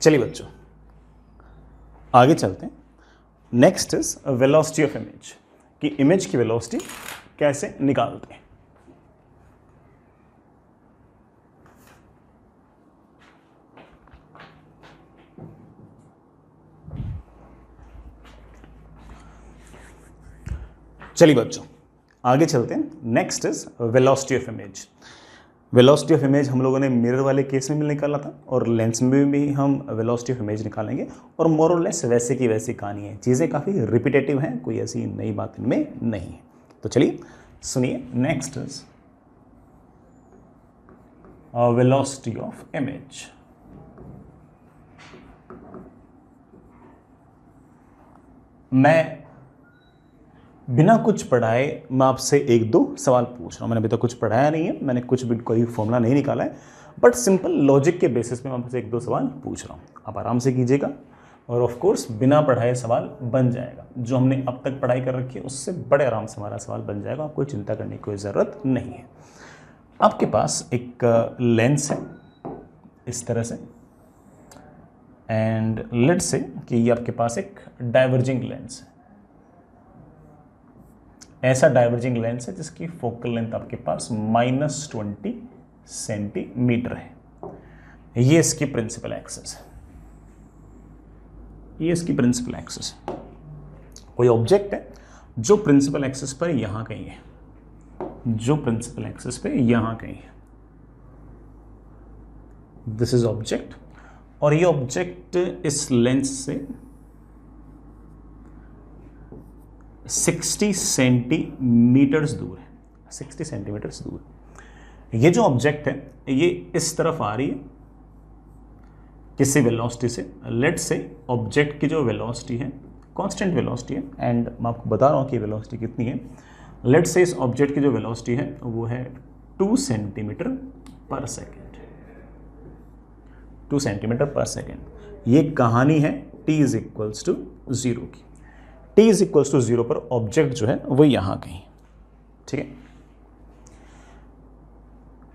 चलिए बच्चों आगे चलते हैं। Next is velocity of image, कि इमेज की वेलोसिटी कैसे निकालते हैं। चलिए बच्चों आगे चलते हैं। Next is velocity of image. Velocity of image हम लोगों ने मिरर वाले केस में भी निकाला था और लेंस में भी हम वेलोसिटी ऑफ इमेज निकालेंगे, और मोर और लेस वैसे की वैसी कहानी है। चीज़ें काफ़ी रिपीटेटिव हैं, कोई ऐसी नई बात इनमें नहीं है। तो चलिए सुनिए। Next is velocity of image. मैं बिना कुछ पढ़ाए मैं आपसे एक दो सवाल पूछ रहा हूँ। मैंने अभी तक कुछ पढ़ाया नहीं है, मैंने कुछ भी कोई फॉर्मूला नहीं निकाला है, बट सिंपल लॉजिक के बेसिस पे मैं आपसे एक दो सवाल पूछ रहा हूँ। आप आराम से कीजिएगा और ऑफ कोर्स बिना पढ़ाए सवाल बन जाएगा। जो हमने अब तक पढ़ाई कर रखी है उससे बड़े आराम से हमारा सवाल बन जाएगा। आपको चिंता करने की कोई ज़रूरत नहीं है। आपके पास एक लेंस है इस तरह से, एंड लेट्स से कि ये आपके पास एक डाइवर्जिंग लेंस है। ऐसा डाइवर्जिंग लेंस है जिसकी फोकल लेंथ आपके पास -20 सेंटीमीटर है। ये इसकी प्रिंसिपल एक्सिस है, ये इसकी प्रिंसिपल एक्सिस है। कोई ऑब्जेक्ट है जो प्रिंसिपल एक्सिस पर यहां कहीं है, जो प्रिंसिपल एक्सिस पे यहां कहीं है। दिस इज ऑब्जेक्ट, और ये ऑब्जेक्ट इस लेंस से 60 सेंटीमीटर्स दूर है। 60 सेंटीमीटर्स दूर। ये जो ऑब्जेक्ट है ये इस तरफ आ रही है किसी वेलोसिटी से। लेट्स से ऑब्जेक्ट की जो वेलोसिटी है कांस्टेंट वेलोसिटी है, एंड मैं आपको बता रहा हूँ कि वेलोसिटी कितनी है। लेट्स से इस ऑब्जेक्ट की जो वेलोसिटी है वो है 2 सेंटीमीटर पर सेकेंड। 2 सेंटीमीटर पर सेकेंड। ये कहानी है t इज इक्वल्स टू 0 की। t इज इक्वल्स टू 0 पर ऑब्जेक्ट जो है वो यहां कहीं, ठीक है।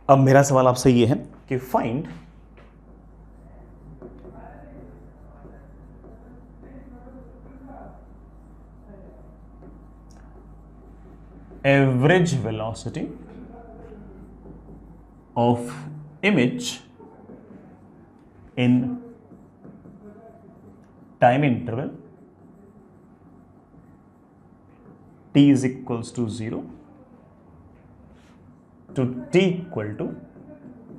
अब मेरा सवाल आपसे ये है कि find average velocity of image in time interval t is equals to 0 to t equal to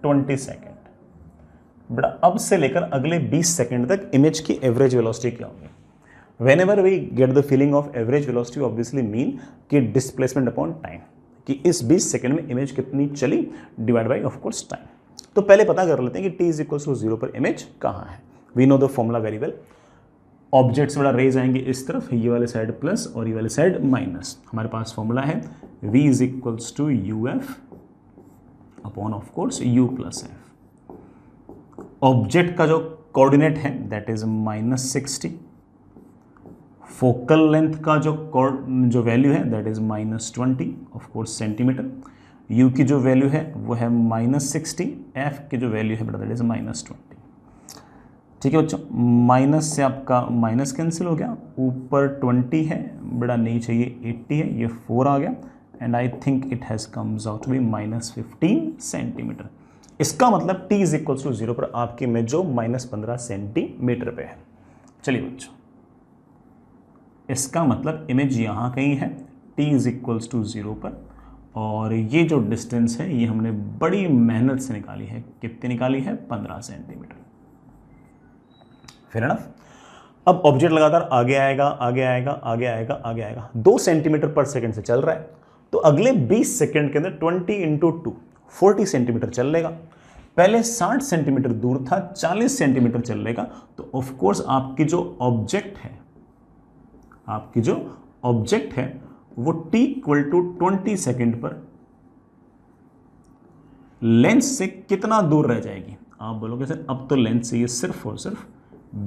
20 second. बड़ा अब से लेकर अगले 20 सेकेंड तक इमेज की एवरेज वेलोसिटी क्या होगी। Whenever we get the feeling of average velocity obviously mean कि displacement upon time, कि इस 20 सेकेंड में इमेज कितनी चली divide by of course time. तो पहले पता कर लेते हैं कि t is equals to 0 पर इमेज कहाँ है। We know the formula very well। Object से बड़ा रेज आएंगे इस तरफ, ये वाले साइड प्लस और ये वाले साइड माइनस। हमारे पास फॉर्मूला है v is equals to uf upon of course u plus F. Object का जो कोऑर्डिनेट है दैट इज -60। फोकल लेंथ का जो वैल्यू है that is -20 of course centimetre. u की जो वैल्यू है वो है -60, f की जो वैल्यू है बेटा दैट इज -20। ठीक है बच्चों, माइनस से आपका माइनस कैंसिल हो गया, ऊपर 20 है बड़ा नहीं चाहिए 80 है, ये 4 आ गया, and I think it has comes out to be -15 centimetre. इसका मतलब t इज इक्वल्स टू 0 पर आपकी इमेज जो -15 सेंटीमीटर पे है। चलिए बच्चों, इसका मतलब इमेज यहाँ कहीं है t इज इक्वल्स टू 0 पर, और ये जो डिस्टेंस है ये हमने बड़ी मेहनत से निकाली है। कितनी निकाली है? 15 सेंटीमीटर। Fair enough. अब ऑब्जेक्ट लगातार आगे आएगा आगे आएगा आगे आएगा आगे आएगा, 2 सेंटीमीटर पर सेकंड से चल रहा है, तो अगले 20 सेकंड के अंदर 20 इंटू 2 40 सेंटीमीटर चल लेगा। पहले 60 सेंटीमीटर दूर था, 40 सेंटीमीटर चल लेगा। तो ऑफ कोर्स आपकी जो ऑब्जेक्ट है वो t इक्वल टू 20 सेकंड पर लेंस से कितना दूर रह जाएगी। आप बोलोगे सर अब तो लेंस से ये सिर्फ और सिर्फ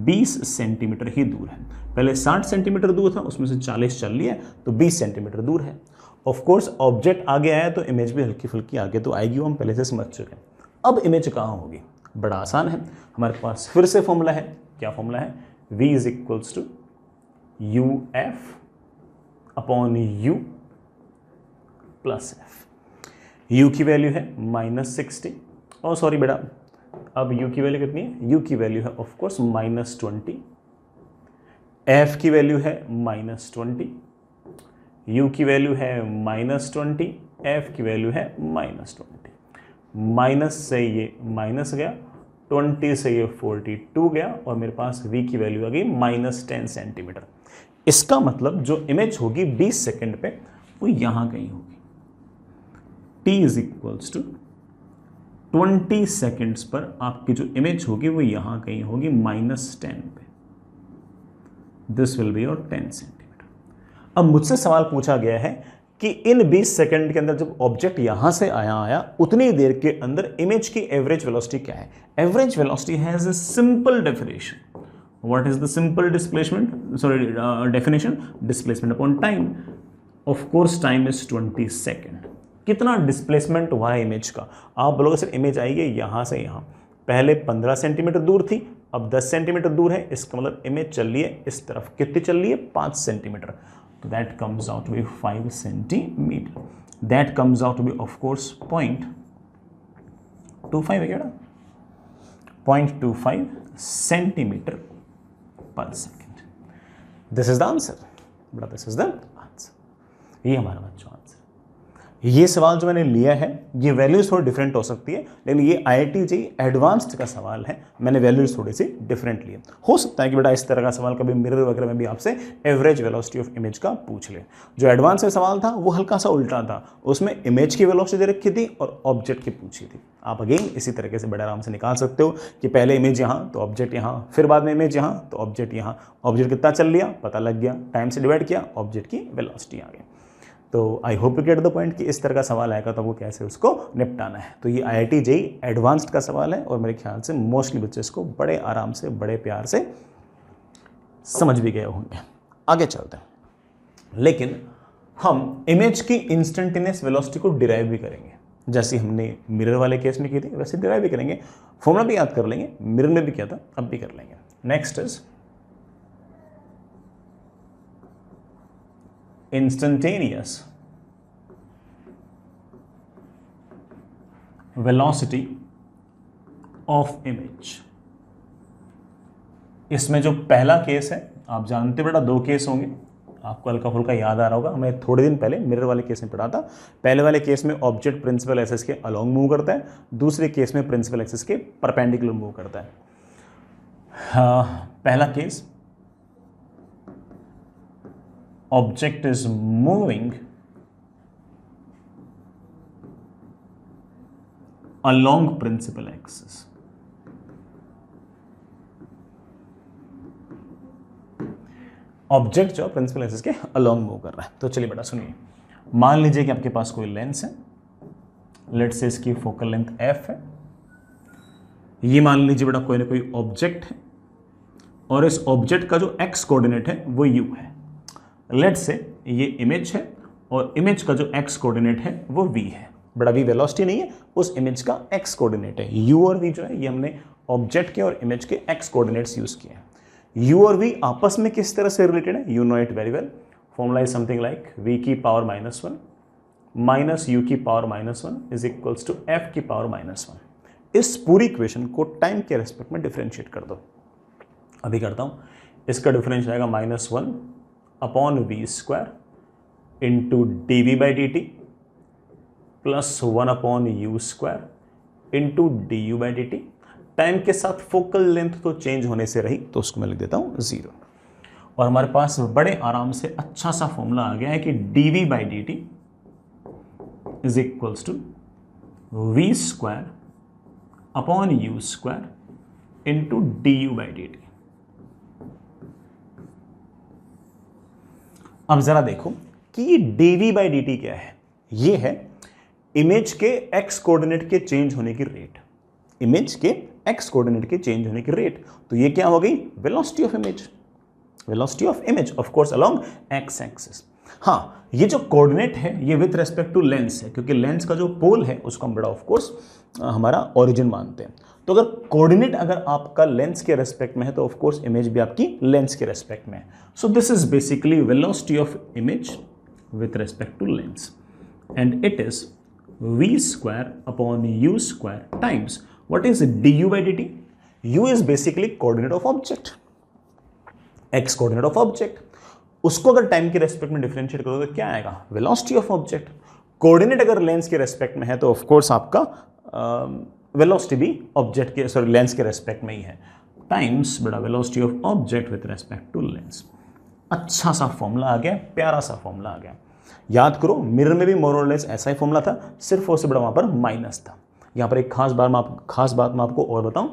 20 सेंटीमीटर ही दूर है। पहले 60 सेंटीमीटर दूर था, उसमें से 40 चल लिया तो 20 सेंटीमीटर दूर है। ऑफ कोर्स ऑब्जेक्ट आगे आया तो इमेज भी हल्की फुल्की आगे तो आएगी, वो हम पहले से समझ चुके हैं। अब इमेज कहाँ होगी? बड़ा आसान है, हमारे पास फिर से फॉर्मूला है। क्या फॉर्मूला है? v is equals to U F upon you plus F. U की वैल्यू है -60, और सॉरी बेटा, अब u की वैल्यू कितनी है? u की वैल्यू है ऑफ कोर्स -20, f की वैल्यू है -20, u की वैल्यू है -20, f की वैल्यू है -20। माइनस से ये माइनस गया, 20 से ये 42 गया, और मेरे पास v की वैल्यू आ गई -10 सेंटीमीटर। इसका मतलब जो इमेज होगी 20 सेकेंड पे वो यहां कहीं होगी। t is equals to 20 seconds पर आपकी जो इमेज होगी वो यहां कहीं होगी -10 पे। This will be your 10 centimetre. अब मुझसे सवाल पूछा गया है कि इन 20 सेकंड के अंदर जब ऑब्जेक्ट यहां से आया उतनी देर के अंदर इमेज की एवरेज वेलोसिटी क्या है? Average velocity has a simple definition. What is the simple displacement, sorry definition? Displacement upon time. Of course time is 20 second. कितना डिस्प्लेसमेंट हुआ है इमेज का? आप बोलोगे सर इमेज आई है यहां से यहां, पहले 15 सेंटीमीटर दूर थी, अब 10 सेंटीमीटर दूर है, इसका मतलब इमेज चल रही है इस तरफ। कितनी चल रही है? 5 सेंटीमीटर। तो that comes out to be 5 centimeter. That comes out to be of course 0.25 है क्या? 0.25 centimeter per second. This is the answer. But this is the answer. ये हमारा बच्चों आंसर। ये सवाल जो मैंने लिया है ये वैल्यूज थोड़ी डिफरेंट हो सकती है, लेकिन ये IIT JEE एडवांस्ड का सवाल है, मैंने वैल्यूज थोड़ी सी डिफरेंट लिए। हो सकता है कि बेटा इस तरह का सवाल कभी मिरर वगैरह में भी आपसे एवरेज वेलोसिटी ऑफ इमेज का पूछ ले। जो एडवांस में सवाल था वो हल्का सा उल्टा था, उसमें इमेज की वेलोसिटी दे रखी थी और ऑब्जेक्ट की पूछी थी। आप अगेन इसी तरीके से बड़े आराम से निकाल सकते हो कि पहले इमेज यहाँ तो ऑब्जेक्ट यहाँ, फिर बाद में इमेज यहाँ तो ऑब्जेक्ट यहाँ। ऑब्जेक्ट कितना चल लिया पता लग गया, टाइम से डिवाइड किया, ऑब्जेक्ट की वेलोसिटी आ गई। तो I hope you get the point कि इस तरह का सवाल आएगा तो वो कैसे उसको निपटाना है। तो ये IIT JEE एडवांस्ड का सवाल है और मेरे ख्याल से मोस्टली बच्चे इसको बड़े आराम से बड़े प्यार से समझ भी गए होंगे। आगे चलते हैं, लेकिन हम इमेज की इंस्टेंटेनियस वेलोसिटी को डिराइव भी करेंगे, जैसे हमने मिरर वाले केस में की थी वैसे डिराइव भी करेंगे। फॉर्मूला भी याद कर लेंगे, मिरर में भी किया था अब भी कर लेंगे। Next is instantaneous velocity of image। इसमें जो पहला केस है आप जानते बेटा 2 केस होंगे, आपको हल्का फुल्का याद आ रहा होगा, हमें थोड़े दिन पहले मिरर वाले केस में पढ़ा था। पहले वाले केस में ऑब्जेक्ट प्रिंसिपल एक्सिस के अलोंग मूव करता है, दूसरे केस में प्रिंसिपल एक्सिस के परपेंडिकुलर मूव करता है। पहला case object is moving along principal axis। Object जो प्रिंसिपल एक्सिस के अलोंग मूव कर रहा है। तो चलिए बेटा सुनिए, मान लीजिए कि आपके पास कोई लेंस है, लेट्स से इसकी फोकल लेंथ f है। ये मान लीजिए बेटा कोई ना कोई ऑब्जेक्ट है और इस ऑब्जेक्ट का जो x कोऑर्डिनेट है वो u है। लेट्स से ये इमेज है और इमेज का जो x कोऑर्डिनेट है वो v है। बड़ा v वेलोसिटी नहीं है, उस इमेज का x कोऑर्डिनेट है। u और v जो है ये हमने ऑब्जेक्ट के और इमेज के x कोऑर्डिनेट्स यूज किए हैं। u और v आपस में किस तरह से रिलेटेड है you know it very well. Formula is something like v की पावर -1 माइनस u की power -1 is equals to f की पावर -1। इस पूरी इक्वेशन को टाइम के रेस्पेक्ट में डिफरेंशिएट कर दो। अभी करता हूं, इसका डिफरेंस आएगा -1 upon V square into D V by D T plus 1 upon you square into D U by D T. Time के साथ फोकल लेंथ तो चेंज होने से रही तो उसको मैं लिख देता हूं 0। और हमारे पास बड़े आराम से अच्छा सा फॉर्मूला आ गया है कि D V by D T is equals to V square upon you square into D U by D T. अब जरा देखो कि ये dv बाई डी टी क्या है। ये है इमेज के x कोऑर्डिनेट के चेंज होने की रेट, इमेज के x कोऑर्डिनेट के चेंज होने की रेट। तो ये क्या हो गई? Velocity of image, velocity of image of course along x axis. हाँ, ये जो कोऑर्डिनेट है ये विथ रेस्पेक्ट टू लेंस है, क्योंकि लेंस का जो पोल है उसको हम बड़ा ऑफ कोर्स हमारा ओरिजिन मानते हैं। तो अगर कोऑर्डिनेट अगर आपका लेंस के रेस्पेक्ट में है तो ऑफ कोर्स इमेज भी आपकी लेंस के रेस्पेक्ट में है. So this is basically velocity of image with respect to lens and it is v square upon u square times what is du by dt. u is basically coordinate of object, x coordinate of object. उसको अगर time के respect में differentiate करोगे तो क्या आएगा, velocity of object. Coordinate अगर lens के रेस्पेक्ट में है तो ऑफ कोर्स आपका वेलोसिटी भी ऑब्जेक्ट के सॉरी लेंस के रेस्पेक्ट में ही है, टाइम्स बड़ा velocity of object with respect to lens. अच्छा सा फॉर्मूला आ गया, प्यारा सा फॉर्मूला आ गया. याद करो मिरर में भी मोर और लेस ऐसा ही फॉर्मूला था, सिर्फ और से बड़ा वहां पर माइनस था. यहाँ पर एक खास बात मैं आपको और बताऊं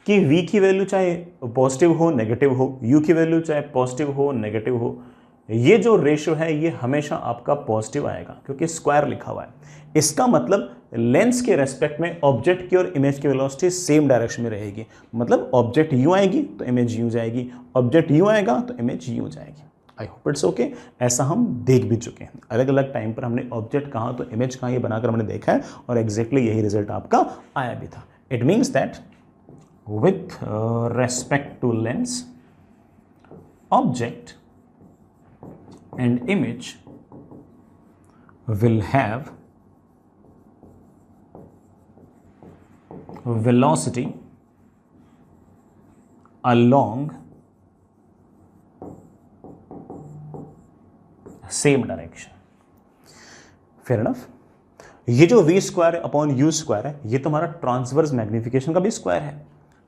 कि v की वैल्यू चाहे पॉजिटिव हो नेगेटिव हो, u की वैल्यू चाहे पॉजिटिव हो नेगेटिव हो, ये जो रेशियो है ये हमेशा आपका पॉजिटिव आएगा क्योंकि स्क्वायर लिखा हुआ है. इसका मतलब लेंस के रेस्पेक्ट में ऑब्जेक्ट की और इमेज की वेलोसिटी सेम डायरेक्शन में रहेगी. मतलब ऑब्जेक्ट u आएगी तो इमेज u जाएगी, ऑब्जेक्ट u आएगा तो इमेज u जाएगी. I hope it's okay. ऐसा हम देख भी चुके हैं, अलग अलग टाइम पर हमने ऑब्जेक्ट कहाँ तो इमेज कहाँ ये बनाकर हमने देखा है और एग्जैक्टली यही रिजल्ट आपका आया भी था. It means that with respect to lens object and image will have velocity along same direction. Fair enough. ये जो v square upon you square है ये तो हमारा ट्रांसवर्स मैग्निफिकेशन का भी स्क्वायर है,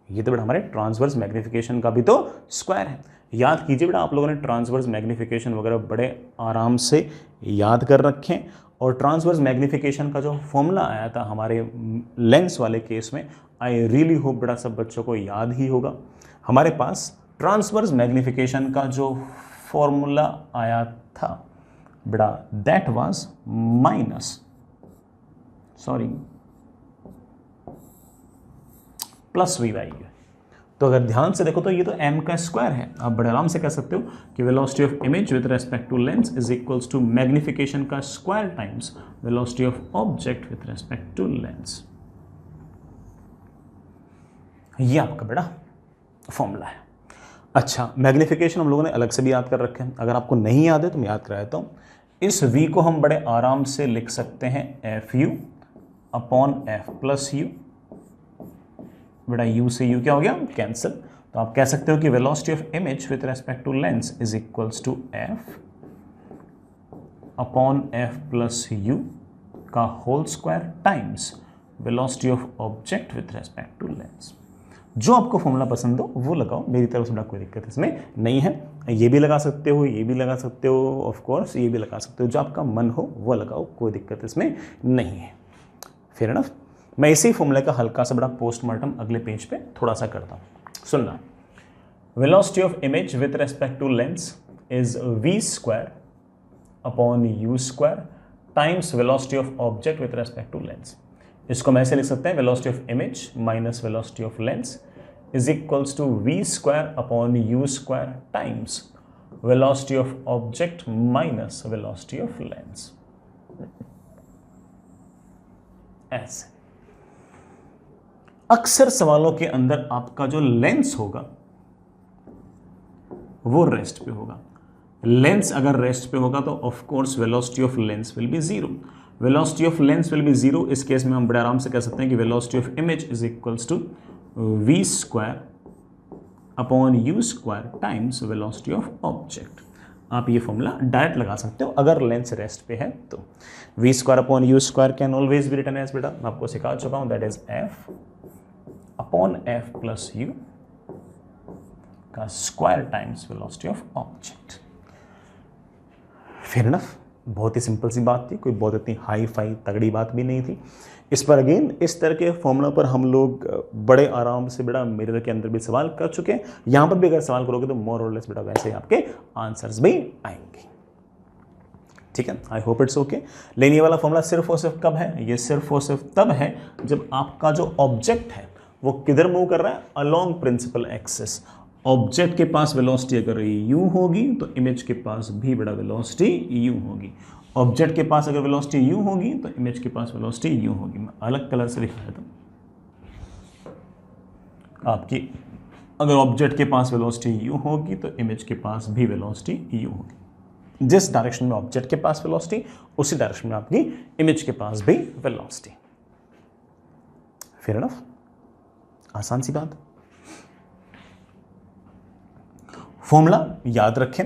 ये तो बेटा हमारे ट्रांसवर्स मैग्निफिकेशन का भी तो स्क्वायर है. याद कीजिए बेटा, आप लोगों ने ट्रांसवर्स मैग्निफिकेशन वगैरह बड़े आराम से याद कर रखें. और ट्रांसवर्स मैग्निफिकेशन का जो फॉर्मूला आया था हमारे लेंस वाले केस में, आई रियली होप बेटा सब बच्चों को याद ही होगा. हमारे पास ट्रांसवर्स मैग्निफिकेशन का जो फॉर्मूला आया था बेटा that was plus V by U. तो अगर ध्यान से देखो तो ये तो m का स्क्वायर है. आप बड़े आराम से कह सकते हो कि velocity of image with respect to lens is equals to magnification का square times velocity of object with respect to lens. ये आपका बड़ा फॉर्मूला है. अच्छा, मैग्निफिकेशन हम लोगों ने अलग से भी याद कर रखे हैं, अगर आपको नहीं याद है तो मैं याद करा देता हूं. इस v को हम बड़े आराम से लिख सकते हैं F you upon f plus you. बेटा u से u क्या हो गया, कैंसिल. तो आप कह सकते हो कि velocity of image with respect to lens is equals to f upon f plus u का whole square times velocity of object with respect to lens. जो आपको फॉर्मूला पसंद हो वो लगाओ, मेरी तरफ से बड़ा कोई दिक्कत इसमें नहीं है. ये भी लगा सकते हो, ये भी लगा सकते हो, ऑफ कोर्स ये भी लगा सकते हो, जो आपका मन हो वो लगाओ, कोई दिक्कत इसमें नहीं है. Fair enough. मैं इसी फॉर्मूले का हल्का सा बड़ा पोस्टमार्टम अगले पेज पे थोड़ा सा करता हूँ. सुनना, velocity of image with respect to lens is v square upon you square times velocity of object with respect to lens. इसको मैं ऐसे लिख सकते हैं, velocity of image minus velocity of lens is equals to v square upon you square times velocity of object minus velocity of lens. ऐसे अक्सर सवालों के अंदर आपका जो लेंस होगा वो रेस्ट पे होगा. लेंस अगर रेस्ट पे होगा तो of course velocity of lens will be zero. Velocity of lens will be zero. इस केस में हम बड़े आराम से कह सकते हैं कि velocity of image is equals to v square upon you square times velocity of object. आप ये फॉर्मूला डायरेक्ट लगा सकते हो अगर लेंस रेस्ट पे है तो. v square upon you square can always be written as, बेटा मैं आपको सिखा चुका हूं, that is f upon f plus u का square times velocity of object. Fair enough. बहुत ही सिंपल सी बात थी, कोई बहुत इतनी हाई फाई तगड़ी बात भी नहीं थी. इस पर अगेन इस तरह के फॉर्मूला पर हम लोग बड़े आराम से बेटा मिरर के अंदर भी सवाल कर चुके हैं. यहाँ पर भी अगर सवाल करोगे तो मोर और लेस बेटा वैसे ही आपके आंसर्स भी आएंगे. ठीक है, आई होप इट्स ओके. लेकिन ये वाला फॉर्मूला सिर्फ और सिर्फ कब है, ये सिर्फ और सिर्फ तब है जब आपका जो ऑब्जेक्ट है वो किधर मूव कर रहा है, अलोंग प्रिंसिपल एक्सिस. ऑब्जेक्ट के पास वेलोसिटी अगर u होगी तो इमेज के पास भी बड़ा वेलोसिटी u होगी. ऑब्जेक्ट के पास अगर वेलोसिटी u होगी तो इमेज के पास वेलोसिटी u होगी. मैं अलग कलर से दिखा देता हूं. आपकी अगर ऑब्जेक्ट के पास वेलोसिटी u होगी तो इमेज के पास भी वेलोसिटी u होगी। जिस डायरेक्शन में ऑब्जेक्ट के पास वेलोसिटी, उसी डायरेक्शन में आपकी इमेज के पास भी वेलोसिटी। फेयर एनफ, आसान सी बात। फॉर्मूला याद रखें।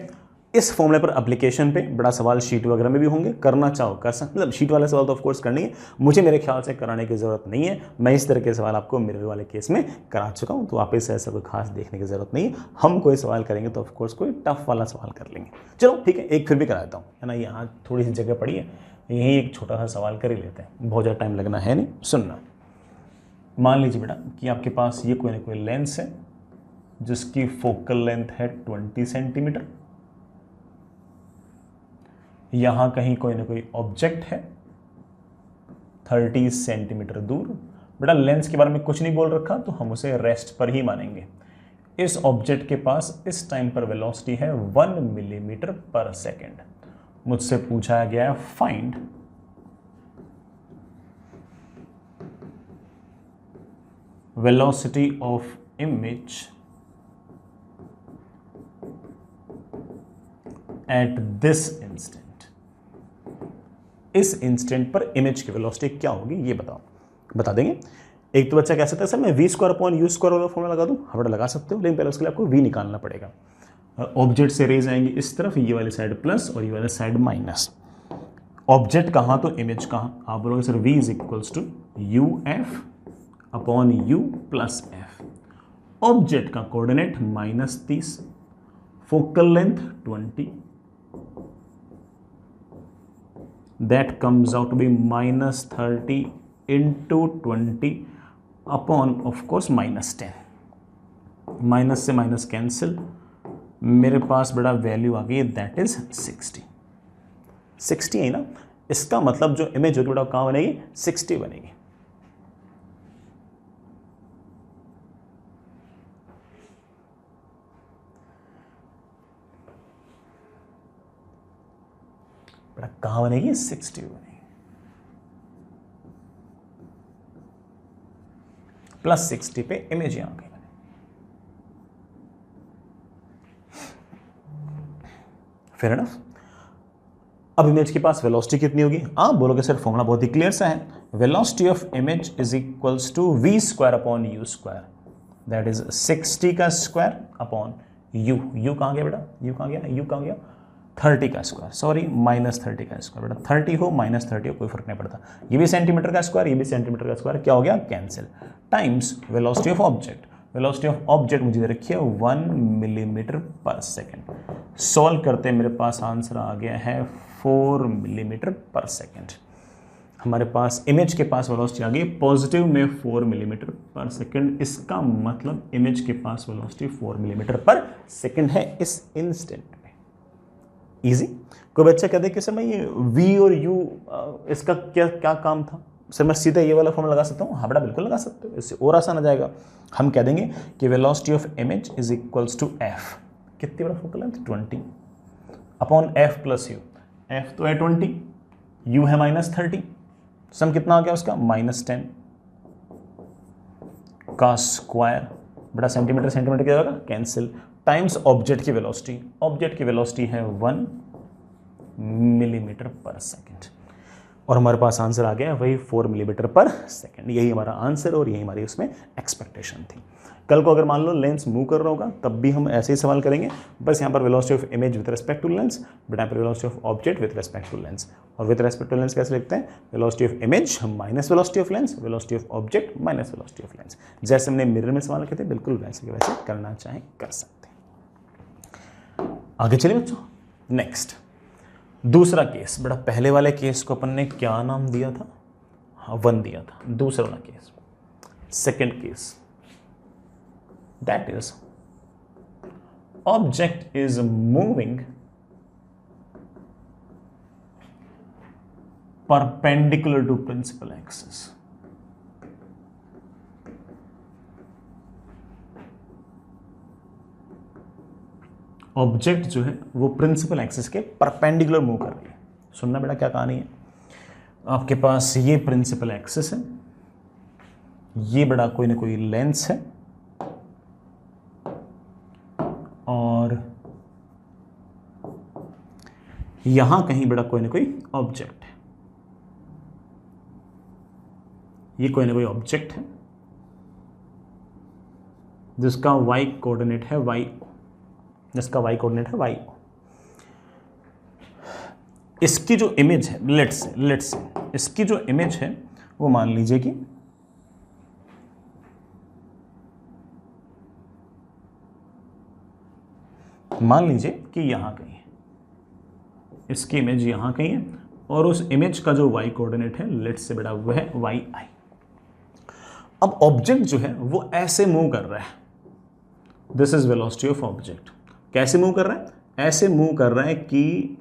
इस फॉर्मूले पर एप्लीकेशन पे बड़ा सवाल शीट वगैरह में भी होंगे, करना चाहो कर सकते, मतलब शीट वाले सवाल तो ऑफकोर्स करनी है, मुझे मेरे ख्याल से कराने की ज़रूरत नहीं है। मैं इस तरह के सवाल आपको मिरर वाले केस में करा चुका हूँ, तो वापस ऐसा कोई खास देखने की ज़रूरत नहीं है। हम कोई सवाल करेंगे तो ऑफकोर्स कोई टफ वाला सवाल कर लेंगे। चलो ठीक है, एक फिर भी करा देता हूँ, है ना। यहाँ थोड़ी सी जगह पड़ी है, यहीं एक छोटा सा सवाल कर ही लेते हैं, बहुत ज़्यादा टाइम लगना है नहीं। सुनना, मान लीजिए बेटा कि आपके पास ये कोई ना कोई लेंस है जिसकी फोकल लेंथ है 20 सेंटीमीटर। यहां कहीं कोई ना कोई ऑब्जेक्ट है 30 सेंटीमीटर दूर। बेटा लेंस के बारे में कुछ नहीं बोल रखा तो हम उसे रेस्ट पर ही मानेंगे। इस ऑब्जेक्ट के पास इस टाइम पर वेलोसिटी है 1 मिलीमीटर पर सेकेंड। मुझसे पूछा गया है find velocity of image at this instant. इस इंस्टेंट पर इमेज की वेलोसिटी क्या होगी ये बताओ। बता देंगे। एक तो बच्चा कह सकता है सर मैं v² वाला फॉर्मूला लगा दूं। हाँ बेटा लगा सकते हो, लेकिन पहले उसके लिए आपको v निकालना पड़ेगा। ऑब्जेक्ट से रेज आएंगे इस तरफ, ये वाली साइड प्लस और ये वाली साइड माइनस। ऑब्जेक्ट कहाँ तो इमेज कहाँ। आप बोलोगे sir v is equals to uf upon u plus f। Object का coordinate -30, focal length 20, that comes out to be -30 into 20 upon of course -10। Minus से माइनस कैंसिल, मेरे पास बड़ा वैल्यू आ गई, दैट इज 60 है ना। इसका मतलब जो इमेज होगी बेटा कहाँ बनेगी, 60 बनेगी। बेटा कहाँ बनेगी, 60 बनेगी। प्लस 60 पे इमेज यहां गई। Fair enough. अब इमेज के पास वेलोसिटी कितनी होगी। आप बोलोगे सर फॉर्मूला बहुत ही क्लियर सा है, velocity of image is equals to v² upon u², that is 60 का स्क्वायर अपॉन u कहां गया बेटा, u कहां गया, u कहां गया, 30 का स्क्वायर, सॉरी -30 का स्क्वायर। बेटा 30 हो -30 हो कोई फर्क नहीं पड़ता, ये भी सेंटीमीटर का स्क्वायर, ये भी सेंटीमीटर का स्क्वायर, क्या हो गया cancel, times velocity of object. Velocity of object मुझे रखी है 1 मिलीमीटर पर सेकेंड। सॉल्व करते मेरे पास आंसर आ गया है 4 मिलीमीटर पर सेकेंड। हमारे पास इमेज के पास वेलोसिटी आ गई पॉजिटिव में 4 मिलीमीटर पर सेकेंड। इसका मतलब इमेज के पास वेलोसिटी 4 मिलीमीटर पर सेकेंड है इस इंस्टेंट में। इजी। कोई बच्चा कहते कि सर मैं ये v और u इसका क्या काम था, सर मैं सीधा ये वाला फॉर्मूला लगा सकता हूँ। हाँ बेटा बिल्कुल लगा सकते हो, इससे और आसान हो जाएगा। हम कह देंगे कि velocity of image is equals to f, कितनी बड़ा focal length 20 upon f plus u। f तो है 20, u है -30, सम कितना आ गया उसका -10 का स्क्वायर। बड़ा सेंटीमीटर सेंटीमीटर क्या होगा कैंसिल, टाइम्स ऑब्जेक्ट की वेलोसिटी। ऑब्जेक्ट की वेलोसिटी है 1 मिलीमीटर पर सेकेंड, और हमारे पास आंसर आ गया वही 4 मिलीमीटर पर सेकेंड। यही हमारा आंसर और यही हमारी उसमें एक्सपेक्टेशन थी। कल को अगर मान लो लेंस मूव कर रहा होगा तब भी हम ऐसे ही सवाल करेंगे, बस यहाँ पर velocity of image with respect to lens, but यहाँ पर velocity of object with respect to lens. और विद रिस्पेक्ट टू लेंस कैसे लिखते हैं, velocity of image minus velocity of lens, velocity of object minus velocity of lens. जैसे हमने mirror में सवाल किए थे बिल्कुल वैसे के वैसे करना चाहें कर सकते हैं। आगे चलिए बच्चों, नेक्स्ट दूसरा केस। बड़ा पहले वाले केस को अपन ने क्या नाम दिया था, हाँ 1 दिया था। दूसरा वाला case, second case, that is object is moving perpendicular to principal axis। Object जो है वो प्रिंसिपल एक्सिस के परपेंडिकुलर मूव कर रही है। सुनना बेटा क्या कहानी है, आपके पास ये प्रिंसिपल एक्सिस है, ये बड़ा कोई ना कोई लेंस है, और यहां कहीं बेटा कोई ना कोई ऑब्जेक्ट है, ये कोई ना कोई ऑब्जेक्ट है जिसका y कोऑर्डिनेट है y, जिसका y कोऑर्डिनेट है y। इसकी जो इमेज है, लेट्स से इसकी जो इमेज है वो मान लीजिए कि यहां कहीं है, इसकी इमेज यहां कहीं है और उस इमेज का जो y कोऑर्डिनेट है लेट्स से बेटा वो है y i। अब ऑब्जेक्ट जो है वो ऐसे मूव कर रहा है, this is velocity of object. कैसे मूव कर रहा है? ऐसे मूव कर रहा है कि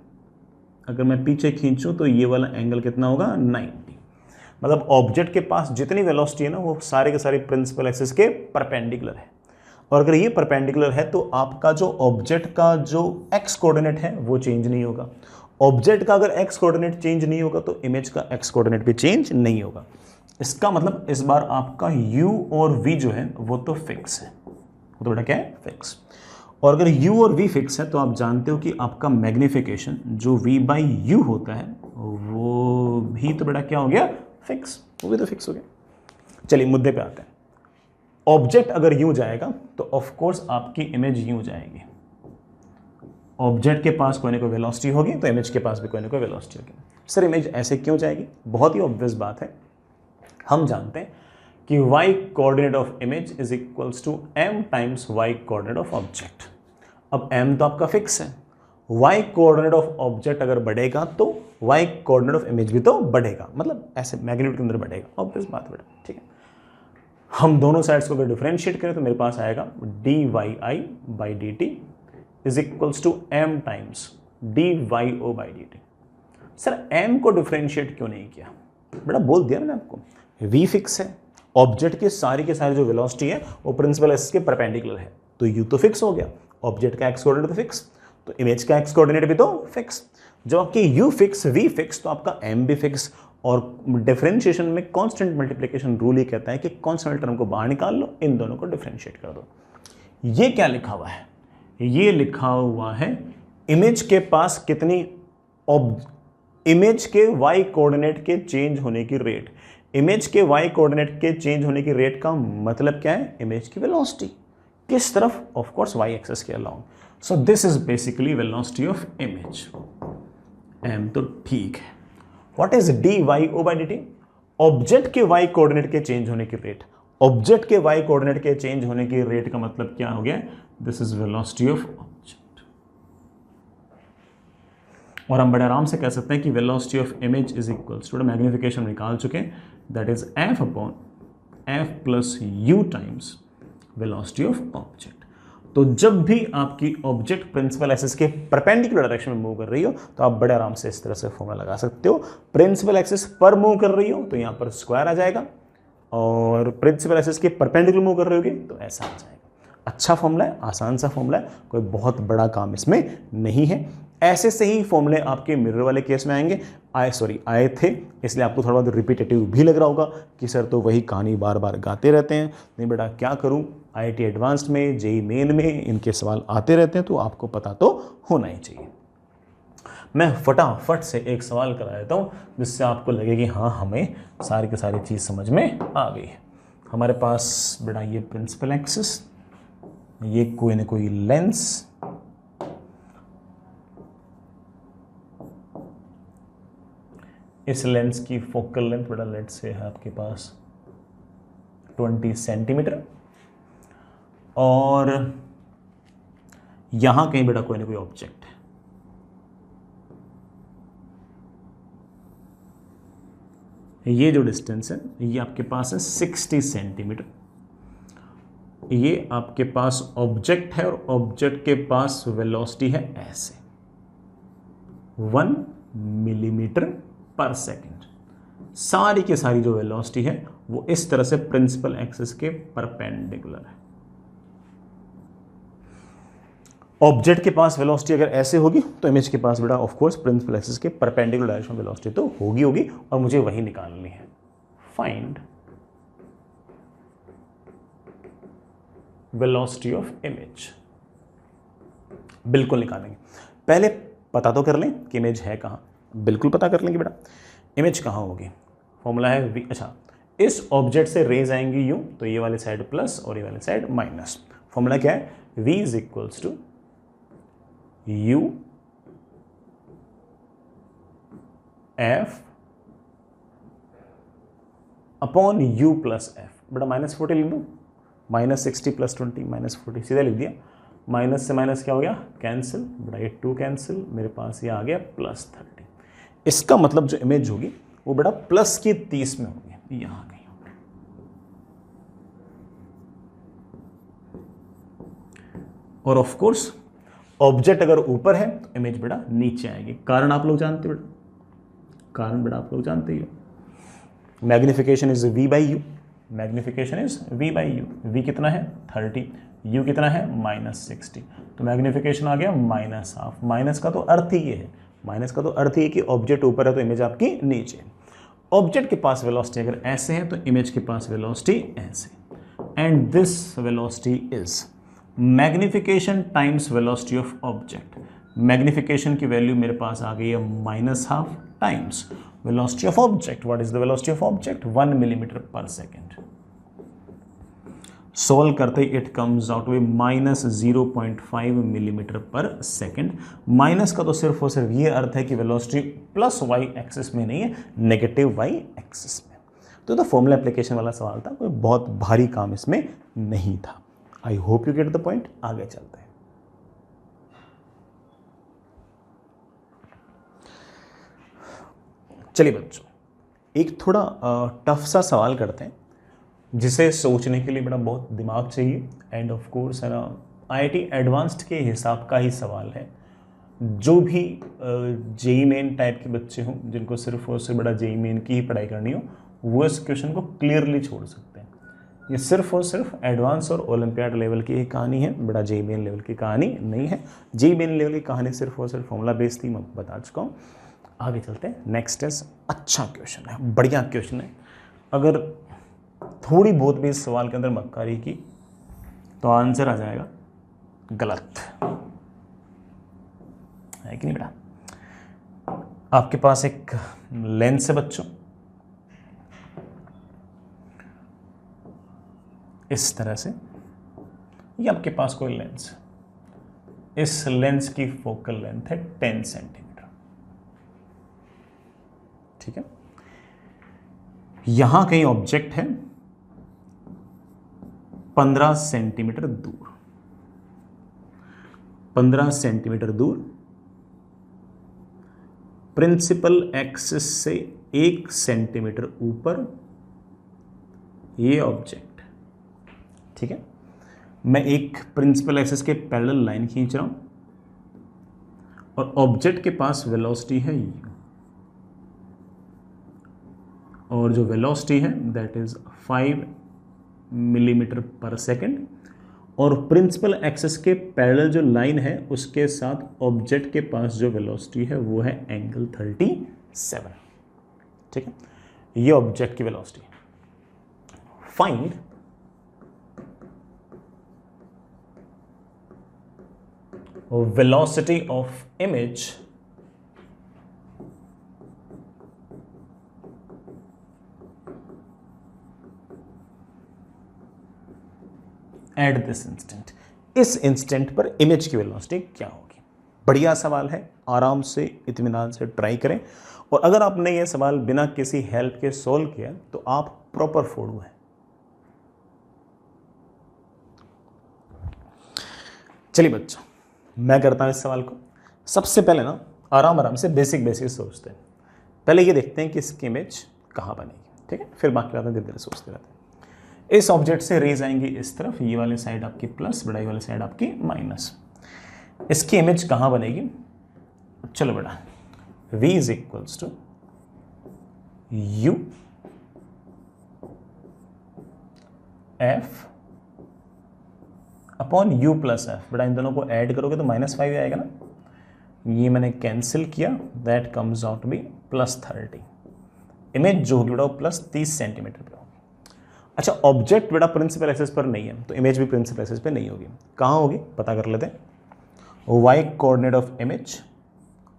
अगर मैं पीछे खींचूं तो ये वाला एंगल कितना होगा 90। मतलब ऑब्जेक्ट के पास जितनी वेलोसिटी है ना वो सारे के सारे प्रिंसिपल एक्सिस के परपेंडिकुलर है, और अगर ये परपेंडिकुलर है तो आपका जो ऑब्जेक्ट का जो एक्स कोऑर्डिनेट है वो चेंज नहीं होगा। ऑब्जेक्ट का अगर एक्स कोऑर्डिनेट चेंज नहीं होगा तो इमेज का एक्स कोऑर्डिनेट भी चेंज नहीं होगा। इसका मतलब इस बार आपका u और v जो है वो तो फिक्स है, वो तो बेटा क्या है? फिक्स। और अगर u और v फिक्स है तो आप जानते हो कि आपका मैग्निफिकेशन जो v बाई यू होता है वो भी तो बेटा क्या हो गया? फिक्स, वो भी तो फिक्स हो गया। चलिए मुद्दे पे आते हैं। ऑब्जेक्ट अगर यूं जाएगा तो ऑफ कोर्स आपकी इमेज यूं जाएगी। ऑब्जेक्ट के पास कोई ना कोई वेलोसिटी होगी तो इमेज के पास भी कोई ना कोई वेलोसिटी होगी। सर इमेज ऐसे क्यों जाएगी? बहुत ही ऑब्वियस बात है, हम जानते हैं कि y coordinate of image is equals to m times y coordinate of object. अब m तो आपका फिक्स है, y कोऑर्डिनेट ऑफ ऑब्जेक्ट अगर बढ़ेगा तो y कोऑर्डिनेट ऑफ इमेज भी तो बढ़ेगा, मतलब ऐसे मैग्नीट्यूड के अंदर बढ़ेगा। ऑब्वियस बात बेटा, ठीक है। हम दोनों साइड्स को अगर डिफरेंशिएट करें तो मेरे पास आएगा dy by D T is equals to m times dyo by D t. Sir m को डिफरेंशिएट क्यों नहीं किया? बेटा बोल दिया मैंने आपको, v फिक्स है, ऑब्जेक्ट के सारी जो वेलोसिटी है वो प्रिंसिपल एक्सिस के परपेंडिकुलर है, तो u तो फिक्स हो गया, ऑब्जेक्ट का एक्स कोऑर्डिनेट तो फिक्स, तो इमेज का एक्स कोऑर्डिनेट भी तो फिक्स। जब आपकी u फिक्स v फिक्स तो आपका m भी फिक्स। और डिफरेंशिएशन में कांस्टेंट मल्टीप्लिकेशन रूल ये कहता है कि कांस्टेंट टर्म को बाहर निकाल लो, इन दोनों को डिफरेंशिएट कर दो। ये क्या लिखा हुआ है? ये लिखा हुआ है इमेज के पास कितनी इमेज के y कोऑर्डिनेट के चेंज होने की रेट। इमेज के y कोऑर्डिनेट के चेंज होने की रेट का मतलब क्या है? इमेज की वेलोसिटी किस तरफ? ऑफ कोर्स y एक्सिस के along. So this is basically velocity of image. m तो ठीक है। What is dyo by dt? Object के y कोऑर्डिनेट के चेंज होने की रेट। ऑब्जेक्ट के y कोऑर्डिनेट के चेंज होने की रेट का मतलब क्या हो गया? This is velocity of object. और हम बड़े आराम से कह सकते हैं कि velocity of image is equals to, magnification निकाल चुके हैं, that is f upon f plus u times velocity of object. तो जब भी आपकी ऑब्जेक्ट प्रिंसिपल एक्सिस के परपेंडिकुलर डायरेक्शन में मूव कर रही हो तो आप बड़े आराम से इस तरह से फॉर्मूला लगा सकते हो। प्रिंसिपल एक्सिस पर मूव कर रही हो तो यहां पर स्क्वायर आ जाएगा, और प्रिंसिपल एक्सिस के परपेंडिकुलर मूव कर रही होगी तो ऐसा आ जाएगा। अच्छा फॉर्मूला है, आसान सा फॉर्मूला है, कोई बहुत बड़ा काम इसमें नहीं है। ऐसे से ही फॉर्मूले आपके मिरर वाले केस में आएंगे, आए थे, इसलिए आपको थोड़ा बहुत रिपीटेटिव भी लग रहा होगा कि सर तो वही कहानी बार बार गाते रहते हैं। नहीं बेटा क्या करूं, IIT एडवांस्ड में, जेईई मेन में इनके सवाल आते रहते हैं, तो आपको पता तो होना ही चाहिए। मैं फटाफट से एक सवाल करा देता हूं जिससे आपको लगे कि हाँ हमें सारी की सारी चीज़ समझ में आ गई है। हमारे पास बेटा ये प्रिंसिपल एक्सिस, ये कोई ना कोई लेंस, इस लेंस की फोकल लेंथ बेटा लेट से है आपके पास 20 सेंटीमीटर, और यहां कहीं बेटा कोई ना कोई ऑब्जेक्ट है। ये जो डिस्टेंस है ये आपके पास है 60 सेंटीमीटर। ये आपके पास ऑब्जेक्ट है और ऑब्जेक्ट के पास वेलोसिटी है ऐसे 1 मिलीमीटर पर सेकेंड। सारी की सारी जो वेलोसिटी है वो इस तरह से प्रिंसिपल एक्सिस के परपेंडिकुलर है। ऑब्जेक्ट के पास वेलोसिटी अगर ऐसे होगी तो इमेज के पास बेटा ऑफ कोर्स प्रिंसिपल एक्सिस के परपेंडिकुलर डायरेक्शन में वेलोसिटी तो होगी और मुझे वही निकालनी है। Find velocity of image. बिल्कुल निकालेंगे। पहले पता तो कर लें कि इमेज है कहाँ, बिल्कुल पता कर लेंगे बेटा। इमेज कहाँ होगी, फॉर्मूला है v, अच्छा इस ऑब्जेक्ट से रेज आएंगी यूं, तो ये वाले साइड प्लस और ये वाले साइड माइनस। फॉर्मूला क्या है, v is equals to u f upon u plus f. बेटा -40 लिख दो, -60 + 20 -40 सीधा लिख दिया। माइनस से माइनस क्या हो गया, कैंसिल, बेटा ये 2 कैंसिल, मेरे पास ये आ गया +30। इसका मतलब जो इमेज होगी वो बेटा प्लस की 30 में होगी, यहां आ गई। और ऑफ कोर्स ऑब्जेक्ट अगर ऊपर है तो इमेज बेटा नीचे आएगी। कारण आप लोग जानते हो बेटा, कारण बेटा आप लोग जानते ही हो, magnification is v/u, magnification is v/u। v कितना है 30, u कितना है -60, तो मैग्निफिकेशन आ गया -½ माइनस का तो अर्थ ही ये है, माइनस का तो अर्थ ही है कि ऑब्जेक्ट ऊपर है तो इमेज आपकी नीचे। ऑब्जेक्ट के पास वेलोसिटी अगर ऐसे है तो इमेज के पास वेलोसिटी ऐसे, and this velocity is magnification times velocity of object. Magnification की वैल्यू मेरे पास आ गई है -½ times velocity of object. What is the velocity of object? 1 mm/s. Solve करते it comes out with -0.5 mm/s। Minus का तो सिर्फ और सिर्फ ये अर्थ है कि वेलोसिटी प्लस y एक्सिस में नहीं है, नेगेटिव y एक्सिस में। तो फॉर्मूला एप्लीकेशन वाला सवाल था, कोई बहुत भारी काम इसमें नहीं था। I hope you get the point. आगे चलते हैं। चलिए बच्चों, एक थोड़ा टफ सा सवाल करते हैं जिसे सोचने के लिए बड़ा बहुत दिमाग चाहिए, एंड ऑफ कोर्स है ना IIT एडवांस्ड के हिसाब का ही सवाल है। जो भी जेई मेन टाइप के बच्चे हों जिनको सिर्फ और सिर्फ बड़ा जेई मेन की ही पढ़ाई करनी हो, वो इस क्वेश्चन को क्लियरली छोड़ सकते हैं। ये सिर्फ और सिर्फ एडवांस और ओलंपियाड लेवल की ही कहानी है, बड़ा जेई मेन लेवल की कहानी नहीं है। जेई मेन लेवल की कहानी सिर्फ और सिर्फ फॉर्मूला बेस्ड थी, मैं बता चुका हूँ। आगे चलते हैं। नेक्स्ट इज अच्छा क्वेश्चन है, बढ़िया क्वेश्चन है। अगर थोड़ी बहुत भी इस सवाल के अंदर मक्कारी की तो आंसर आ जाएगा गलत, है कि नहीं बेटा। आपके पास एक लेंस है बच्चों, इस तरह से, ये आपके पास कोई लेंस है। इस लेंस की फोकल लेंथ है 10 सेंटीमीटर, ठीक है। यहां कहीं ऑब्जेक्ट है 15 सेंटीमीटर दूर, 15 सेंटीमीटर दूर प्रिंसिपल एक्सिस से 1 सेंटीमीटर ऊपर ये ऑब्जेक्ट, ठीक है। मैं एक प्रिंसिपल एक्सिस के पैरेलल लाइन खींच रहा हूं और ऑब्जेक्ट के पास वेलोसिटी है u, और जो वेलोसिटी है दैट इज 5 mm/s, और प्रिंसिपल एक्सिस के पैरेलल जो लाइन है उसके साथ ऑब्जेक्ट के पास जो वेलोसिटी है वो है एंगल 37, ठीक है। ये ऑब्जेक्ट की velocity. Find velocity of image at this instant. इस इंस्टेंट पर इमेज की वेलोसिटी क्या होगी। बढ़िया सवाल है, आराम से इत्मीनान से ट्राई करें। और अगर आपने ये सवाल बिना किसी हेल्प के सोल्व किया तो आप प्रॉपर फोड़ू हैं। चलिए बच्चों, मैं करता हूं इस सवाल को। सबसे पहले ना आराम आराम से बेसिक सोचते हैं। पहले ये देखते हैं कि इसकी इमेज कहाँ बनेगी, ठीक है। फिर बाकी बातें धीरे धीरे सोचते रहते हैं। इस ऑब्जेक्ट से रेज आएंगी इस तरफ, ये वाले साइड आपकी प्लस, बड़ा वाले साइड आपकी माइनस। इसकी इमेज कहाँ बनेगी। चलो बेटा, v is equals to u f upon u plus f. बेटा इन दोनों को ऐड करोगे तो -5 आएगा ना, ये मैंने कैंसिल किया, that comes out to be +30। Image जो होगी बेटा वो +30 सेंटीमीटर पे होगी। अच्छा, ऑब्जेक्ट बेटा प्रिंसिपल एक्सिस पर नहीं है तो इमेज भी प्रिंसिपल एक्सिस पे नहीं होगी। कहाँ होगी पता कर लेते हैं। y coordinate of image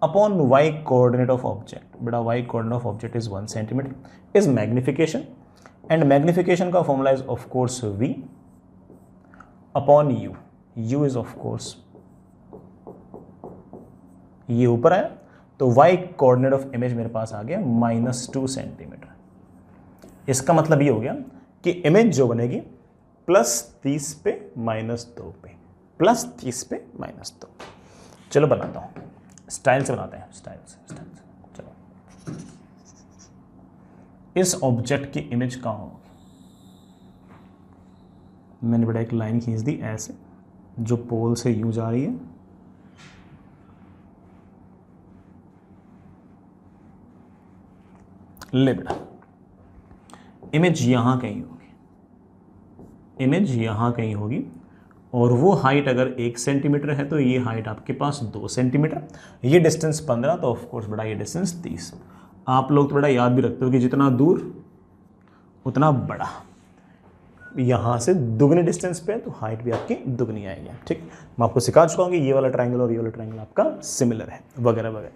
upon y coordinate of object. बेटा y coordinate of object is 1 centimetre is magnification, and magnification का formula is of course v upon u। u is of course, ये ऊपर आया तो y कोऑर्डिनेट ऑफ इमेज मेरे पास आ गया -2 centimetre. इसका मतलब ये हो गया कि इमेज जो बनेगी +30 पे -2 पे, +30 पे -2। चलो बनाता हूं, स्टाइल से बनाते हैं, स्टाइल से। चलो, इस ऑब्जेक्ट की इमेज कहां होगी? मैंने बेटा एक लाइन खींच दी ऐसे, जो पोल से यूं जा रही है, ले बेटा इमेज यहां कहीं होगी, इमेज यहां कहीं होगी, और वो हाइट अगर 1 सेंटीमीटर है तो ये हाइट आपके पास 2 सेंटीमीटर, ये डिस्टेंस 15, तो ऑफ कोर्स बेटा ये डिस्टेंस 30। आप लोग तो बेटा याद भी रखते हो कि जितना दूर उतना बड़ा, यहां से दुगनी डिस्टेंस पे है तो हाइट भी आपकी दुगनी आएगी। ठीक, मैं आपको सिखा चुका हूं कि ये वाला ट्रायंगल और ये वाला ट्रायंगल आपका सिमिलर है, वगैरह वगैरह।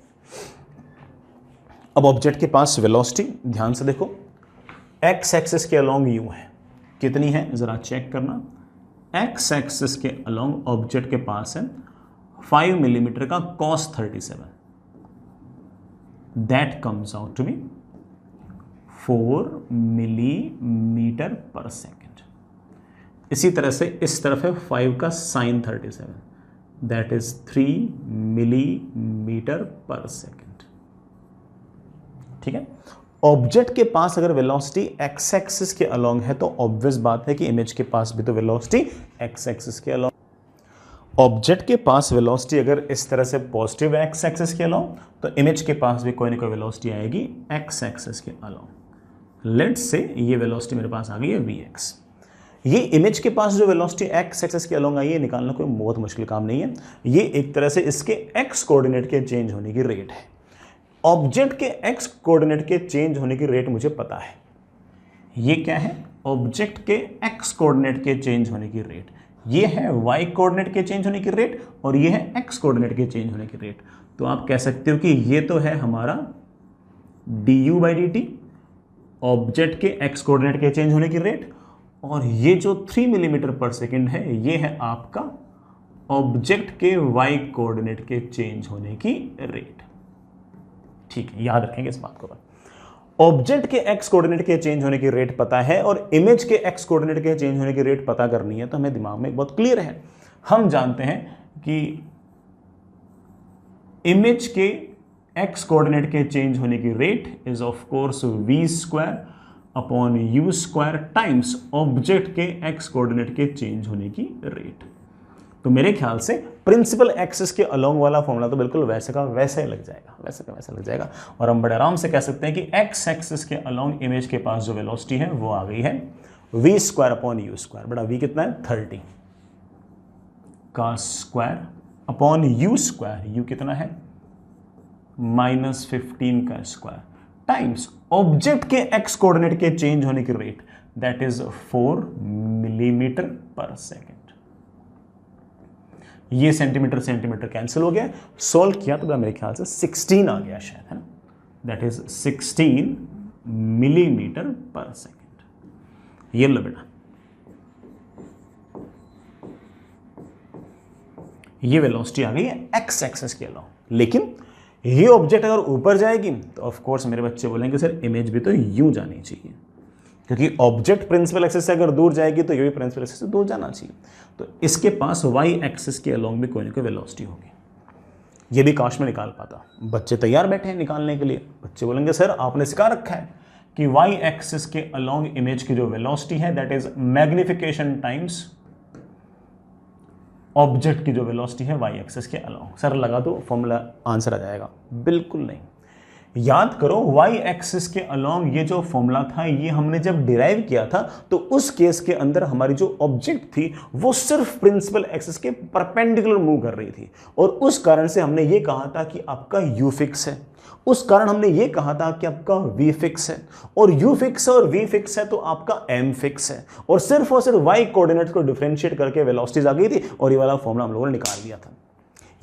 अब ऑब्जेक्ट के पास वेलोसिटी ध्यान से देखो, एक्स एक्सिस के अलोंग यू है, कितनी है जरा चेक करना। एक्स एक्सिस के अलोंग ऑब्जेक्ट के पास है 5 मिलीमीटर का cos 37, that comes out to be 4 millimetre per second. इसी तरह से इस तरफ है 5 का sin 37, that is 3 millimetre per second. ठीक है, ऑब्जेक्ट के पास अगर वेलोसिटी एक्स एक्सिस के अलोंग है तो ऑब्वियस बात है कि इमेज के पास भी तो वेलोसिटी एक्स एक्सिस के अलोंग। ऑब्जेक्ट के पास वेलोसिटी अगर इस तरह से पॉजिटिव एक्स एक्सिस के अलोंग, तो इमेज के पास भी कोई ना कोई वेलोसिटी आएगी एक्स एक्सिस के अलोंग। लेट्स से ये वेलोसिटी मेरे पास आ गई है vx। ये इमेज के पास जो वेलोसिटी एक्स एक्सिस के अलोंग आई है, निकालना कोई बहुत मुश्किल काम नहीं है। ये एक तरह से इसके एक्स कोऑर्डिनेट के चेंज होने की रेट है। ऑब्जेक्ट के एक्स कोऑर्डिनेट के चेंज होने की रेट मुझे पता है। ये क्या है? ऑब्जेक्ट के एक्स कोऑर्डिनेट के चेंज होने की रेट। ये है वाई कोऑर्डिनेट के चेंज होने की रेट और ये है एक्स कोऑर्डिनेट के चेंज होने की रेट। तो आप कह सकते हो कि ये तो है हमारा du/dt, ऑब्जेक्ट के एक्स कोऑर्डिनेट के चेंज होने की रेट, और ये जो 3 मिलीमीटर पर सेकेंड है ये है आपका ऑब्जेक्ट के वाई कोऑर्डिनेट के चेंज होने की रेट। ठीक है, याद रखेंगे इस बात को। ऑब्जेक्ट के एक्स कोऑर्डिनेट के चेंज होने की रेट पता है और इमेज के एक्स कोऑर्डिनेट के चेंज होने की रेट पता करनी है, तो हमें दिमाग में बहुत क्लियर है। हम जानते हैं कि इमेज के एक्स कोऑर्डिनेट के चेंज होने की rate is of course v² upon u² times object के एक्स कोऑर्डिनेट के चेंज होने की रेट। तो मेरे ख्याल से प्रिंसिपल एक्सिस के अलोंग वाला फॉर्मूला तो बिल्कुल वैसे का वैसे ही लग जाएगा, वैसे का वैसा लग जाएगा, और हम बड़े आराम से कह सकते हैं कि एक्स एक्सिस के अलोंग इमेज के पास जो वेलोसिटी है वो आ गई है v² अपॉन u²। बड़ा v कितना है? 30 का स्क्वायर अपॉन u², u कितना है? -15 का स्क्वायर टाइम्स ऑब्जेक्ट के एक्स कोऑर्डिनेट के चेंज होने की rate, that is 4 millimetre per second. ये सेंटीमीटर सेंटीमीटर कैंसिल हो गया, सोल्व किया तो मेरे ख्याल से 16 आ गया शायद, है ना? That is 16 millimetre per second. ये लो बेटा, ये वेलोसिटी आ गई है एक्स एक्सिस के अलोंग। लेकिन ये ऑब्जेक्ट अगर ऊपर जाएगी तो ऑफ कोर्स मेरे बच्चे बोलेंगे सर इमेज भी तो यूं जानी चाहिए, क्योंकि ऑब्जेक्ट प्रिंसिपल एक्सिस से अगर दूर जाएगी तो ये भी प्रिंसिपल एक्सिस से दूर जाना चाहिए। तो इसके पास वाई एक्सिस के अलोंग भी कोई ना कोई वेलोसिटी होगी। ये भी काश में निकाल पाता। बच्चे तैयार बैठे हैं निकालने के लिए। बच्चे बोलेंगे सर आपने सिखा रखा है कि वाई एक्सिस के अलोंग इमेज की जो वेलोसिटी है that is magnification times object की जो वेलोसिटी है वाई एक्सिस के अलोंग। सर लगा दो फॉर्मूला आंसर आ जाएगा? बिल्कुल नहीं। याद करो वाई एक्सिस के अलोंग ये जो फॉर्मूला था ये हमने जब डिराइव किया था तो उस केस के अंदर हमारी जो ऑब्जेक्ट थी वो सिर्फ प्रिंसिपल एक्सिस के परपेंडिकुलर मूव कर रही थी, और उस कारण से हमने ये कहा था कि आपका यू फिक्स है, उस कारण हमने ये कहा था कि आपका वी फिक्स है, और यू फिक्स है और वी फिक्स है तो आपका एम फिक्स है, और सिर्फ वाई कोऑर्डिनेट्स को डिफरेंशिएट करके वेलोसिटीज आ गई थी और ये वाला फॉर्मूला हम लोगों ने निकाल लिया था।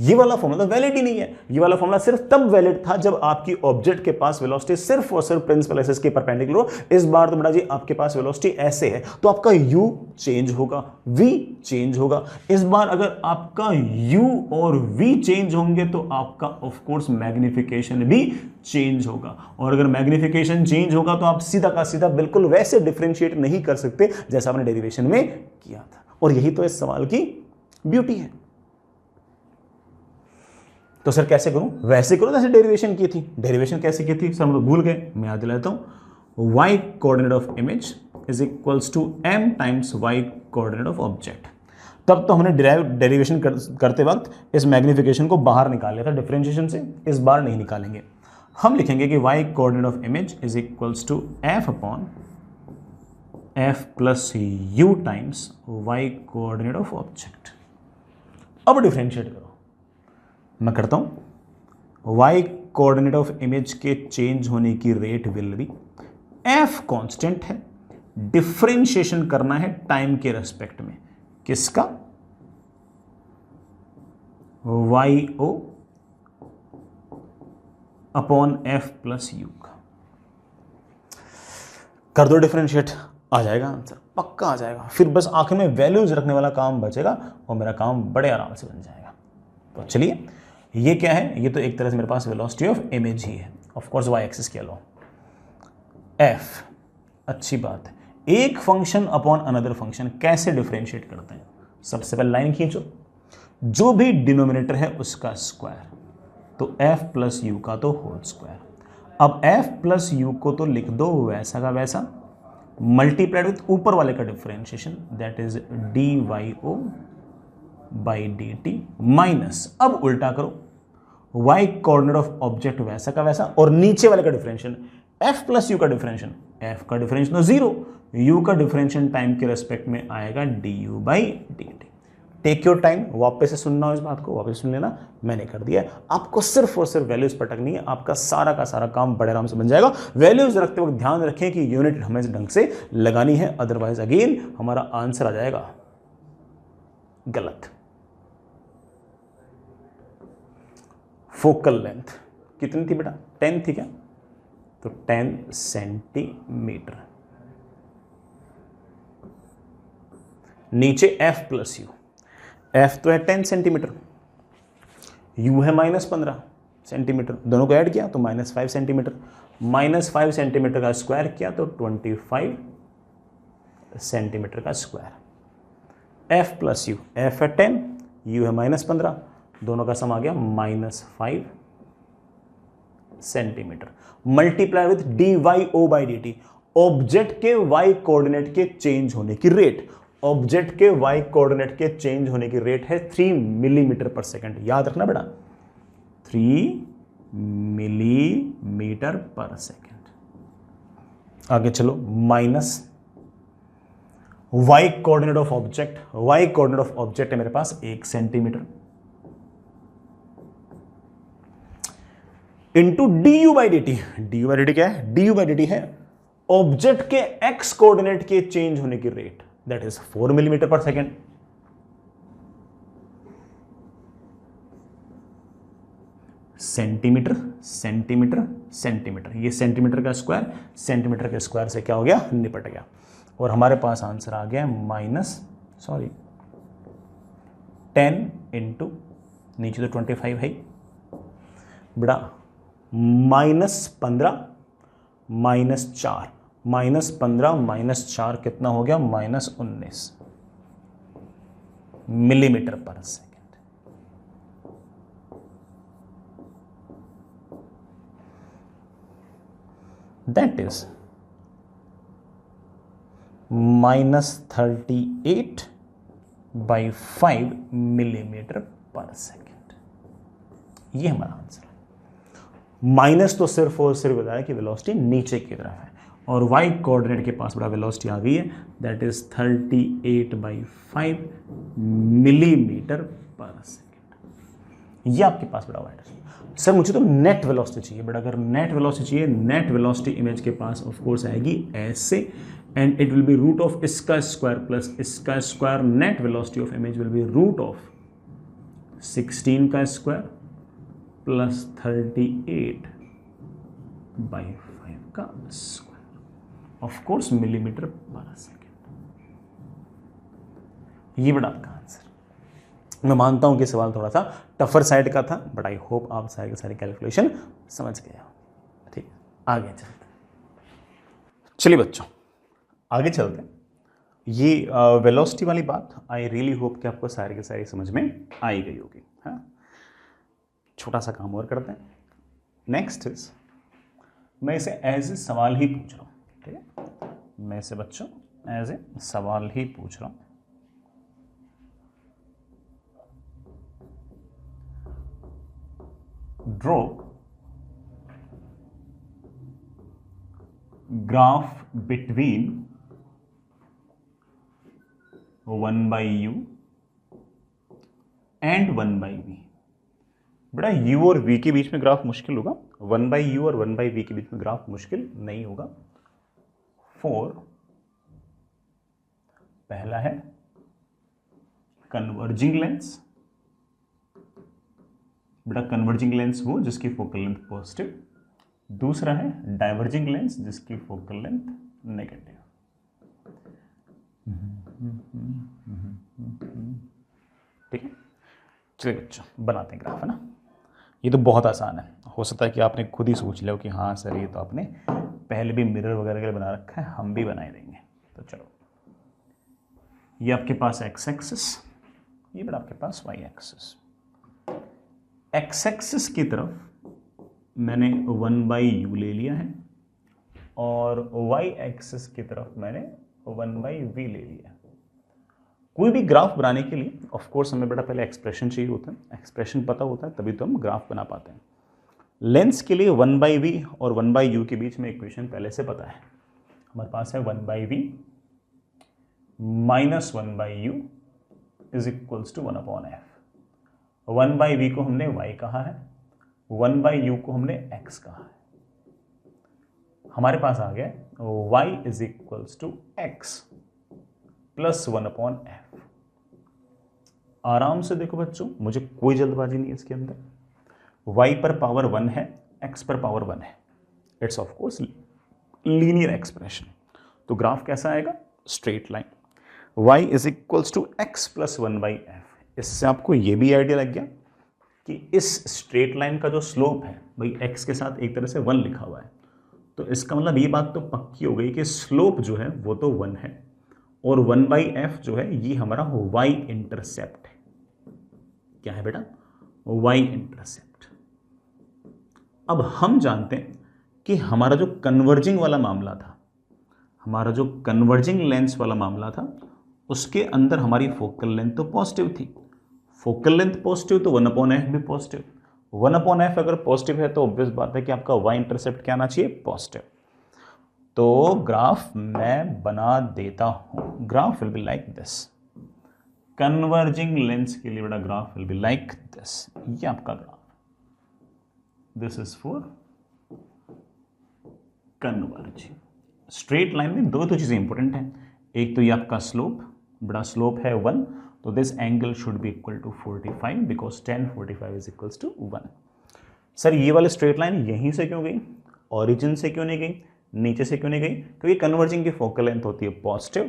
ये वाला फॉर्मूला वैलिड ही नहीं है। ये वाला फॉर्मूला सिर्फ तब वैलिड था जब आपकी ऑब्जेक्ट के पास वेलोसिटी सिर्फ और सिर्फ प्रिंसिपल एक्सिस के परपेंडिकुलर हो। इस बार तो बेटा जी आपके पास वेलोसिटी ऐसे है तो आपका u चेंज होगा, v चेंज होगा। इस बार अगर आपका u और v चेंज होंगे तो आपका ऑफ कोर्स मैग्निफिकेशन भी चेंज होगा, और अगर मैग्निफिकेशन चेंज होगा तो आप सीधा का सीधा बिल्कुल वैसे डिफरेंशिएट नहीं कर सकते जैसा आपने डेरिवेशन में किया था। और यही तो इस सवाल की ब्यूटी है। तो सर कैसे करूं? वैसे करो जैसे डेरिवेशन की थी। डेरिवेशन कैसे की थी सर? हम तो भूल गए, मैं याद दिलाता हूं। y coordinate of image is equals to m times y coordinate of object. तब तो हमने डेरिवेशन करते वक्त इस मैग्निफिकेशन को बाहर निकाल लिया था डिफरेंशिएशन से, इस बार नहीं निकालेंगे। हम लिखेंगे कि y coordinate of image is equals to f upon f plus u times y coordinate of object. अब डिफरेंशिएट करो, मैं करता हूं। y कोऑर्डिनेट ऑफ इमेज के चेंज होने की rate will be, f constant है, डिफरेंशिएशन करना है टाइम के रेस्पेक्ट में। किसका? yo upon f plus u का। कर दो डिफरेंशिएट, आ जाएगा आंसर, पक्का आ जाएगा। फिर बस आखिर में वैल्यूज रखने वाला काम बचेगा और मेरा काम बड़े आराम से बन जाएगा। तो चलिए, ये क्या है? ये तो एक तरह से मेरे पास वेलोसिटी ऑफ इमेज ही है, ऑफ कोर्स वाई एक्सिस के अलावा। f, अच्छी बात है। एक फंक्शन अपॉन अनदर फंक्शन कैसे डिफरेंशिएट करते हैं? सबसे पहले लाइन खींचो, जो भी डिनोमिनेटर है उसका स्क्वायर, तो f प्लस यू का तो होल स्क्वायर। अब f प्लस यू को तो लिख दो वैसा का वैसा, मल्टीप्लाइड विथ ऊपर वाले का differentiation, that is dyo by dt minus, अब उल्टा करो, y कोऑर्डिनेट ऑफ ऑब्जेक्ट वैसा का वैसा, और नीचे वाले का डिफरेंशिएशन f प्लस यू का डिफरेंशिएशन, f का डिफरेंशिएशन तो जीरो, u का डिफरेंशिएशन टाइम के रेस्पेक्ट में आएगा du by dt। Take your time, वापस से सुनना हो इस बात को, वापस सुन लेना, मैंने कर दिया है। आपको सिर्फ और सिर्फ वैल्यूज पटकनी है, आपका सारा का सारा काम बड़े आराम से बन जाएगा। वैल्यूज रखते वक्त ध्यान रखें कि यूनिट हमें ढंग से लगानी है, अदरवाइज अगेन हमारा आंसर आ जाएगा गलत। फोकल लेंथ कितनी थी बेटा? 10 थी क्या? तो 10 सेंटीमीटर। नीचे f प्लस यू, f तो है 10 सेंटीमीटर, u है -15 सेंटीमीटर, दोनों को ऐड किया तो -5 सेंटीमीटर, -5 सेंटीमीटर का स्क्वायर किया तो 25 सेंटीमीटर का square. f plus you, f है 10, u है -15, दोनों का सम आ गया -5 centimetre, multiply with dyo by dt, object के y कोऑर्डिनेट के चेंज होने की रेट। ऑब्जेक्ट के y कोऑर्डिनेट के चेंज होने की रेट है 3 मिलीमीटर पर सेकंड, याद रखना बेटा, 3 मिलीमीटर पर सेकंड। आगे चलो, minus y coordinate of object, y coordinate of object है मेरे पास 1 centimetre, into du by dt। du by dt क्या है? du बाई dt है ऑब्जेक्ट के x कोऑर्डिनेट के चेंज होने की rate, that is 4 millimetre per second. Centimetre centimetre centimetre, ये सेंटीमीटर का स्क्वायर सेंटीमीटर के स्क्वायर से क्या हो गया? निपट गया। और हमारे पास आंसर आ गया -10 इंटू, नीचे तो 25 है बड़ा, -15 -4, -15 -4 कितना हो गया? -19 millimetre per second. That is -38 by 5 millimetre per second. ये हमारा आंसर है। माइनस तो सिर्फ और सिर्फ बताया कि वेलोसिटी नीचे की तरफ है, और y कोऑर्डिनेट के पास बड़ा वेलोसिटी आ गई है, that is 38 by 5 millimetre per second. ये आपके पास बड़ा वाइड है। सर मुझे तो नेट वेलोसिटी चाहिए, बट अगर नेट वेलोसिटी चाहिए, नेट वेलोसिटी इमेज के पास ऑफ कोर्स आएगी ऐसे, and it will be root of इसका स्क्वायर प्लस इसका square. Net velocity of image will be root of 16 का स्क्वायर प्लस 38/5 का square, of course millimetre per second. ये बड़ा आपका आंसर। मैं मानता हूं कि सवाल थोड़ा सा टफर साइड का था, बट आई होप आप सारे के सारे कैलकुलेशन समझ गए हो। ठीक, आगे चलते। चलिए बच्चों आगे चलते हैं। ये वेलोसिटी वाली बात आई रियली होप कि आपको सारी की सारी समझ में आई गई होगी। हाँ, छोटा सा काम और करते हैं। नेक्स्ट इज, मैं इसे एज ए सवाल ही पूछ रहा हूँ। ठीक है, मैं इसे बच्चों एज ए सवाल ही पूछ रहा हूँ। Draw graph between 1/u and 1/v। बेटा u और v के बीच में ग्राफ मुश्किल होगा, 1/u और 1/v के बीच में ग्राफ मुश्किल नहीं होगा। फॉर, पहला है कन्वर्जिंग लेंस। बेटा कन्वर्जिंग लेंस वो जिसकी फोकल लेंथ पॉजिटिव, दूसरा है डाइवर्जिंग लेंस जिसकी फोकल लेंथ नेगेटिव। ठीक है, चलिए बच्चों बनाते हैं ग्राफ, है ना। ये तो बहुत आसान है, हो सकता है कि आपने खुद ही सोच लिया हो कि हाँ सर ये तो आपने पहले भी मिरर वगैरह के लिए बना रखा है, हम भी बनाए देंगे। तो चलो, ये आपके पास एक्स एक्सिस, ये बेटा आपके पास वाई एक्सिस। एक्स एक्सिस की तरफ मैंने 1/u ले लिया है और वाई एक्सिस की तरफ मैंने 1/v ले लिया। कोई भी ग्राफ बनाने के लिए ऑफ कोर्स हमें बेटा पहले एक्सप्रेशन चाहिए होता है, एक्सप्रेशन पता होता है तभी तो हम ग्राफ बना पाते हैं। लेंस के लिए 1/v और 1/u के बीच में इक्वेशन पहले से पता है, हमारे पास है 1/v minus 1/u is equals to 1/f। 1/v को हमने y कहा है, 1/u को हमने x कहा है। हमारे पास आ गया y is equals to x plus 1/f। आराम से देखो बच्चों, मुझे कोई जल्दबाजी नहीं है इसके अंदर। y पर पावर 1 है, x पर पावर 1 है, it's of course linear expression. तो ग्राफ कैसा आएगा? Straight line. y is equals to x plus 1/f। इससे आपको ये भी आइडिया लग गया कि इस स्ट्रेट लाइन का जो स्लोप है भाई x के साथ एक तरह से 1 लिखा हुआ है, तो इसका मतलब ये बात तो पक्की हो गई कि स्लोप जो है वो तो 1 है और 1/f जो है ये हमारा y इंटरसेप्ट है। क्या है बेटा? y intercept. अब हम जानते हैं कि हमारा जो कन्वर्जिंग वाला मामला था, हमारा जो कन्वर्जिंग लेंस वाला मामला था, उसके अंदर हमारी फोकल लेंथ तो पॉजिटिव थी। फोकल लेंथ पॉजिटिव तो 1/f भी पॉजिटिव। 1/f अगर पॉजिटिव है तो ऑब्वियस बात है कि आपका y इंटरसेप्ट क्या आना चाहिए? पॉजिटिव। तो ग्राफ मैं बना देता हूं। Graph will be like this. Converging lens के लिए बड़ा graph will be like this. ये आपका graph, this is for converging. Straight line में दो चीजें इंपॉर्टेंट हैं, एक तो ये आपका स्लोप, बड़ा स्लोप है 1, तो this angle should be equal to 45 because tan 45 is equals to 1। Sir ये वाली स्ट्रेट लाइन यहीं से क्यों गई, ओरिजिन से क्यों नहीं गई, नीचे से क्यों नहीं गई? क्योंकि कन्वर्जिंग की फोकल लेंथ होती है पॉजिटिव,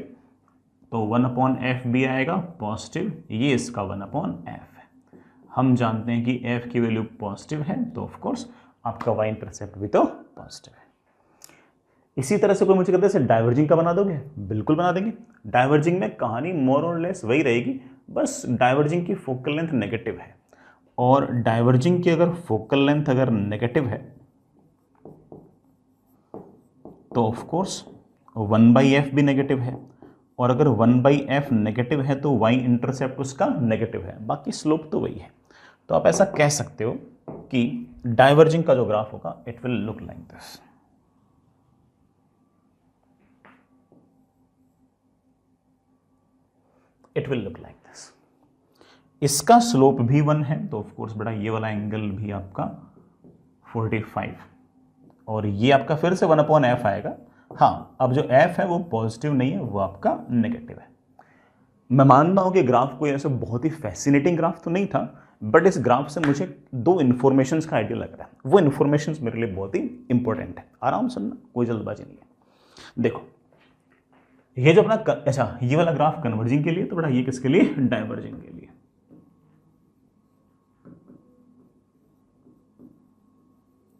तो 1/f भी आएगा पॉजिटिव, ये इसका 1/f है। हम जानते हैं कि f की वैल्यू पॉजिटिव है तो ऑफकोर्स आपका y इंटरसेप्ट भी तो पॉजिटिव है। इसी तरह से कोई मुझे कहते हैं डाइवर्जिंग का बना दोगे? बिल्कुल बना देंगे। डाइवर्जिंग में कहानी मोर और लेस वही रहेगी, बस डाइवर्जिंग की फोकल लेंथ नेगेटिव है और डाइवर्जिंग की अगर फोकल लेंथ अगर नेगेटिव है तो ऑफ कोर्स 1/f भी नेगेटिव है और अगर 1/f नेगेटिव है तो y इंटरसेप्ट उसका नेगेटिव है, बाकी स्लोप तो वही है। तो आप ऐसा कह सकते हो कि डाइवर्जिंग का जो ग्राफ होगा it will look like this. It will look like this. इसका स्लोप भी 1 है तो ऑफ कोर्स बेटा ये वाला एंगल भी आपका 45 और ये आपका फिर से 1/f आएगा। हाँ, अब जो f है वो पॉजिटिव नहीं है, वो आपका नेगेटिव है। मैं मानता हूं कि ग्राफ कोई ऐसा बहुत ही फैसिनेटिंग ग्राफ तो नहीं था, बट इस ग्राफ से मुझे दो इन्फॉर्मेशंस का आइडिया लग रहा है, वो इन्फॉर्मेशंस मेरे लिए बहुत ही इंपॉर्टेंट है। आराम से सुनना, कोई जल्दबाजी नहीं है। देखो ये जो अपना अच्छा ये वाला ग्राफ कन्वर्जिंग के लिए, तो बड़ा ये किसके लिए, डाइवर्जिंग के लिए।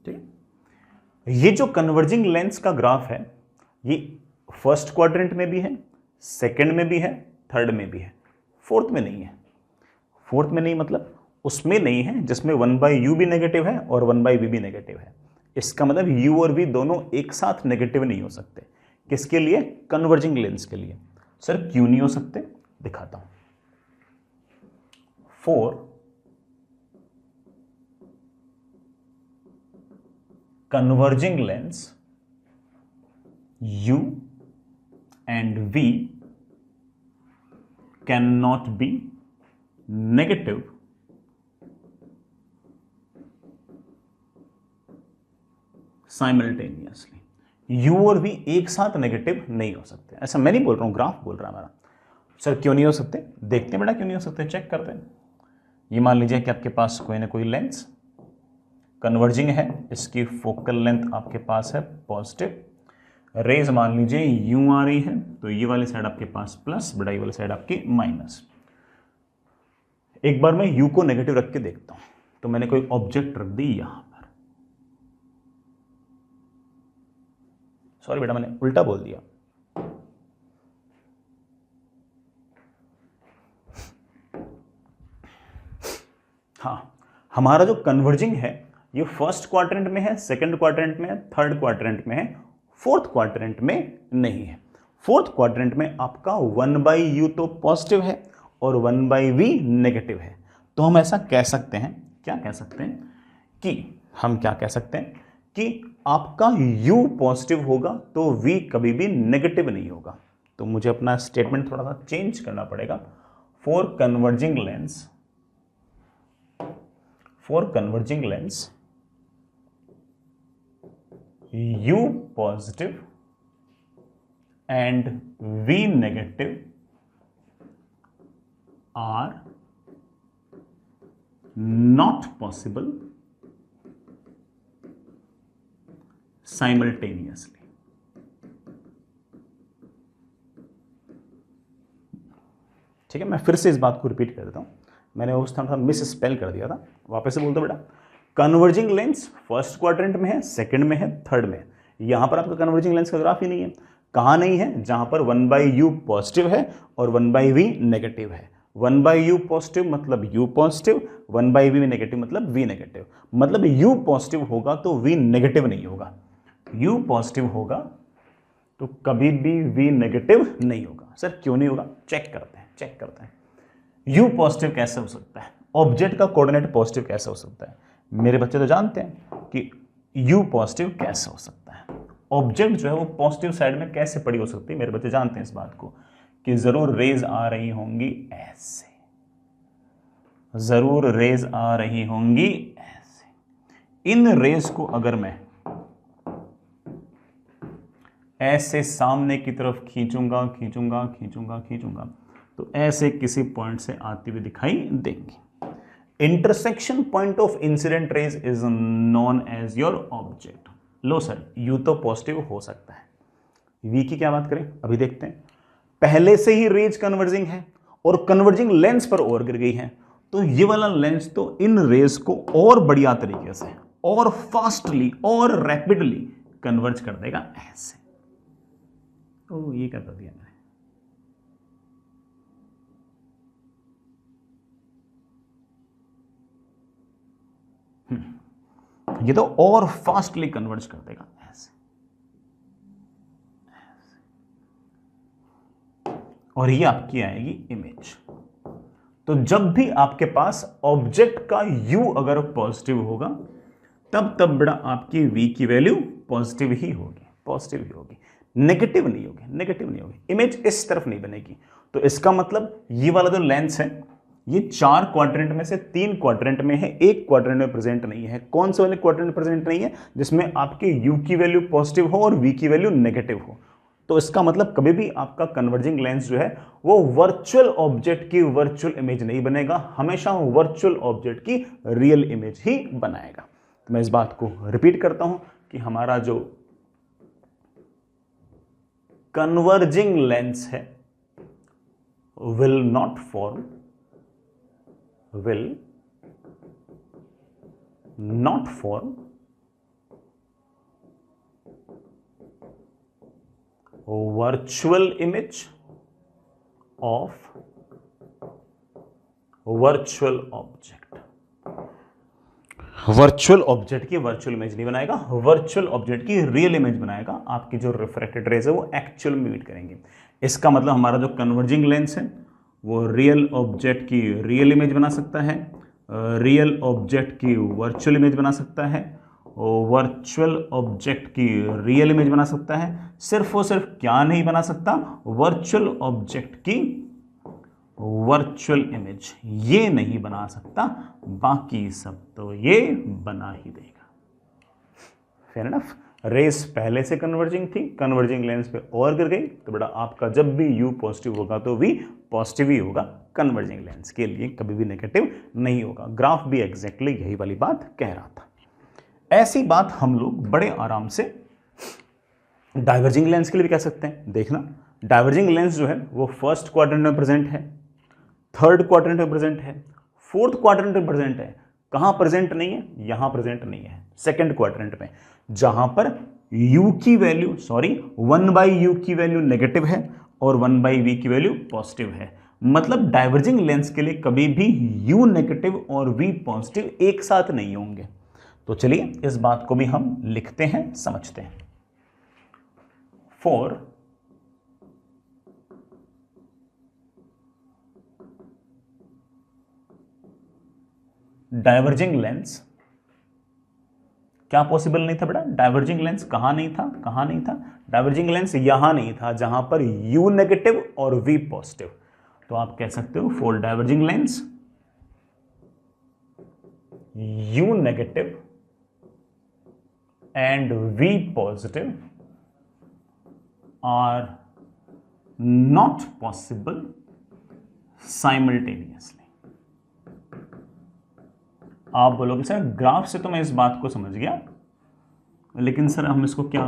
ठीक है, ये जो कन्वर्जिंग लेंस का ग्राफ है ये फर्स्ट क्वाड्रेंट में भी है, सेकंड में भी है, थर्ड में भी है, फोर्थ में नहीं है। फोर्थ में नहीं मतलब उसमें नहीं है जिसमें 1/u भी नेगेटिव है और 1/v भी नेगेटिव है। इसका मतलब u और v दोनों एक साथ नेगेटिव नहीं हो सकते। किसके लिए, कन्वर्जिंग लेंस के लिए। सर क्यों नहीं हो सकते, दिखाता हूं। For converging lens u and v cannot be negative simultaneously. u और v एक साथ नेगेटिव नहीं हो सकते। ऐसा मैं नहीं बोल रहा हूं, ग्राफ बोल रहा है हमारा। सर क्यों नहीं हो सकते, देखते हैं बेटा क्यों नहीं हो सकते, चेक करते हैं। ये मान लीजिए कि आपके पास कोई ना कोई लेंस कन्वर्जिंग है, इसकी फोकल लेंथ आपके पास है पॉजिटिव, रेज मान लीजिए यूं आ रही है, तो ये वाली साइड आपके पास प्लस, बेटा ये वाली साइड आपकी माइनस। एक बार मैं u को नेगेटिव रख के देखता हूं, तो मैंने कोई ऑब्जेक्ट रख दी यहां पर, सॉरी बेटा मैंने उल्टा बोल दिया। हाँ, हमारा जो कन्वर्जिंग है ये फर्स्ट क्वाड्रेंट में है, सेकंड क्वाड्रेंट में है, थर्ड क्वाड्रेंट में है, फोर्थ क्वाड्रेंट में नहीं है। फोर्थ क्वाड्रेंट में आपका 1/u तो पॉजिटिव है और 1/v नेगेटिव है। तो हम ऐसा कह सकते हैं, क्या कह सकते हैं कि हम क्या कह सकते हैं कि आपका u पॉजिटिव होगा तो v कभी भी नेगेटिव नहीं होगा। तो मुझे अपना स्टेटमेंट थोड़ा सा चेंज करना पड़ेगा। For converging lens u positive and v negative are not possible simultaneously. ठीक है, मैं फिर से इस बात को रिपीट कर देता हूं, मैंने उस टाइम मिस स्पेल कर दिया था, वापस से बोल दो बेटा। कन्वर्जिंग लेंस फर्स्ट क्वाड्रेंट में है, सेकंड में है, थर्ड में है। यहां पर आपका कन्वर्जिंग लेंस का ग्राफ ही नहीं है। कहां नहीं है, जहां पर 1/u पॉजिटिव है और 1/v नेगेटिव है। 1/u पॉजिटिव मतलब u पॉजिटिव, 1/v नेगेटिव मतलब v नेगेटिव। मतलब u पॉजिटिव होगा तो v नेगेटिव नहीं होगा, u पॉजिटिव होगा तो कभी भी v नेगेटिव नहीं होगा। सर क्यों नहीं होगा, चेक करते हैं। u पॉजिटिव कैसे हो सकता है, ऑब्जेक्ट का कोऑर्डिनेट पॉजिटिव कैसे हो सकता है। मेरे बच्चे तो जानते हैं कि u पॉजिटिव कैसे हो सकता है, ऑब्जेक्ट जो है वो पॉजिटिव साइड में कैसे पड़ी हो सकती है। मेरे बच्चे जानते हैं इस बात को कि जरूर रेज आ रही होंगी ऐसे, जरूर रेज आ रही होंगी ऐसे। इन रेज को अगर मैं ऐसे सामने की तरफ खींचूंगा तो ऐसे किसी पॉइंट से आती हुई दिखाई देंगी। Intersection point of incident rays is known as your object. लो सर u तो पॉजिटिव हो सकता है, v की क्या बात करें अभी देखते हैं। पहले से ही रेज कन्वर्जिंग है और कन्वर्जिंग लेंस पर और गिर गई है, तो ये वाला लेंस तो इन रेज को और बढ़िया तरीके से और फास्टली और रैपिडली कन्वर्ज कर देगा ऐसे। ओ ये क्या कर दिया मैंने, ये तो और फास्टली कन्वर्ज कर देगा ऐसे। और ये आपकी आएगी इमेज। तो जब भी आपके पास ऑब्जेक्ट का u अगर पॉजिटिव होगा तब बड़ा आपकी v की वैल्यू पॉजिटिव ही होगी, नेगेटिव नहीं होगी। इमेज इस तरफ नहीं बनेगी। तो इसका मतलब ये वाला जो लेंस है ये 4 क्वाड्रेंट में से 3 क्वाड्रेंट में है, 1 क्वाड्रेंट में प्रेजेंट नहीं है। कौन से वाले क्वाड्रेंट में प्रेजेंट नहीं है, जिसमें आपके u की वैल्यू पॉजिटिव हो और v की वैल्यू नेगेटिव हो। तो इसका मतलब कभी भी आपका कन्वर्जिंग लेंस जो है वो वर्चुअल ऑब्जेक्ट की वर्चुअल इमेज नहीं बनेगा, हमेशा वर्चुअल ऑब्जेक्ट की रियल इमेज ही बनाएगा। तो मैं इस बात को रिपीट करता हूं कि हमारा जो कन्वर्जिंग लेंस है will not form virtual image of virtual object। Virtual object की वर्चुअल इमेज नहीं बनाएगा, वर्चुअल ऑब्जेक्ट की रियल इमेज बनाएगा। आपकी जो रिफ्रैक्टेड रेज है वो एक्चुअल में मीट करेंगे। इसका मतलब हमारा जो कन्वर्जिंग लेंस है वो रियल ऑब्जेक्ट की रियल इमेज बना सकता है, रियल ऑब्जेक्ट की वर्चुअल इमेज बना सकता है, वर्चुअल ऑब्जेक्ट की रियल इमेज बना सकता है। सिर्फ और सिर्फ क्या नहीं बना सकता? वर्चुअल ऑब्जेक्ट की वर्चुअल इमेज ये नहीं बना सकता, बाकी सब तो ये बना ही देगा। Fair enough. रेस पहले से कन्वर्जिंग थी, कन्वर्जिंग लेंस पे और गिर गई, तो बेटा आपका जब भी U पॉजिटिव होगा तो V पॉजिटिव ही होगा, कन्वर्जिंग लेंस के लिए कभी भी नेगेटिव नहीं होगा। ग्राफ भी एग्जैक्टली यही वाली बात कह रहा था। ऐसी बात हम लोग बड़े आराम से डाइवर्जिंग लेंस के लिए भी कह सकते हैं। देखना, डाइवर्जिंग लेंस जो है वो फर्स्ट क्वाड्रेंट में प्रेजेंट है, थर्ड क्वाड्रेंट में प्रेजेंट है, फोर्थ क्वाड्रेंट में प्रेजेंट है। कहां प्रेजेंट नहीं है? यहां प्रेजेंट नहीं है, सेकंड क्वाड्रेंट में, जहां पर U की वैल्यू 1/U की वैल्यू नेगेटिव है और 1/V की वैल्यू पॉजिटिव है। मतलब डाइवर्जिंग लेंस के लिए कभी भी U नेगेटिव और V पॉजिटिव एक साथ नहीं होंगे। तो चलिए इस बात को भी हम लिखते हैं, समझते हैं। फॉर डाइवर्जिंग लेंस क्या पॉसिबल नहीं था बेटा? डाइवर्जिंग लेंस कहां नहीं था? कहां नहीं था? डाइवर्जिंग लेंस यहां नहीं था जहां पर U नेगेटिव और V पॉजिटिव। तो आप कह सकते हो for diverging lens U negative and V positive are not possible simultaneously. आप बोलोगे सर ग्राफ से तो मैं इस बात को समझ गया, लेकिन सर हम इसको क्या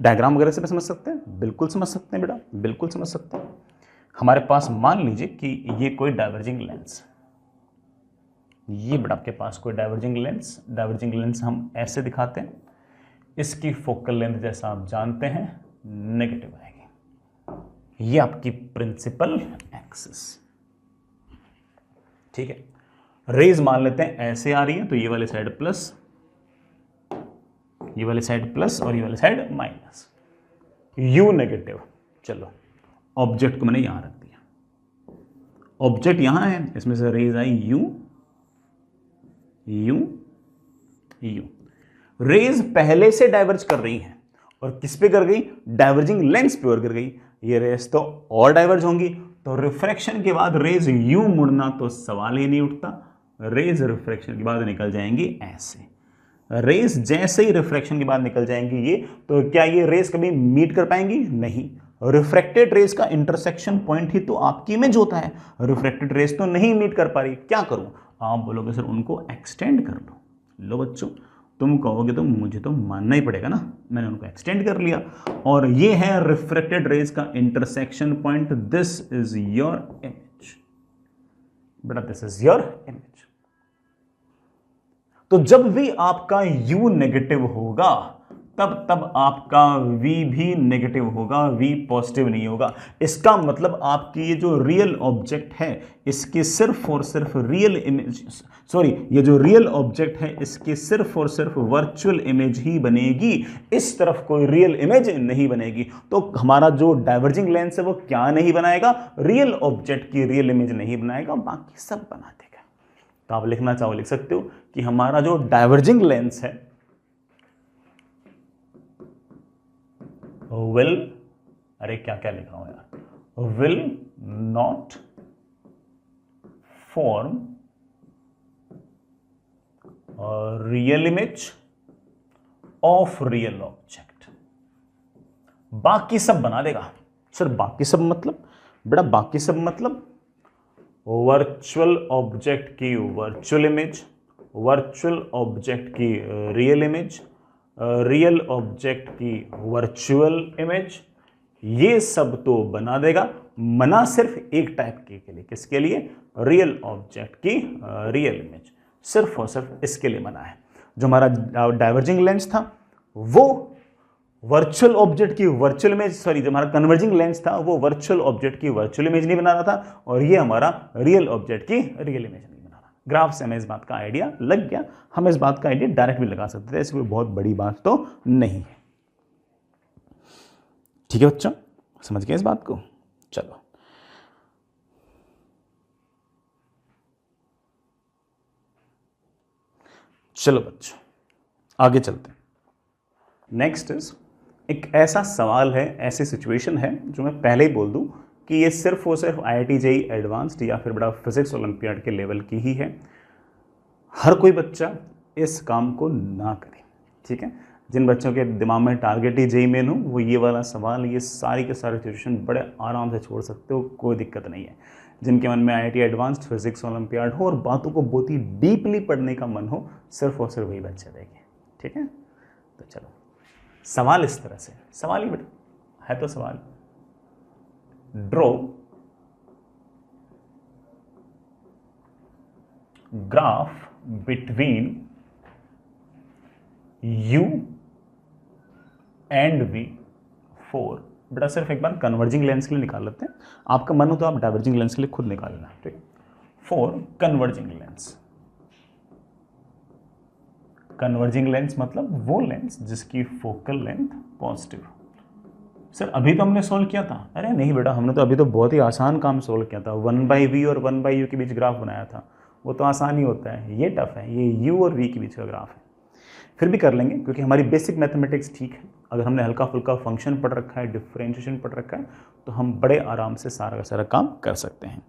डायग्राम वगैरह से भी समझ सकते हैं? बिल्कुल समझ सकते हैं बेटा, बिल्कुल समझ सकते हैं। हमारे पास मान लीजिए कि ये कोई डाइवर्जिंग लेंस, ये बेटा आपके पास कोई डाइवर्जिंग लेंस हम ऐसे दिखाते हैं। इसकी फोकल लेंथ जैसा आप जानते हैं नेगेटिव आएगी। ये आपकी प्रिंसिपल एक्सिस, ठीक है। रेज मान लेते हैं ऐसे आ रही है, तो ये वाली साइड प्लस, ये वाली साइड प्लस और ये वाली साइड माइनस। U नेगेटिव, चलो ऑब्जेक्ट को मैंने यहां रख दिया, ऑब्जेक्ट यहां है, इसमें से रेज आई U। रेज पहले से डाइवर्ज कर रही है और किस पे कर गई? डाइवर्जिंग लेंस पे और गिर गई। ये रेज तो और डाइवर्ज होंगी, तो रिफ्रैक्शन के बाद रेज यूं मुड़ना तो सवाल ही नहीं उठता। रेज रिफ्रैक्शन के बाद निकल जाएंगी ऐसे। रेज जैसे ही रिफ्रैक्शन के बाद निकल जाएंगी ये, तो क्या ये रेज कभी मीट कर पाएंगी? नहीं। रिफ्रैक्टेड रेज का इंटरसेक्शन पॉइंट ही तो आपकी इमेज होता है। रिफ्रैक्टेड रेज तो नहीं मीट कर पा रही, क्या करूं? आप बोलोगे सर उनको एक्सटेंड कर लो। लो बच्चों, तुम कहोगे तो मुझे तो मानना ही पड़ेगा ना, मैंने उनको एक्सटेंड कर लिया और ये है रिफ्रैक्टेड रेज का intersection point. This is your image बेटा, दिस इज योर इमेज। तो जब भी आपका U नेगेटिव होगा तब आपका V भी नेगेटिव होगा, V पॉजिटिव नहीं होगा। इसका मतलब आपकी ये जो रियल ऑब्जेक्ट है इसकी सिर्फ और सिर्फ रियल इमेज, ये जो रियल ऑब्जेक्ट है इसकी सिर्फ और सिर्फ वर्चुअल इमेज ही बनेगी, इस तरफ कोई रियल इमेज नहीं बनेगी। तो हमारा जो डाइवर्जिंग लेंस है वो क्या नहीं बनाएगा? रियल ऑब्जेक्ट की रियल इमेज नहीं बनाएगा, बाकी सब बना देगा। तो आप लिखना चाहो लिख सकते हो कि हमारा जो डाइवर्जिंग लेंस है will, अरे क्या क्या लिख रहा हूं यार, will not form a real image of real object। बाकी सब बना देगा। सर बाकी सब मतलब? बेटा बाकी सब मतलब वर्चुअल ऑब्जेक्ट की वर्चुअल इमेज, वर्चुअल ऑब्जेक्ट की रियल इमेज, रियल ऑब्जेक्ट की वर्चुअल इमेज, ये सब तो बना देगा, मना सिर्फ एक टाइप के लिए। किसके लिए? रियल ऑब्जेक्ट की रियल इमेज, सिर्फ और सिर्फ इसके लिए मना है। जो हमारा डाइवर्जिंग लेंस था वो वर्चुअल ऑब्जेक्ट की वर्चुअल इमेज, सॉरी जो हमारा कन्वर्जिंग लेंस था वो वर्चुअल ऑब्जेक्ट की वर्चुअल इमेज नहीं बना रहा था, और ये हमारा रियल ऑब्जेक्ट की रियल इमेज नहीं बना रहा। ग्राफ से हमें इस बात का आइडिया लग गया। हम इस बात का आइडिया डायरेक्ट भी लगा सकते थे, ऐसी कोई बहुत बड़ी बात तो नहीं है। ठीक है बच्चों, समझ गए इस बात को? चलो चलो बच्चों आगे चलते हैं। नेक्स्ट इज, एक ऐसा सवाल है, ऐसी सिचुएशन है जो मैं पहले ही बोल दूं कि ये सिर्फ और सिर्फ IIT JEE एडवांस्ड या फिर बड़ा फिजिक्स ओलंपियाड के लेवल की ही है। हर कोई बच्चा इस काम को ना करे, ठीक है? जिन बच्चों के दिमाग में टारगेट ही JEE मेन हो वो ये वाला सवाल, ये सारी के सारे सिचुएशन बड़े आराम से छोड़ सकते हो, कोई दिक्कत नहीं है। जिनके मन में IIT एडवांस्ड फिजिक्स ओलंपियाड हो और बातों को बहुत ही डीपली पढ़ने का मन हो, सिर्फ और सिर्फ वही बच्चे देखें, ठीक है? तो चलो सवाल इस तरह से, सवाल ही बेटा है तो सवाल, draw graph between U and V for, बेटा सिर्फ एक बार कन्वर्जिंग लेंस के लिए निकाल लेते हैं, आपका मन हो तो आप डाइवर्जिंग लेंस के लिए खुद निकाल लेना, ठीक? For converging lens, converging lens मतलब वो लेंस जिसकी फोकल लेंथ पॉजिटिव। सर अभी तो हमने सोल्व किया था। अरे नहीं बेटा, हमने तो अभी तो बहुत ही आसान काम सोल्व किया था, 1/V और 1/U के बीच ग्राफ बनाया था, वो तो आसान ही होता है। ये टफ है, ये U और V के बीच का ग्राफ है। फिर भी कर लेंगे क्योंकि हमारी बेसिक मैथमेटिक्स ठीक है। अगर हमने हल्का फुल्का फंक्शन पढ़ रखा है, डिफरेंशिएशन पढ़ रखा है, तो हम बड़े आराम से सारा का सारा काम कर सकते हैं,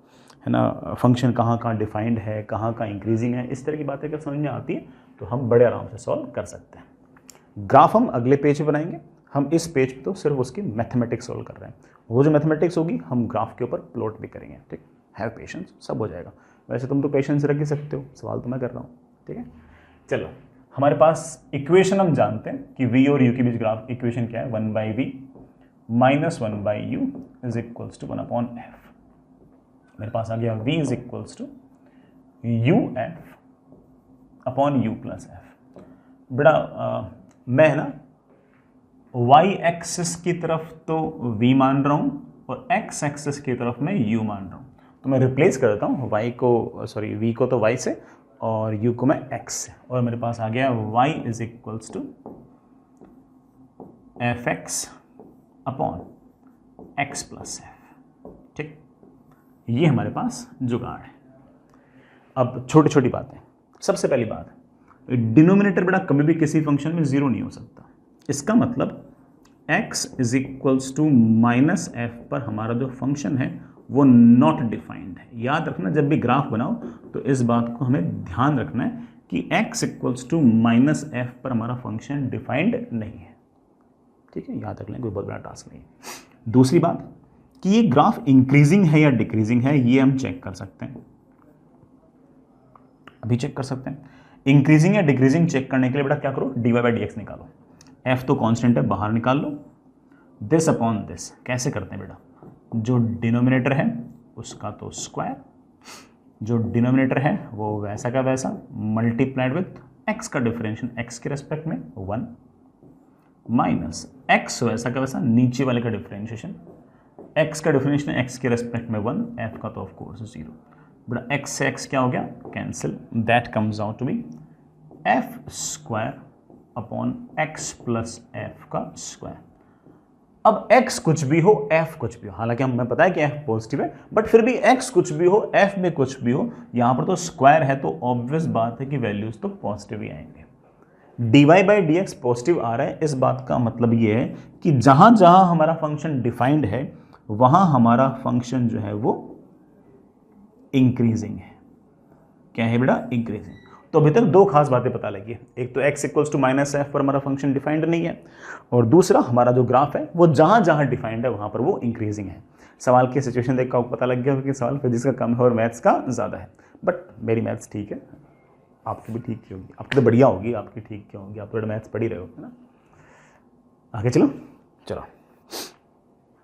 है ना? फंक्शन कहाँ कहाँ डिफाइंड है, कहाँ कहाँ इंक्रीजिंग है, इस तरह की बातें अगर समझ में आती है तो हम बड़े आराम से सॉल्व कर सकते हैं। ग्राफ हम अगले पेज पे बनाएंगे, हम इस पेज पे तो सिर्फ उसकी मैथमेटिक्स सॉल्व कर रहे हैं। वो जो मैथमेटिक्स होगी हम ग्राफ के ऊपर प्लॉट भी करेंगे, ठीक? हैव पेशेंस, सब हो जाएगा। वैसे तुम तो पेशेंस रख ही सकते हो, सवाल तो मैं कर रहा हूँ, ठीक है? चलो हमारे पास इक्वेशन हम जानते हैं कि V और U के बीच ग्राफ इक्वेशन क्या है, 1/V minus 1/U is equals to 1/F। मेरे पास आ गया V is equals to UF upon U plus F। बेटा मैं है ना Y एक्सिस की तरफ तो V मान रहा हूँ और X एक्सिस की तरफ मैं U मान रहा हूँ, तो मैं रिप्लेस कर देता हूँ Y को, सॉरी V को तो Y से और U को मैं X से, और मेरे पास आ गया Y is equals to FX upon X plus F, ठीक? ये हमारे पास जुगाड़ है। अब छोटी छोटी बातें। सबसे पहली बात, डिनोमिनेटर बेटा कभी भी किसी फंक्शन में जीरो नहीं हो सकता। इसका मतलब x is equals to minus f पर हमारा जो फंक्शन है वो नॉट डिफाइंड है। याद रखना जब भी ग्राफ बनाओ तो इस बात को हमें ध्यान रखना है कि x equals to minus f पर हमारा फंक्शन डिफाइंड नहीं है, ठीक है? याद रख लें, कोई बहुत बड़ा टास्क नहीं है। दूसरी बात कि ये ग्राफ इंक्रीजिंग है या डिक्रीजिंग है, ये हम चेक कर सकते हैं, अभी चेक कर सकते हैं। इंक्रीजिंग या डिक्रीजिंग चेक करने के लिए बेटा क्या करो, dy/dx निकालो। f तो कांस्टेंट है, बाहर निकाल लो। दिस अपॉन दिस कैसे करते हैं बेटा, जो डिनोमिनेटर है उसका तो स्क्वायर, जो डिनोमिनेटर है वो वैसा का वैसा मल्टीप्लाइड विथ x का डिफरेंशियल x के रेस्पेक्ट में 1 माइनस x वैसा का वैसा नीचे वाले का डिफरेंशिएशन, x का डिफरेंशिएशन x के रेस्पेक्ट में 1, f का तो ऑफ कोर्स 0। बेटा x से x क्या हो गया, cancel, that comes out to be f square upon x plus f का स्क्वायर। अब x कुछ भी हो, f कुछ भी हो, हालांकि हमें पता है कि f पॉजिटिव है, बट फिर भी x कुछ भी हो, f में कुछ भी हो, यहां पर तो स्क्वायर है तो ऑब्वियस बात है कि वैल्यूज तो पॉजिटिव ही आएंगे। dy/dx पॉजिटिव आ रहा है, इस बात का मतलब ये है कि जहां जहां हमारा फंक्शन डिफाइंड है वहां हमारा फंक्शन जो है वो इंक्रीजिंग है। क्या है बेटा, इंक्रीजिंग। तो अभी तक दो खास बातें पता लगी है, एक तो x equals to minus f पर हमारा फंक्शन डिफाइंड नहीं है, और दूसरा हमारा जो ग्राफ है वो जहां जहां डिफाइंड है वहां पर वो इंक्रीजिंग है। सवाल की सिचुएशन देख कर पता लग गया कि सवाल फिजिक्स का कम है और मैथ्स का ज़्यादा है, बट मेरी मैथ्स ठीक है, आपकी भी ठीक की होगी, आपकी तो बढ़िया होगी, आपकी ठीक क्या होगी, आप तो मैथ्स पढ़ ही रहे हो, है ना। आगे चलो चलो,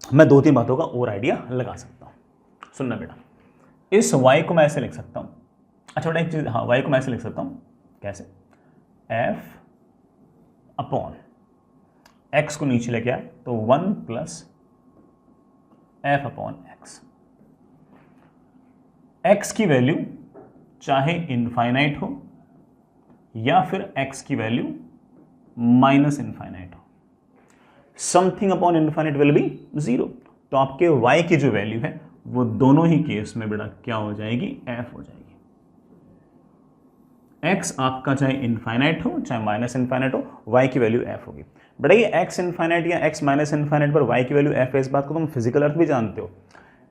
मैं दो तीन बातों का और आइडिया लगा सकता हूँ, सुनना बेटा। इस y को मैं ऐसे लिख सकता हूँ, अच्छा बेटा एक चीज़, हाँ y को मैं ऐसे लिख सकता हूँ, कैसे, f अपॉन x को नीचे लेके आए तो 1 plus f upon x। x की वैल्यू चाहे इनफाइनाइट हो या फिर x की वैल्यू माइनस इनफाइनाइट हो, something upon infinite will be 0। तो आपके y की जो वैल्यू है वो दोनों ही केस में बेटा क्या हो जाएगी, f हो जाएगी। x आपका चाहे इनफाइनाइट हो चाहे माइनस इनफाइनाइट हो, y की वैल्यू f होगी। बेटा ये x इनफाइनाइट या x माइनस इनफाइनाइट पर y की वैल्यू f है, इस बात को तुम फिजिकल अर्थ भी जानते हो।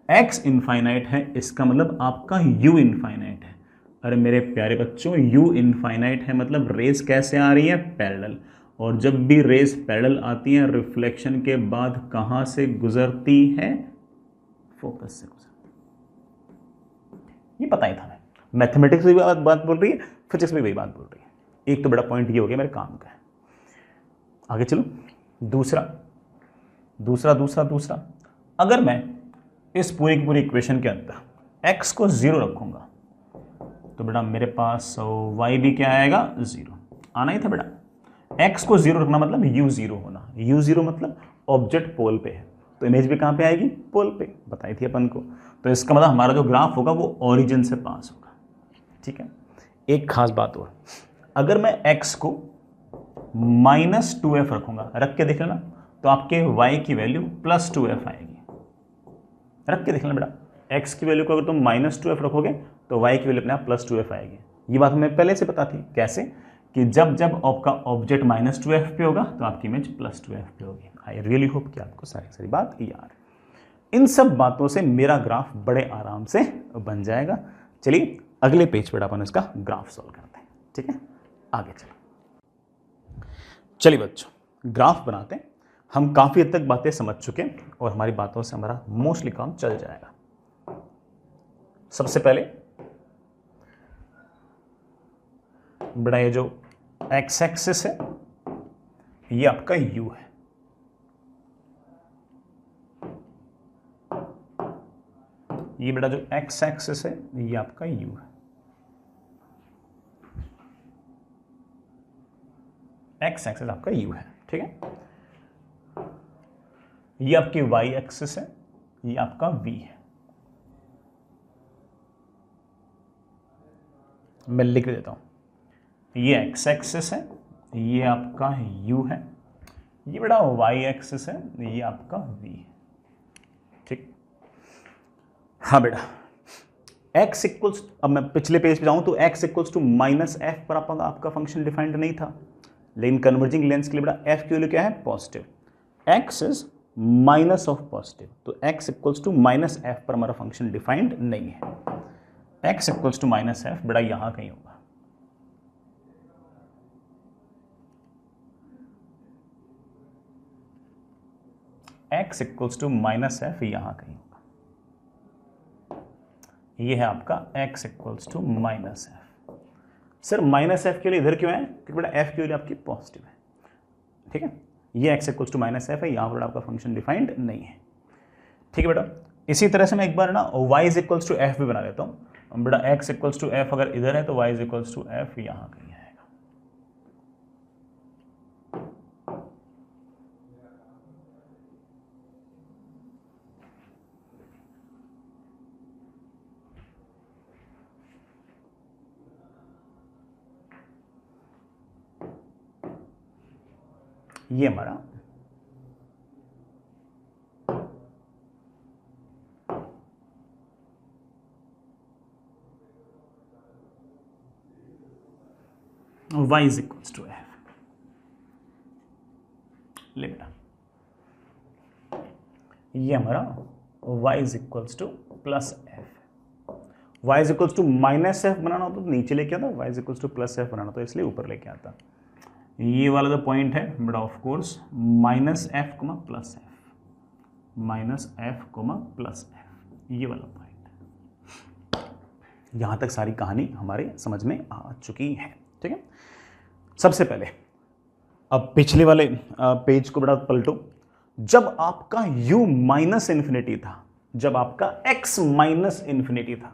x इनफाइनाइट है इसका मतलब आपका u इनफाइनाइट है। अरे मेरे प्यारे बच्चों, u इनफाइनाइट है मतलब रेस कैसे आ रही है, पैरेलल, और जब भी रेस पैरेलल आती है रिफ्लेक्शन के बाद कहां से गुजरती है, फोकस से गुजरती। ये पता ही था, मैं मैथमेटिक्स में भी बात बोल रही है, फिजिक्स में भी बात बोल रही है। एक तो बड़ा पॉइंट ये हो गया मेरे काम का है। आगे चलो, दूसरा दूसरा दूसरा दूसरा अगर मैं इस पूरी की पूरी इक्वेशन के अंदर x को 0 रखूंगा तो बेटा मेरे पास y भी क्या आएगा, 0 आना ही था बेटा। x को 0 रखना मतलब u 0 होना, u 0 मतलब ऑब्जेक्ट पोल पे है, तो इमेज भी कहां पे आएगी, पोल पे, बताई थी अपन को। तो इसका मतलब हमारा जो ग्राफ होगा वो ओरिजिन से पास होगा, ठीक है। एक खास बात और, अगर मैं x को -2f रखूंगा, रख के देख लेना, तो आपके y की वैल्यू +2f आएगी। रख के देख लेना बेटा, x की वैल्यू को अगर तुम -2f रखोगे तो y की वैल्यू अपने आप +2f आएगी। ये बात हमें पहले से पता थी, कैसे कि जब जब आपका ऑब्जेक्ट -2f पे होगा तो आपकी इमेज +2f पे होगी। आई रियली होप कि आपको सारी बात याद। इन सब बातों से मेरा ग्राफ बड़े आराम से बन जाएगा। चलिए अगले पेज पर अपन इसका ग्राफ सॉल्व करते हैं, ठीक है। आगे चलो, चलिए बच्चों ग्राफ बनाते हैं। हम काफी हद तक बातें समझ चुके हैं और हमारी बातों से हमारा मोस्टली काम चल जाएगा। सबसे पहले बड़ा ये जो x एक्सिस है ये आपका u है, ये बेटा जो x एक्सिस है ये आपका u है, x एक्सिस आपका u है, ठीक है। ये आपकी y एक्सिस है, ये आपका v है। मैं लिख देता हूं, ये x एक्सिस है, ये आपका u है, ये बेटा y एक्सिस है, ये आपका v है, ठीक। हाँ बेटा x इक्वल्स, अब मैं पिछले पेज पे जाऊं तो x इक्वल्स टू -f पर आपका फंक्शन डिफाइंड नहीं था, लेकिन कन्वर्जिंग लेंस के लिए बेटा f की वैल्यू क्या है, positive, x is minus of positive, तो x इक्वल्स टू -f पर हमारा फंक्शन डिफाइंड नहीं है। x इक्वल्स टू -f बेटा यहां कहीं होगा, x इक्वल्स टू -f यहां कहीं होगा। ये है आपका x equals to -f। Sir -f के लिए इधर क्यों है, क्योंकि बेटा f की वैल्यू आपकी पॉजिटिव है, ठीक है। ये x इक्वल्स टू -f है, यहां पर आपका फंक्शन डिफाइंड नहीं है, ठीक है बेटा। इसी तरह से मैं एक बार ना y is equals to f भी बना लेता हूं बेटा। x इक्वल्स टू f अगर इधर है तो y is equals to f यहां कहीं आएगा। ये हमारा y is equals to f, ले बेटा ये हमारा y is equals to +f, y is equals to minus F बनाना होता तो नीचे लेके आता, y is equals to plus F बनाना तो इसलिए ऊपर लेके आता। ये वाला जो पॉइंट है बड़ा of course minus F coma plus F, minus F coma plus F, ये वाला पॉइंट। यहां तक सारी कहानी हमारे समझ में आ चुकी है। ठीक है, सबसे पहले अब पिछले वाले पेज को बड़ा पलटो। जब आपका u माइनस इन्फिनिटी था, जब आपका x माइनस इन्फिनिटी था,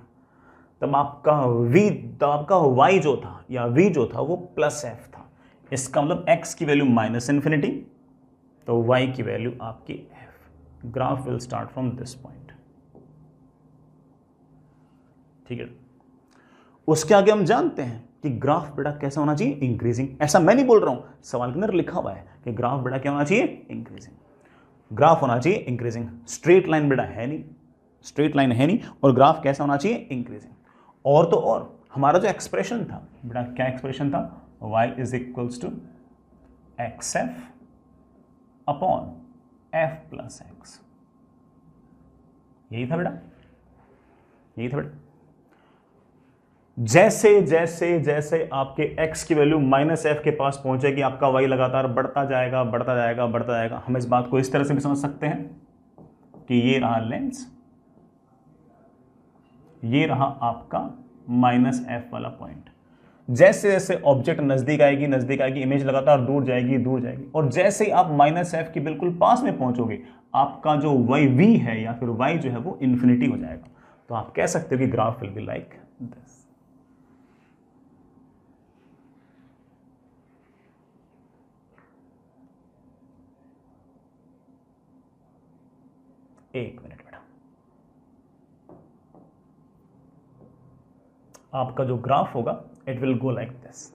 तब आपका y जो था या v जो था वो प्लस f था। इसका मतलब x की वैल्यू माइनस इन्फिनिटी तो y की वैल्यू आपकी f। Graph will start from this point. ठीक है, उसके आगे हम जानते हैं कि ग्राफ बेटा कैसा होना चाहिए, इंक्रीजिंग। ऐसा मैं नहीं बोल रहा हूं, सवाल के अंदर लिखा हुआ है कि ग्राफ बेटा क्या होना चाहिए, इंक्रीजिंग। ग्राफ होना चाहिए इंक्रीजिंग। स्ट्रेट लाइन बेटा है नहीं, स्ट्रेट लाइन है नहीं, और ग्राफ कैसा होना चाहिए, इंक्रीजिंग। और तो और हमारा जो एक्सप्रेशन था बेटा, क्या एक्सप्रेशन था, y is equals to x f upon f plus x. यही था बेटा, यही था बेटा। जैसे जैसे जैसे आपके x की वैल्यू माइनस एफ के पास पहुंचेगी, आपका y लगातार बढ़ता जाएगा, बढ़ता जाएगा, बढ़ता जाएगा। हम इस बात को इस तरह से भी समझ सकते हैं कि ये रहा लेंस, ये रहा आपका माइनस एफ वाला पॉइंट। जैसे जैसे ऑब्जेक्ट नजदीक आएगी, नजदीक आएगी, इमेज लगातार दूर जाएगी, दूर जाएगी, और जैसे ही आप माइनस एफ के बिल्कुल पास में पहुंचोगे, आपका जो y v है या फिर y जो है वो इन्फिनिटी हो जाएगा। तो आप कह सकते हो कि graph will be like this. एक मिनट बेटा, आपका जो ग्राफ होगा it will go like this.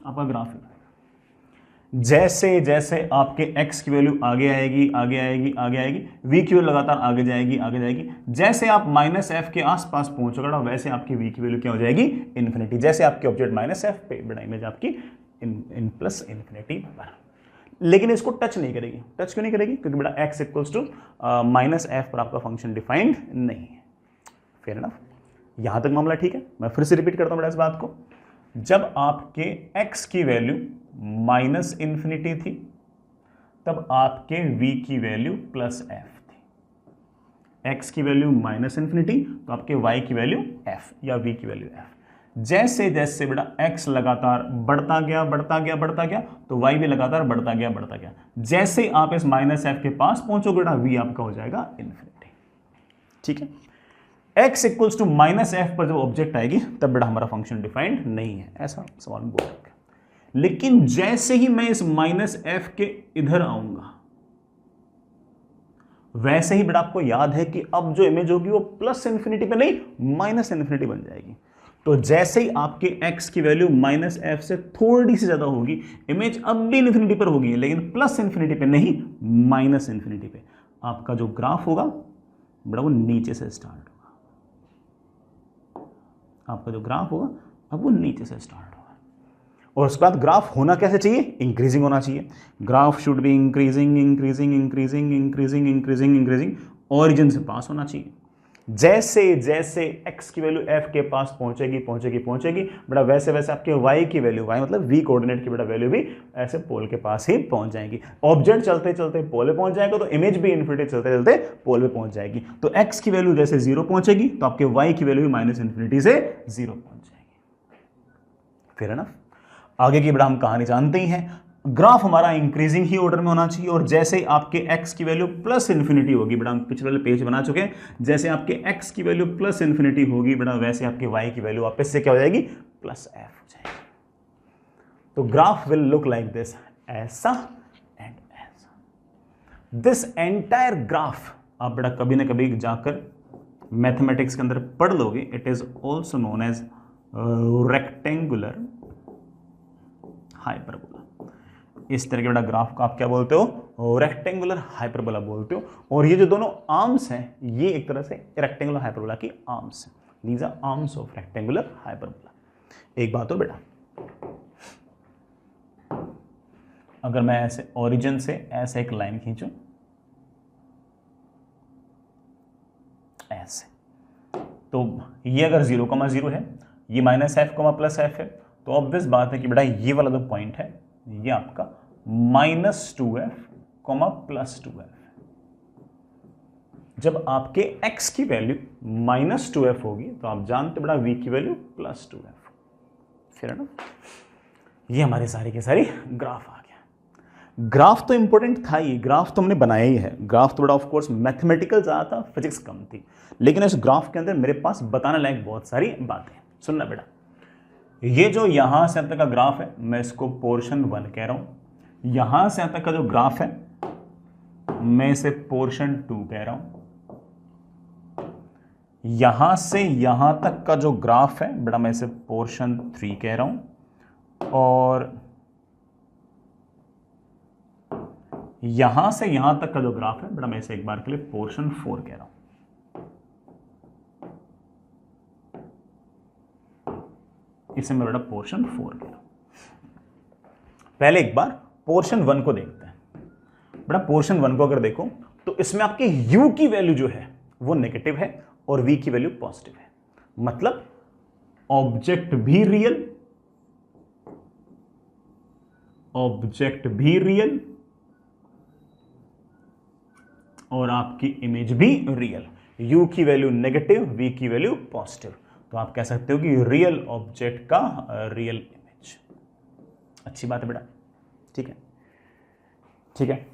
आपका ग्राफ जैसे जैसे आपके x की वैल्यू आगे आएगी, आगे आएगी, आगे आएगी, v की वैल्यू लगातार आगे जाएगी, आगे जाएगी। जैसे आप माइनस एफ के आसपास पहुंचोगे ना, वैसे आपकी v की वैल्यू क्या हो जाएगी, इन्फिनिटी। जैसे आपके ऑब्जेक्ट माइनस एफ पे, बड़ा इमेज आपकी इन प्लस इन्फिनिटी पर, लेकिन इसको टच नहीं करेगी। टच क्यों नहीं करेगी, क्योंकि बेटा x equals to minus f पर आपका फंक्शन डिफाइंड नहीं है। फेयर एनफ, यहां तक मामला ठीक है। मैं फिर से रिपीट करता हूं बेटा इस बात को। जब आपके x की वैल्यू माइनस इन्फिनिटी थी, तब आपके v की वैल्यू प्लस f थी। x की वैल्यू माइनस इन्फिनिटी तो आपके y की वैल्यू f या v की वैल्यू f। जैसे जैसे बेटा x लगातार बढ़ता गया, बढ़ता गया, बढ़ता गया, तो y भी लगातार बढ़ता गया, बढ़ता गया। जैसे आप इस माइनस एफ के पास पहुंचोगे बेटा, v आपका हो जाएगा इन्फिनिटी। ठीक है, x equals to minus f पर जब ऑब्जेक्ट आएगी, तब बेटा हमारा फंक्शन डिफाइंड नहीं है, ऐसा सवाल में बोल रखा है। लेकिन जैसे ही मैं इस माइनस एफ के इधर आऊंगा, वैसे ही बेटा आपको याद है कि अब जो इमेज होगी वो प्लस इन्फिनिटी पे नहीं, माइनस इन्फिनिटी बन जाएगी। तो जैसे ही आपके x की वैल्यू माइनस एफ से थोड़ी सी ज्यादा होगी, इमेज अब भी इन्फिनिटी पर होगी, लेकिन प्लस इन्फिनिटी पे नहीं, माइनस इन्फिनिटी पे। आपका जो ग्राफ होगा बड़ा वो नीचे से स्टार्ट होगा। आपका जो ग्राफ होगा अब वो नीचे से स्टार्ट होगा, और उसके बाद ग्राफ होना कैसे चाहिए, इंक्रीजिंग होना चाहिए। Graph should be increasing, increasing, increasing, increasing, increasing, increasing, origin से पास होना चाहिए। जैसे जैसे x की वैल्यू f के पास पहुंचेगी, पहुंचेगी, पहुंचेगी, बेटा वैसे वैसे आपके y की वैल्यू, y मतलब v कोऑर्डिनेट की बेटा वैल्यू भी ऐसे पोल के पास ही पहुंच जाएगी। ऑब्जेक्ट चलते चलते पोल पे पहुंच जाएगा, तो इमेज भी इन्फिनिटी चलते चलते पोल पे पहुंच जाएगी। तो x की वैल्यू जैसे 0 पहुंचेगी, तो आपके y की वैल्यू भी माइनस इन्फिनिटी से 0 पहुंच जाएगी। फिर है ना, आगे की बेटा हम कहानी जानते ही हैं। ग्राफ हमारा इंक्रीजिंग ही ऑर्डर में होना चाहिए, और जैसे ही आपके x की वैल्यू प्लस इन्फिनिटी होगी, बेटा हम पिछले वाले पेज बना चुके हैं, जैसे आपके x की वैल्यू प्लस इन्फिनिटी होगी बेटा, वैसे आपके y की वैल्यू वापस से क्या हो जाएगी, प्लस f हो जाएगी। तो graph will look like this, ऐसा एंड ऐसा। दिस एंटायर ग्राफ आप बेटा कभी ना कभी जाकर मैथमेटिक्स के अंदर पढ़ लोगे। It is also known as rectangular hyperbola. इस तरह के बेटा ग्राफ को आप क्या बोलते हो, रेक्टेंगुलर हाइपरबोला बोलते हो। और ये जो दोनों आर्म्स हैं, ये एक तरह से रेक्टेंगुलर हाइपरबोला की आर्म्स हैं। These are arms of rectangular hyperbola. एक बात और बेटा, अगर मैं ऐसे ओरिजिन से ऐसे एक लाइन खींचूं, ऐसे। तो ये अगर 0,0 है, ये -f, +f है, तो ऑब्वियस बात है कि बेटा ये वाला जो पॉइंट है ये आपका -2f, +2f। जब आपके x की वैल्यू -2f होगी तो आप जानते बेटा v की वैल्यू +2f। फिर है ना, ये हमारी सारी की सारी ग्राफ आ गया। ग्राफ तो इंपॉर्टेंट था ही, ग्राफ तो हमने बनाया ही है। ग्राफ तो बड़ा ऑफ कोर्स मैथमेटिकल ज़्यादा था, फिजिक्स कम थी, लेकिन इस ग्राफ के अंदर मेरे पास बताने लायक बहुत सारी बातें। सुनना बेटा, ये जो यहां से अब तक का ग्राफ है मैं इसको पोर्शन 1 कह रहा हूं। यहां से अब तक का जो ग्राफ है मैं इसे पोर्शन 2 कह रहा हूं। यहां से यहां तक का जो ग्राफ है बेटा मैं इसे पोर्शन 3 कह रहा हूं, और यहां से यहां तक का जो ग्राफ है बेटा मैं इसे एक बार के लिए पोर्शन 4 कह रहा हूं। इसे मैं बेटा पोर्शन 4 कह रहा हूं। पहले एक बार पोर्शन 1 को देखते हैं। बेटा पोर्शन 1 को अगर देखो तो इसमें आपके u की वैल्यू जो है वो नेगेटिव है और v की वैल्यू पॉजिटिव है। मतलब ऑब्जेक्ट भी रियल और आपकी इमेज भी रियल। u की वैल्यू नेगेटिव, v की वैल्यू पॉजिटिव, तो आप कह सकते हो कि रियल ऑब्जेक्ट का रियल इमेज। अच्छी बात है बेटा, ठीक है, ठीक है।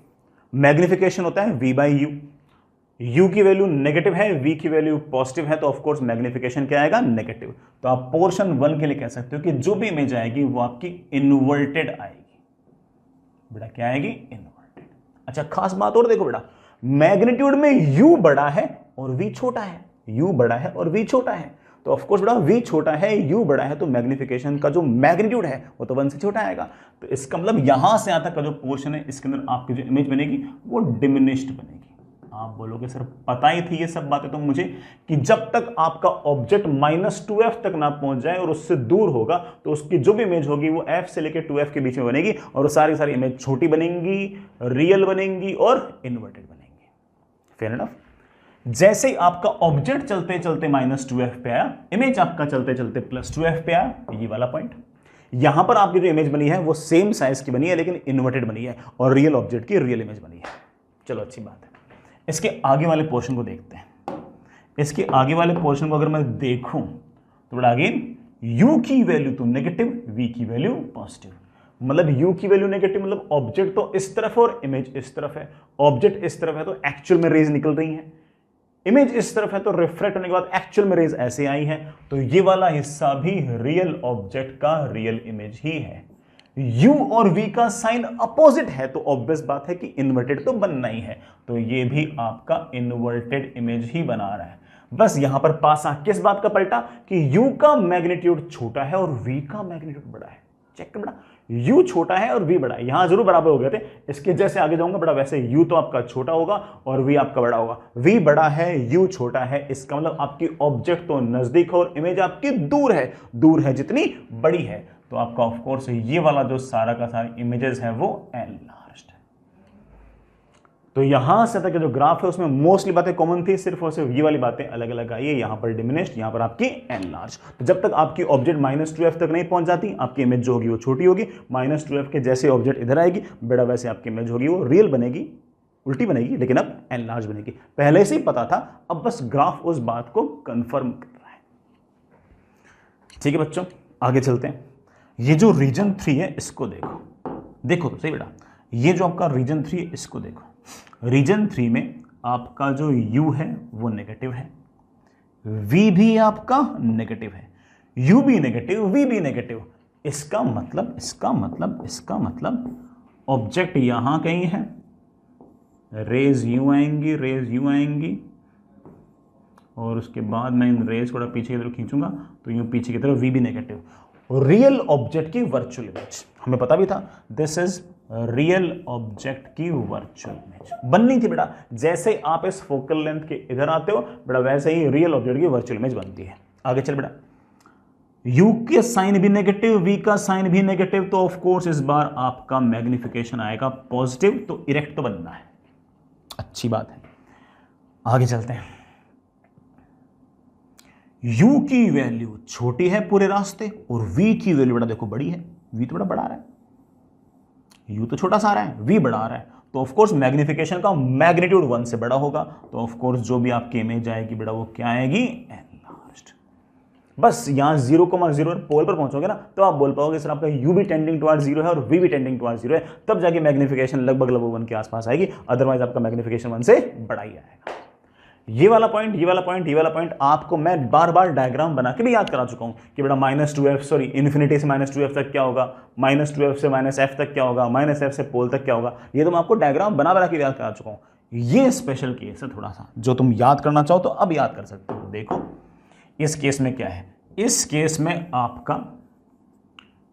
मैग्निफिकेशन होता है v/u। u की वैल्यू नेगेटिव है, v की वैल्यू पॉजिटिव है, तो ऑफ कोर्स मैग्निफिकेशन क्या आएगा? नेगेटिव। तो आप पोर्शन 1 के लिए कह सकते हो कि जो भी इमेज आएगी वो आपकी इन्वर्टेड आएगी। बेटा क्या आएगी? इन्वर्टेड। अच्छा खास बात और देखो बेटा, मैग्नीट्यूड में u बड़ा है और v छोटा है, u बड़ा है और v छोटा है, तो ऑफ कोर्स बेटा v छोटा है, u बड़ा है, तो मैग्निफिकेशन का जो मैग्नीट्यूड है वो तो 1 से छोटा आएगा। तो इसका मतलब यहां से यहां तक का जो पोर्शन है इसके अंदर आपकी जो इमेज बनेगी वो डिमिनिश्ड बनेगी। आप बोलोगे सर पता ही थी ये सब बातें तो मुझे कि जब तक आपका ऑब्जेक्ट -2f तक ना पहुंच जाए और उससे दूर होगा तो उसकी जो भी इमेज होगी वो f से लेकर 2f के बीच में बनेगी, और वो सारी सारी इमेज छोटी बनेंगी, रियल बनेंगी और इन्वर्टेड बनेंगी। Fair enough. जैसे ही आपका ऑब्जेक्ट चलते चलते -2f पे आया, इमेज आपका चलते चलते +2f पे आया, ये वाला पॉइंट, यहां पर आपकी जो इमेज बनी है वो सेम साइज की बनी है लेकिन इन्वर्टेड बनी है और रियल ऑब्जेक्ट की रियल इमेज बनी है। चलो अच्छी बात है। इसके आगे वाले पोर्शन को देखते हैं। इसके आगे वाले पोर्शन को अगर मैं देखूं तो बड़ा अगेन u की वैल्यू तो नेगेटिव, v की वैल्यू पॉजिटिव। मतलब u की वैल्यू नेगेटिव मतलब ऑब्जेक्ट तो इस तरफ है और इमेज इस तरफ है। ऑब्जेक्ट इस तरफ है तो एक्चुअल में रेज निकल रही हैं, इमेज इस तरफ है तो रिफ्लेक्ट होने के बाद एक्चुअल में रेज ऐसे आई है, तो ये वाला हिस्सा भी रियल ऑब्जेक्ट का रियल इमेज ही है। u और v का साइन अपोजिट है तो ऑब्वियस बात है कि इन्वर्टेड तो बनना ही है, तो ये भी आपका इन्वर्टेड इमेज ही बना रहा है। बस यहां पर पासा किस बात का पलटा कि u का मैग्नीट्यूड छोटा है और v का मैग्नीट्यूड बड़ा है। चेक कर बड़ा, u छोटा है और v बड़ा है, यहां जरूर बराबर हो गए थे, इसके जैसे आगे जाऊंगा बड़ा वैसे u तो आपका छोटा होगा और v आपका बड़ा होगा। v बड़ा है, u छोटा है, इसका मतलब आपकी ऑब्जेक्ट तो नजदीक है और इमेज आपकी दूर है जितनी बड़ी है, तो आपका ऑफ कोर्स ये वाला जो सारा का सारा इमेजेस है वो एनलार्ज्ड है। तो यहां से तक जो ग्राफ है उसमें मोस्टली बातें कॉमन थी, सिर्फ और सिर्फ ये वाली बातें अलग अलग आई है। यहां पर डिमिनिश्ड, यहां पर आपकी एनलार्ज। तो जब तक आपकी ऑब्जेक्ट -2f तक नहीं पहुंच जाती आपकी इमेज जो होगी वो छोटी होगी। -2f के जैसे ऑब्जेक्ट इधर आएगी बेटा वैसे आपकी इमेज होगी वो रियल बनेगी, उल्टी बनेगी, लेकिन अब एनलार्ज बनेगी। पहले से ही पता था, अब बस ग्राफ उस बात को कंफर्म कर रहा है। ठीक है बच्चों, आगे चलते हैं। ये जो रीजन 3 है इसको देखो तो सही बेटा, ये जो आपका रीजन 3 है इसको देखो। रीजन 3 में आपका जो u है वो नेगेटिव है, v भी आपका नेगेटिव है, u भी नेगेटिव, v भी नेगेटिव। इसका मतलब ऑब्जेक्ट यहां कहीं है, रेज u आएंगी और उसके बाद मैं इन रेज को पीछे की तरफ खींचूंगा तो यूं पीछे की तरफ v भी नेगेटिव। रियल ऑब्जेक्ट की वर्चुअल इमेज हमें पता भी था, दिस इज रियल ऑब्जेक्ट की वर्चुअल इमेज बननी थी बेटा। जैसे आप इस फोकल लेंथ के इधर आते हो बेटा वैसे ही रियल ऑब्जेक्ट की वर्चुअल इमेज बनती है। आगे चल बेटा, u के साइन भी नेगेटिव, v का साइन भी नेगेटिव, तो ऑफ कोर्स इस बार आपका मैग्निफिकेशन आएगा पॉजिटिव, तो इरेक्ट तो बनना है। अच्छी बात है, आगे चलते हैं। u की वैल्यू छोटी है पूरे रास्ते और v की वैल्यू बड़ा देखो बड़ी है, v तो बड़ा बड़ा आ रहा है, u तो छोटा सा आ रहा है, v बड़ा आ रहा है, तो ऑफ कोर्स मैग्निफिकेशन का मैग्नीट्यूड 1 से बड़ा होगा, तो ऑफ कोर्स जो भी आपकी इमेज आएगी बेटा वो क्या आएगी, एनलार्ज्ड। बस यहां 0,0 पोल पर पहुंचोगे ना तो आप बोल पाओगे सर आपका u भी टेंडिंग टुवर्ड्स 0 है और v भी टेंडिंग टुवर्ड्स 0 है, तब जाके मैग्निफिकेशन लगभग 1 के आसपास आएगी, अदरवाइज आपका मैग्निफिकेशन 1 से बड़ा ही आएगा। ये वाला पॉइंट, ये वाला पॉइंट, ये वाला पॉइंट आपको मैं बार बार डायग्राम बना के भी याद करा चुका हूं कि बेटा -2f इन्फिनिटी से -2f तक क्या होगा, -2f से -f तक क्या होगा, -f से पोल तक क्या होगा, ये तो मैं आपको डायग्राम बना बना के याद करा चुका हूं। ये स्पेशल केस है थोड़ा सा, जो तुम याद करना चाहो तो अब याद कर सकते हो। देखो इस केस में क्या है, इस केस में आपका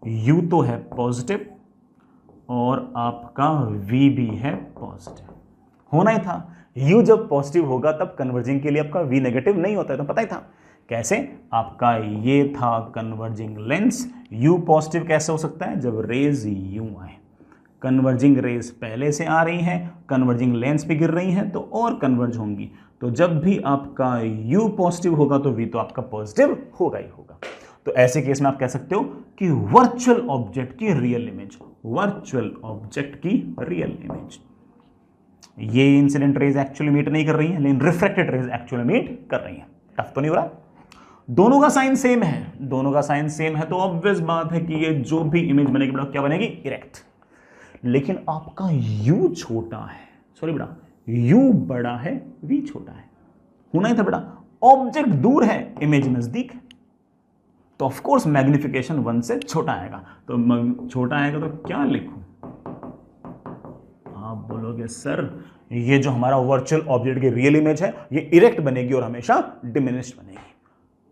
u तो है पॉजिटिव और आपका v भी है पॉजिटिव, होना ही था। u जब पॉजिटिव होगा तब कन्वर्जिंग के लिए आपका v नेगेटिव नहीं होता है, तो पता ही था कैसे, आपका ये था कन्वर्जिंग लेंस, u पॉजिटिव कैसे हो सकता है, जब रेज यूं आए, कन्वर्जिंग रेज पहले से आ रही हैं, कन्वर्जिंग लेंस पे गिर रही हैं तो और कन्वर्ज होंगी, तो जब भी आपका u पॉजिटिव होगा तो v तो आपका पॉजिटिव होगा ही होगा। तो ऐसे केस में आप कह सकते हो कि वर्चुअल ऑब्जेक्ट की रियल इमेज, वर्चुअल ऑब्जेक्ट की रियल इमेज, ये इंसिडेंट रेज एक्चुअली मीट नहीं कर रही है लेकिन रिफ्रैक्टेड रेज एक्चुअली मीट कर रही है। टफ तो नहीं हो रहा, दोनों का साइन सेम है, दोनों का साइन सेम है, तो ऑब्वियस बात है कि ये जो भी इमेज बनेगी बेटा क्या बनेगी, इरेक्ट। लेकिन आपका u छोटा है, सॉरी बेटा u बड़ा है v छोटा है, होना ही था बेटा, ऑब्जेक्ट दूर है इमेज नजदीक है, तो ऑफ कोर्स मैग्निफिकेशन 1 से छोटा आएगा, तो छोटा आएगा तो क्या लिखूं, आप बोलोगे सर ये जो हमारा वर्चुअल ऑब्जेक्ट की रियल इमेज है ये इरेक्ट बनेगी और हमेशा डिमिनिश्ड बनेगी,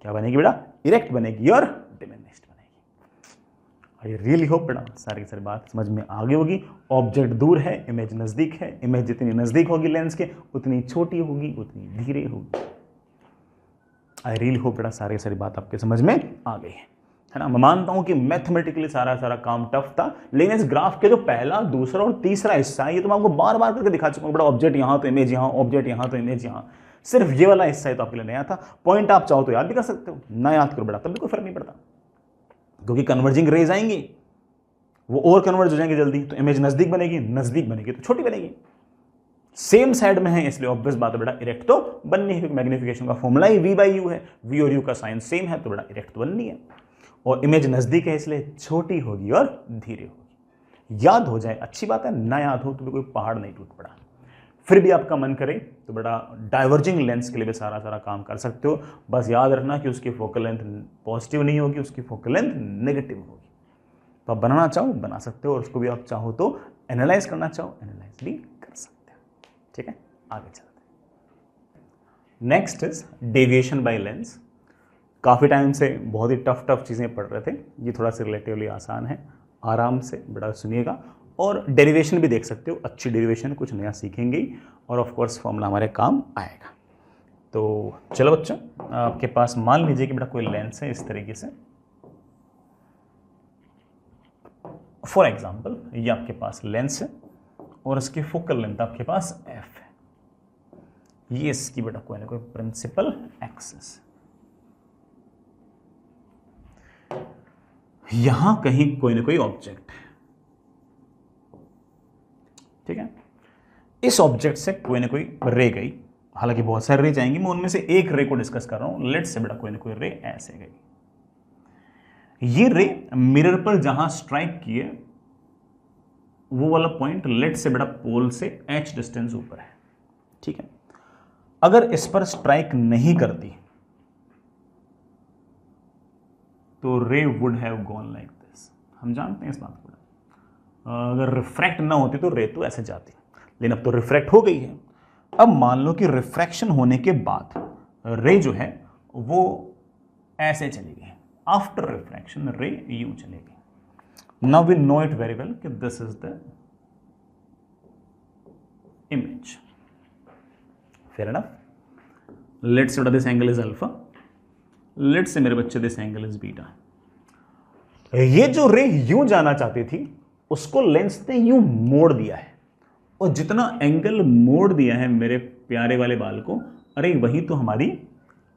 क्या बनेगी बेटा, इरेक्ट बनेगी और डिमिनिश्ड बनेगी। आई रियली होप बेटा सारी सारी बात समझ में आ गई होगी। ऑब्जेक्ट दूर है, इमेज नजदीक है, इमेज जितनी नजदीक होगी लेंस के उतनी छोटी होगी, उतनी धीरे होगी। आई रियली होप बेटा सारी सारी बात आपके समझ में आ गई है ना। मैं मानता हूं कि मैथमेटिकली सारा सारा काम टफ था, लेकिन इस ग्राफ के जो पहला, दूसरा और तीसरा हिस्सा है ये तो मैं आपको बार बार करके दिखा चुका हूं। बड़ा ऑब्जेक्ट यहां तो इमेज यहां, ऑब्जेक्ट यहां तो इमेज यहां, सिर्फ ये वाला हिस्सा है तो आपके लिए नया था। पॉइंट आप चाहो तो याद भी कर सकते हो, ना याद करो बेटा तब भी कोई फर्क नहीं पड़ता, क्योंकि कन्वर्जिंग रेज आएंगी वो और कन्वर्ज हो जाएंगे जल्दी, तो इमेज नजदीक बनेगी तो छोटी बनेगी, सेम साइड में है इसलिए ऑब्वियस बात है बेटा इरेक्ट तो बननी है, क्योंकि मैग्निफिकेशन का फॉर्मूला ही v/u है, v और u का साइन सेम है तो बेटा इरेक्ट तो बननी है, और इमेज नजदीक है इसलिए छोटी होगी और धीरे होगी। याद हो जाए अच्छी बात है, ना याद हो तो भी कोई पहाड़ नहीं टूट पड़ा। फिर भी आपका मन करे तो बेटा डाइवर्जिंग लेंस के लिए भी सारा सारा काम कर सकते हो, बस याद रखना कि उसकी फोकल लेंथ पॉजिटिव नहीं होगी, उसकी फोकल लेंथ नेगेटिव होगी। तो आप बनाना चाहो बना सकते हो, और उसको भी आप चाहो तो एनालाइज करना चाहो एनालाइज भी कर सकते हो। ठीक है, आगे चलते हैं। Next is deviation by lens. काफ़ी टाइम से बहुत ही टफ चीज़ें पढ़ रहे थे, ये थोड़ा सा रिलेटिवली आसान है, आराम से बड़ा सुनिएगा, और डेरिवेशन भी देख सकते हो, अच्छी डेरिवेशन, कुछ नया सीखेंगे और ऑफ कोर्स फॉर्मूला हमारे काम आएगा। तो चलो बच्चों, आपके पास मान लीजिए कि बेटा कोई लेंस है इस तरीके से, फॉर एग्जाम्पल ये आपके पास लेंस है और इसकी फोकल लेंथ आपके पास f है, ये इसकी बेटा कोई ना कोई प्रिंसिपल एक्सिस, यहां कहीं कोई ना कोई ऑब्जेक्ट है। ठीक है, इस ऑब्जेक्ट से कोई ना कोई रे गई, हालांकि बहुत सारे रे जाएंगी, मैं उनमें से एक रे को डिस्कस कर रहा हूं। लेट्स से बेटा कोई ना कोई रे ऐसे गई, ये रे मिरर पर जहां स्ट्राइक किए वो वाला पॉइंट लेट्स से बेटा पोल से h डिस्टेंस ऊपर है। ठीक है, अगर इस पर स्ट्राइक नहीं करती तो रे would have gone like this, हम जानते हैं इस बात को। अगर रिफ्रैक्ट ना होती तो रे तो ऐसे जाती, लेकिन अब तो रिफ्रैक्ट हो गई है। अब मान लो कि रिफ्रैक्शन होने के बाद रे जो है वो ऐसे चली गई, आफ्टर रिफ्रैक्शन रे यूं चलेगी। Now we know it very well कि this is the image, fair enough. Let's say this angle is alpha, let's say मेरे बच्चे दिस एंगल इज बीटा। ये जो रे यूं जाना चाहती थी उसको लेंस ने यूं मोड़ दिया है, और जितना एंगल मोड़ दिया है मेरे प्यारे वाले बाल को, अरे वही तो हमारी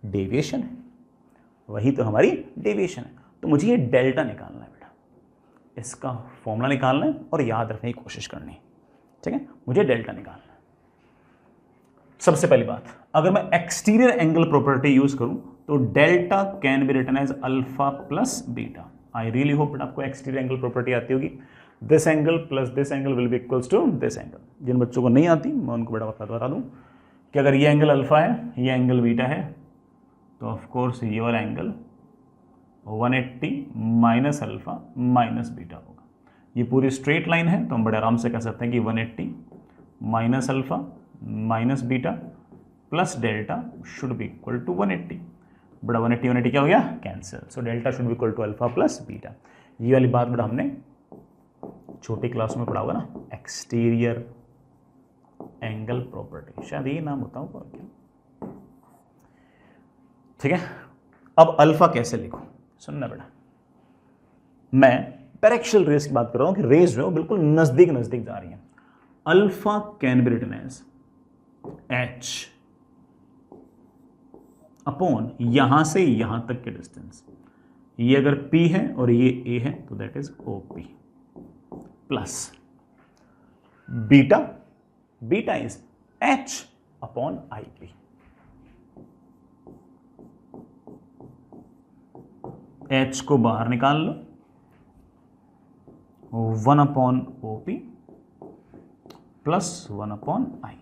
डेविएशन है। वही तो हमारी डेविएशन है। तो मुझे ये डेल्टा निकालना है बेटा, इसका फॉर्मूला निकालना है और याद रखने की कोशिश करनी है, ठीक है। मुझे डेल्टा निकालना है। सबसे पहली बात, अगर मैं एक्सटीरियर एंगल प्रॉपर्टी यूज करूं तो delta can be written as alpha plus beta. I really hope आपको एक्सटीरियर एंगल प्रॉपर्टी आती होगी। This angle plus this angle will be equals to this angle. जिन बच्चों को नहीं आती मैं उनको बेटा बता दूं कि अगर ये एंगल अल्फा है, ये एंगल बीटा है, तो ऑफ कोर्स ये वाला angle 180 minus alpha minus beta होगा। ये पूरी स्ट्रेट लाइन है तो हम बड़े आराम से कह सकते हैं कि 180 minus alpha minus beta plus delta should be equal to 180। बड़ा 180 क्या हो गया, cancel. So delta should be equal to alpha plus beta. ये वाली बात बड़ा हमने छोटी क्लास में पढ़ा होगा ना, एक्सटीरियर एंगल प्रॉपर्टी, शायद ये नाम होता होगा क्या, ठीक है। अब अल्फा कैसे लिखूं, सुनना बेटा, मैं पैरेक्शियल रेस की बात कर रहा हूं कि रेस जो है बिल्कुल नजदीक नजदीक जा रही है। Alpha can be written as h upon यहां से यहां तक के डिस्टेंस, ये अगर P है और ये A है तो that is OP plus beta, beta is H upon IP। H को बाहर निकाल लो, 1 upon OP plus 1 upon IP।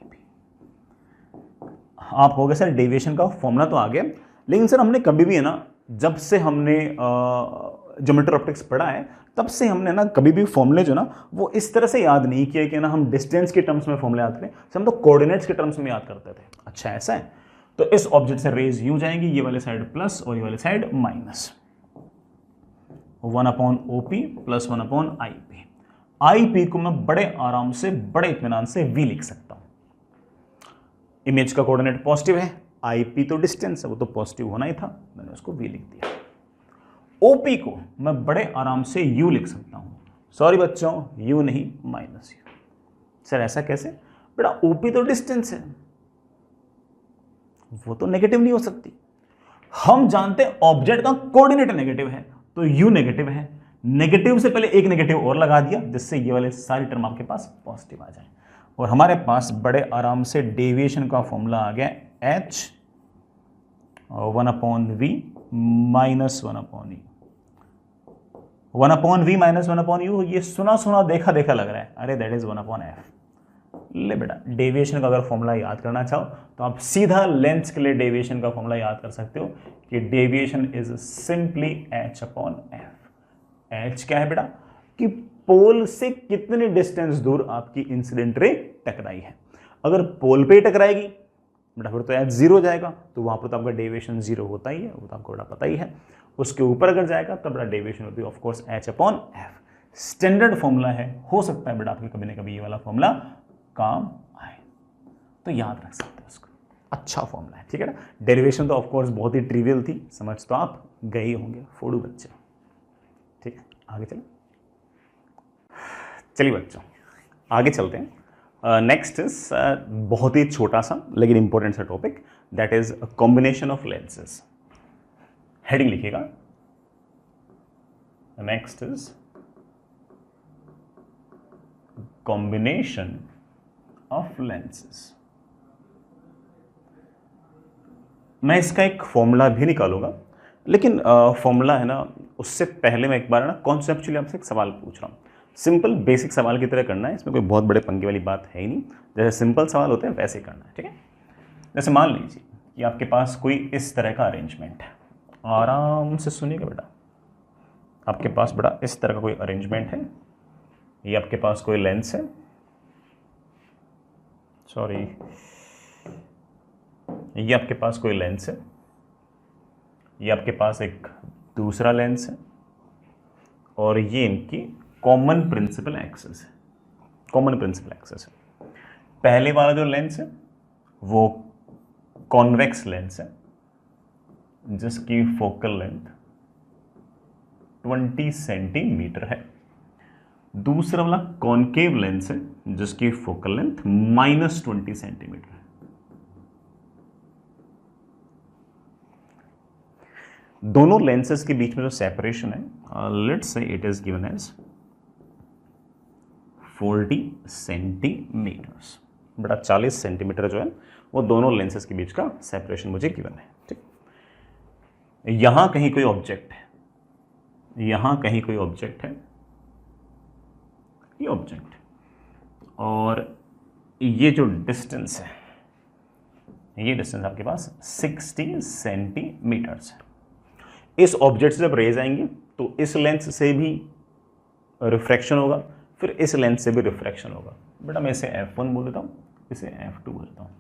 आप कहोगे सर डेविएशन का फॉर्मूला तो आ गया, लेकिन सर हमने कभी भी है ना, जब से हमने ज्योमेट्री ऑप्टिक्स पढ़ा है तब से हमने ना कभी भी फॉर्मूले जो ना वो इस तरह से याद नहीं किया कि ना हम डिस्टेंस के टर्म्स में फॉर्मूले याद करें, हम तो कोऑर्डिनेट्स के टर्म्स में याद करते थे। अच्छा ऐसा है, तो इस ऑब्जेक्ट से रेज यूं जाएंगी, ये वाले साइड प्लस और ये वाले side minus, 1 upon OP plus 1 upon IP। IP को मैं बड़े आराम से बड़े इत्मीनान से V लिख सकता हूं। इमेज का कोऑर्डिनेट पॉजिटिव है, IP तो डिस्टेंस है, वो तो पॉजिटिव होना ही था, मैंने उसको V लिख दिया। OP को मैं बड़े आराम से U लिख सकता हूं। सॉरी बच्चों, U नहीं माइनस U। सर ऐसा कैसे बेटा, OP तो डिस्टेंस है, वो तो नेगेटिव नहीं हो सकती। हम जानते हैं ऑब्जेक्ट का कोऑर्डिनेट नेगेटिव है तो U नेगेटिव है, नेगेटिव से पहले एक नेगेटिव और लगा दिया जिससे ये वाले सारे टर्म आपके पास पॉजिटिव आ जाए, और हमारे पास बड़े आराम से डेविएशन का फॉर्मूला आ गया H 1 upon V minus 1 upon U। 1 upon V minus 1 upon U, ये सुना सुना देखा देखा लग रहा है, अरे दैट इज 1 अपॉन F। ले बेटा, डेविएशन का अगर फॉर्मूला याद करना चाहो तो आप सीधा लेंथ के लिए डेविएशन का फॉर्मूला याद कर सकते हो कि deviation is simply H upon F। H क्या है बेटा, कि पोल से कितने डिस्टेंस दूर आपकी इंसिडेंट रे टकराई है। अगर पोल पे टकराएगी बेटा फिर तो H 0 हो जाएगा, तो वहां पर तो आपका डेविएशन 0 होता ही है, वो तो आपको बड़ा पता ही है। उसके ऊपर अगर जाएगा तब बेटा डेविएशन होती है of course H upon F। Standard formula है, हो सकता है बेटा आपके कभी ना कभी ये वाला फॉर्मूला काम आए, तो याद रख सकते हैं उसको। अच्छा फॉर्मूला है, ठीक है ना। डेरिवेशन तो ऑफ कोर्स बहुत ही ट्रिवियल थी, समझ तो आप गए होंगे फोड़ू बच्चे, ठीक है। आगे चलो, चलिए बच्चों आगे चलते हैं। नेक्स्ट इज बहुत ही छोटा सा लेकिन इंपॉर्टेंट सा topic, that is combination of lenses. Heading लिखिएगा, next is combination of lenses. मैं इसका एक फॉर्मूला भी निकालूंगा, लेकिन फॉर्मूला है ना उससे पहले मैं एक बार ना कॉन्सेप्चुअली आपसे एक सवाल पूछ रहा हूँ। सिंपल बेसिक सवाल की तरह करना है, इसमें कोई बहुत बड़े पंगे वाली बात है ही नहीं, जैसे सिंपल सवाल होते हैं वैसे ही करना है, ठीक है। जैसे मान लीजिए कि आपके पास कोई इस तरह का अरेंजमेंट है, आराम से सुनिएगा बेटा, आपके पास बड़ा इस तरह का कोई अरेंजमेंट है, ये आपके पास कोई लेंस है, सॉरी ये आपके पास कोई लेंस है, ये आपके पास एक दूसरा लेंस है, और ये इनकी कॉमन प्रिंसिपल एक्सेस है। कॉमन प्रिंसिपल एक्सेस है। पहले वाला जो लेंस है वो कॉन्वेक्स लेंस है जिसकी फोकल लेंथ 20 सेंटीमीटर है। दूसरा वाला कॉनकेव लेंस है जिसकी फोकल लेंथ -20 सेंटीमीटर है। दोनों लेंसेज के बीच में जो सेपरेशन है, let's say it is given as 40 centimetres. बड़ा 40 सेंटीमीटर जो है वो दोनों लेंसेज के बीच का सेपरेशन मुझे गिवन है। ठीक, यहां कहीं कोई ऑब्जेक्ट है, यहां कहीं कोई ऑब्जेक्ट है, ये ऑब्जेक्ट, और ये जो डिस्टेंस है, ये डिस्टेंस आपके पास 60 सेंटीमीटर्स है। इस ऑब्जेक्ट से जब रेज आएंगी तो इस लेंस से भी रिफ्रैक्शन होगा, फिर इस लेंस से भी रिफ्रैक्शन होगा। बेटा मैं इसे F1 बोल देता हूं, इसे F2 बोल देता हूं।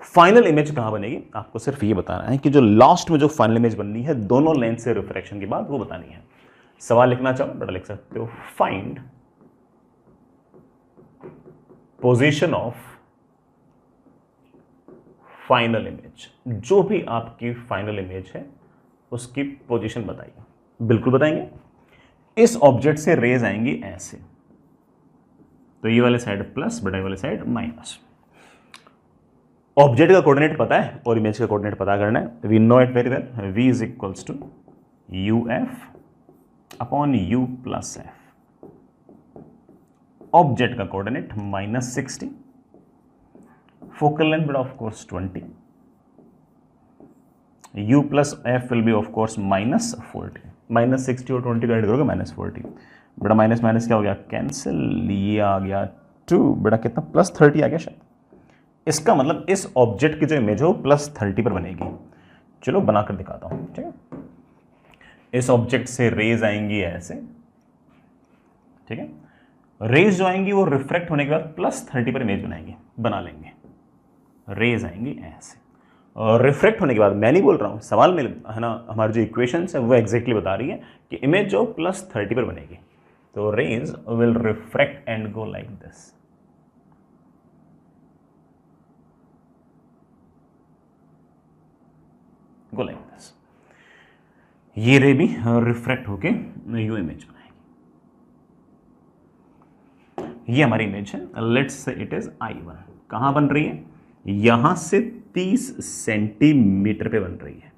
फाइनल इमेज कहां बनेगी, आपको सिर्फ ये बताना है कि जो लास्ट में जो फाइनल इमेज बननी है दोनों लेंस से रिफ्रैक्शन के बाद, वो बतानी है। सवाल लिखना चाहो बेटा लिख सकते हो, find position of final image. जो भी आपकी फाइनल इमेज है उसकी पोजीशन बताइए। बिल्कुल बताएंगे। इस ऑब्जेक्ट से रेज आएंगी ऐसे, तो ये वाले साइड प्लस, बड़ा वाले साइड माइनस। ऑब्जेक्ट का कोऑर्डिनेट पता है और इमेज का कोऑर्डिनेट पता करना है। We know it very well. v is equals to uf upon u plus f। Object का कोऑर्डिनेट -60, फोकल लेंथ बेटा of course 20, u plus f will be of course -40। -60 और 20 का ऐड करोगे -40। बेटा माइनस माइनस क्या हो गया, कैंसिल। ये आ गया 2, बेटा कितना +30 आ गया शायद। इसका मतलब इस ऑब्जेक्ट की जो इमेज हो +30 पर बनेगी। चलो बनाकर दिखाता हूं। ठीक है, इस ऑब्जेक्ट से रेज आएंगी ऐसे, ठीक है। रेज जो आएंगी वो रिफ्रैक्ट होने के बाद +30 पर इमेज बनाएंगे, बना लेंगे। रेज आएंगी ऐसे, और रिफ्रैक्ट होने के बाद, मैं नहीं बोल रहा हूं, सवाल में है ना, हमारी जो इक्वेशन है वो एग्जैक्टली बता रही है कि इमेज जो +30 पर बनेगी। तो rays will refract and go like this. Go like this. ये रे भी रिफ्रैक्ट होके यू इमेज बनाएगी। ये हमारी इमेज है। Let's say it is I1। कहां बन रही है, यहां से 30 सेंटीमीटर पे बन रही है,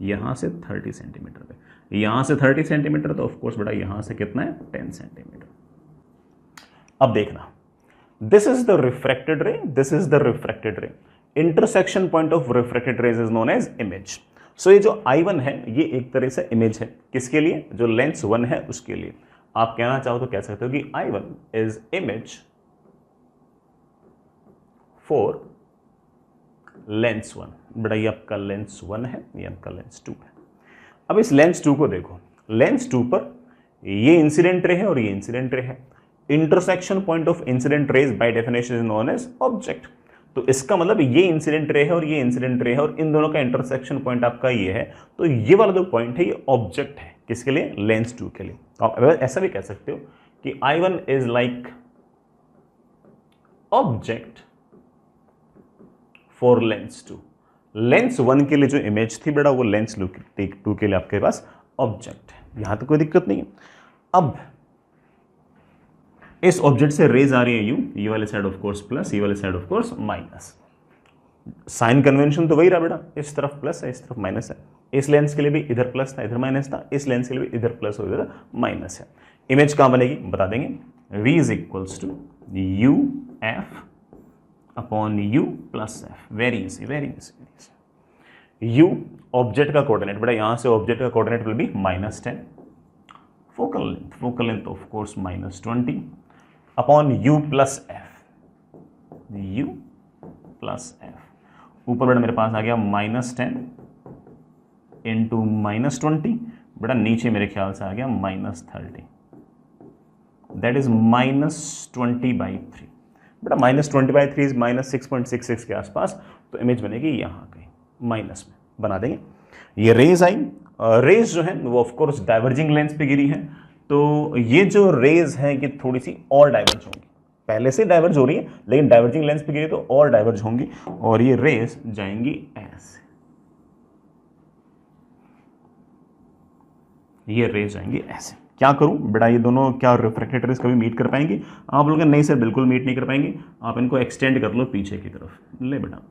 यहां से 30 सेंटीमीटर पे, यहां से 30 सेंटीमीटर, तो ऑफ कोर्स बेटा यहां से कितना है, 10 सेंटीमीटर। अब देखना, this is the refracted ray, this is the refracted ray. Intersection point of refracted rays is known as image. So ये जो I1 है ये एक तरह से इमेज है, किसके लिए, जो लेंस 1 है उसके लिए। आप कहना चाहो तो कह सकते हो कि I1 is image for Lenz 1। बेटा ये आपका लेंस 1 है, ये आपका लेंस 2 है। अब इस लेंस 2 को देखो, लेंस 2 पर ये इंसिडेंट रे है और ये इंसिडेंट रे है। Intersection point of incident rays by definition is known as object. तो इसका मतलब ये इंसिडेंट रे है और ये इंसिडेंट रे है, और इन दोनों का इंटरसेक्शन पॉइंट आपका ये है, तो ये वाला जो पॉइंट है ये ऑब्जेक्ट है, किसके लिए, लेंस 2 के लिए। आप ऐसा भी कह सकते हो कि I1 is like object for Lenz 2। Lens 1 के लिए जो इमेज थी बेटा वो लेंस 2 के लिए आपके पास ऑब्जेक्ट है। यहां तो कोई दिक्कत नहीं है। अब इस ऑब्जेक्ट से रेज आ रही है यू, ये वाले साइड ऑफ कोर्स प्लस, ये वाले side of course minus. Sign convention तो वही रहा बेटा, इस तरफ प्लस है, इस तरफ माइनस है। इस लेंस के लिए भी इधर प्लस था, इधर माइनस था, इस लेंस के लिए भी इधर प्लस और इधर माइनस है। इमेज कहां बनेगी बता देंगे। v is equals to U F upon you plus f. Very easy, very easy. u object का कोऑर्डिनेट, बेटा यहां से ऑब्जेक्ट का coordinate will be -10। Focal length of course -20 upon u plus f, u plus f. ऊपर बेटा मेरे पास आ गया -10 इंटू -20, बेटा नीचे मेरे ख्याल से आ गया -30, दैट इज -20/3। बेटा -20/3 इज -6.66 के आसपास, तो इमेज बनेगी यहां कहीं माइनस में, बना देंगे। ये रेज आई, रेज जो है वो ऑफकोर्स डाइवर्जिंग लेंस पे गिरी है, तो ये जो रेज है ये थोड़ी सी और डाइवर्ज होंगी, पहले से डाइवर्ज हो रही है लेकिन डाइवर्जिंग लेंस पे गिरी तो और डाइवर्ज होंगी, और ये रेज जाएंगी ऐसे, ये रेज जाएंगी ऐसे। क्या करूं बेटा, ये दोनों क्या रिफ्रैक्टेड रेज कभी मीट कर पाएंगे? आप लोग नहीं सर बिल्कुल मीट नहीं कर पाएंगे। आप इनको एक्सटेंड कर लो पीछे की तरफ, ले बेटा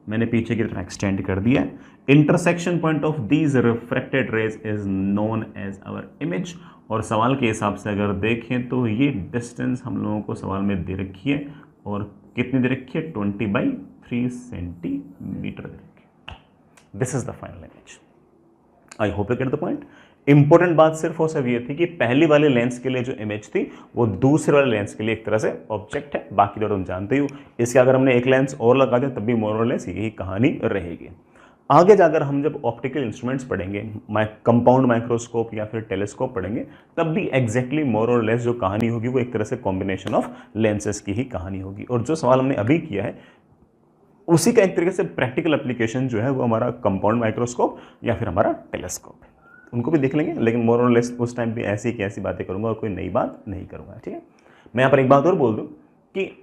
मैंने पीछे की तरफ एक्सटेंड कर दिया। Intersection point of these refracted rays is known as our image. और सवाल के हिसाब से अगर देखें तो ये डिस्टेंस हम लोगों को सवाल में दे रखी है, और कितनी दे रखी है, 20/3 सेंटीमीटर दे रखी है। This is the final image. I hope you get the point. Important बात सिर्फ और सिर्फ ये थी कि पहली वाले लेंस के लिए जो इमेज थी वो दूसरे वाले लेंस के लिए एक तरह से ऑब्जेक्ट है, बाकी तो तुम जानते ही हो। इसके अगर हमने एक लेंस और लगा दिया तब भी मोर और लेस यही कहानी रहेगी। आगे जाकर हम जब ऑप्टिकल इंस्ट्रूमेंट्स पढ़ेंगे, कंपाउंड माइक्रोस्कोप या फिर टेलीस्कोप पढ़ेंगे, तब भी एग्जैक्टली मोर और लेस जो कहानी होगी वो एक तरह से कॉम्बिनेशन ऑफ लेंसेज की ही कहानी होगी। और जो सवाल हमने अभी किया है उसी का एक तरीके से प्रैक्टिकल एप्लीकेशन जो है वो हमारा कंपाउंड माइक्रोस्कोप या फिर हमारा टेलीस्कोप है, उनको भी देख लेंगे। लेकिन मोर और लेस उस टाइम भी ऐसी की ऐसी बातें करूंगा और कोई नई बात नहीं करूंगा, ठीक है। मैं यहाँ पर एक बात और बोल दूं कि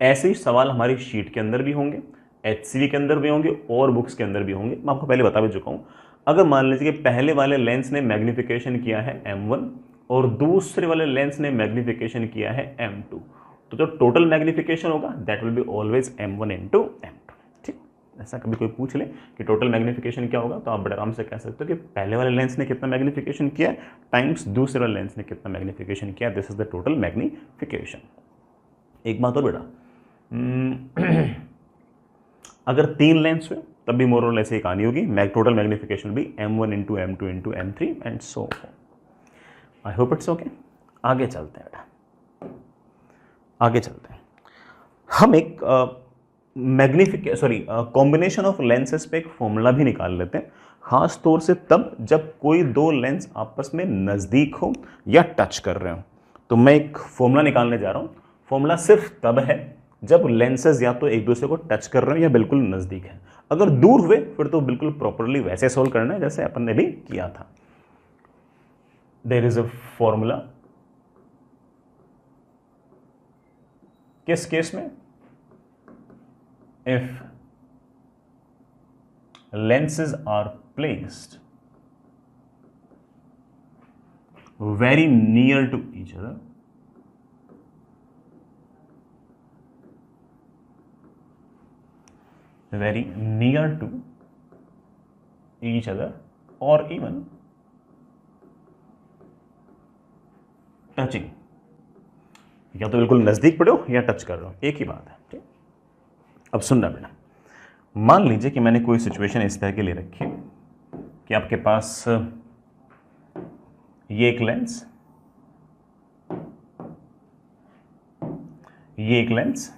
ऐसे ही सवाल हमारी शीट के अंदर भी होंगे, HCV के अंदर भी होंगे और बुक्स के अंदर भी होंगे। मैं आपको पहले बता भी चुका हूँ। अगर मान लीजिए कि पहले वाले लेंस ने मैग्नीफिकेशन किया है M1 और दूसरे वाले लेंस ने मैग्नीफिकेशन किया है M2, तो जो टोटल मैग्नीफिकेशन होगा that will be always M1 into M2, ठीक। ऐसा कभी कोई पूछ ले कि टोटल मैग्नीफिकेशन क्या होगा, तो आप बड़े आराम से कह सकते हो कि पहले वाले लेंस ने कितना मैग्नीफिकेशन किया टाइम्स दूसरे वाले लेंस ने कितना मैग्नीफिकेशन किया, this is the total magnification. एक बात और बेटा, अगर 3 लेंस हुए तब भी मोर और लेस ही कहानी होगी। टोटल मैग्नीफिकेशन भी M1 into M2 into M3 and so on. I hope it's okay. आगे चलते हैं बेटा, आगे चलते हैं। हम एक कॉम्बिनेशन ऑफ लेंसेज पे एक फॉर्मूला भी निकाल लेते हैं, खास तौर से तब जब कोई 2 लेंस आपस में नज़दीक हो या टच कर रहे हो। तो मैं एक फॉर्मूला निकालने जा रहा हूँ। फॉर्मूला सिर्फ तब है जब लेंसेज या तो एक दूसरे को टच कर रहे हो या बिल्कुल नज़दीक है। अगर दूर हुए फिर तो बिल्कुल प्रॉपरली वैसे सोल्व करना है जैसे अपन ने भी किया था। देयर इज अ फॉर्मूला, किस केस में, if lenses are placed very near to each other, very near to each other or even touching, या तो बिल्कुल नजदीक पड़े हो या टच कर रहे हो, एक ही बात है, ठीक। अब सुनना बेटा, मान लीजिए कि मैंने कोई सिचुएशन इस तरह की ले रखी है कि आपके पास ये एक लेंस, ये एक लेंस,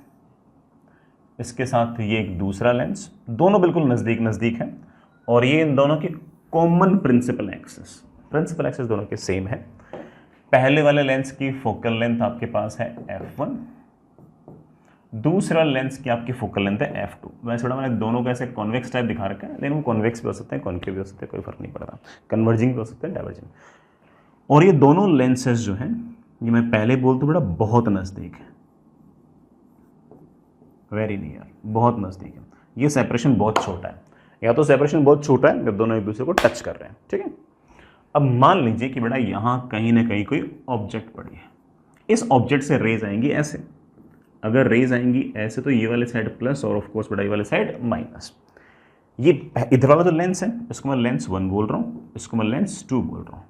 इसके साथ ये एक दूसरा लेंस, दोनों बिल्कुल नज़दीक नज़दीक हैं, और ये इन दोनों की कॉमन प्रिंसिपल एक्सिस दोनों के सेम है। पहले वाले लेंस की फोकल लेंथ आपके पास है f1, दूसरा लेंस की आपकी फोकल लेंथ है f2। वैसे थोड़ा मैंने दोनों का ऐसे कॉन्वेक्स टाइप दिखा रखा है, लेकिन वो कॉन्वेक्स भी हो सकते हैं, कॉन्केव भी हो सकते हैं, कोई फर्क नहीं पड़ता, कन्वर्जिंग भी हो सकते हैं, डाइवर्जिंग। और ये दोनों लेंसेज जो हैं, ये मैं पहले बोल दूं बेटा बहुत नज़दीक है, वेरी नियर, बहुत नज़दीक है। ये सेपरेशन बहुत छोटा है, या तो सेपरेशन बहुत छोटा है जब दोनों एक दूसरे को टच कर रहे हैं, ठीक है। अब मान लीजिए कि बेटा यहाँ कहीं ना कहीं कोई ऑब्जेक्ट पड़ी है, इस ऑब्जेक्ट से रेज आएंगी ऐसे, अगर रेज आएंगी ऐसे तो ये वाले साइड प्लस और ऑफ कोर्स बेटा ये वाले साइड माइनस। ये इधर वाला जो लेंस है इसको मैं लेंस 1 बोल रहा हूँ, इसको मैं लेंस 2 बोल रहा हूँ।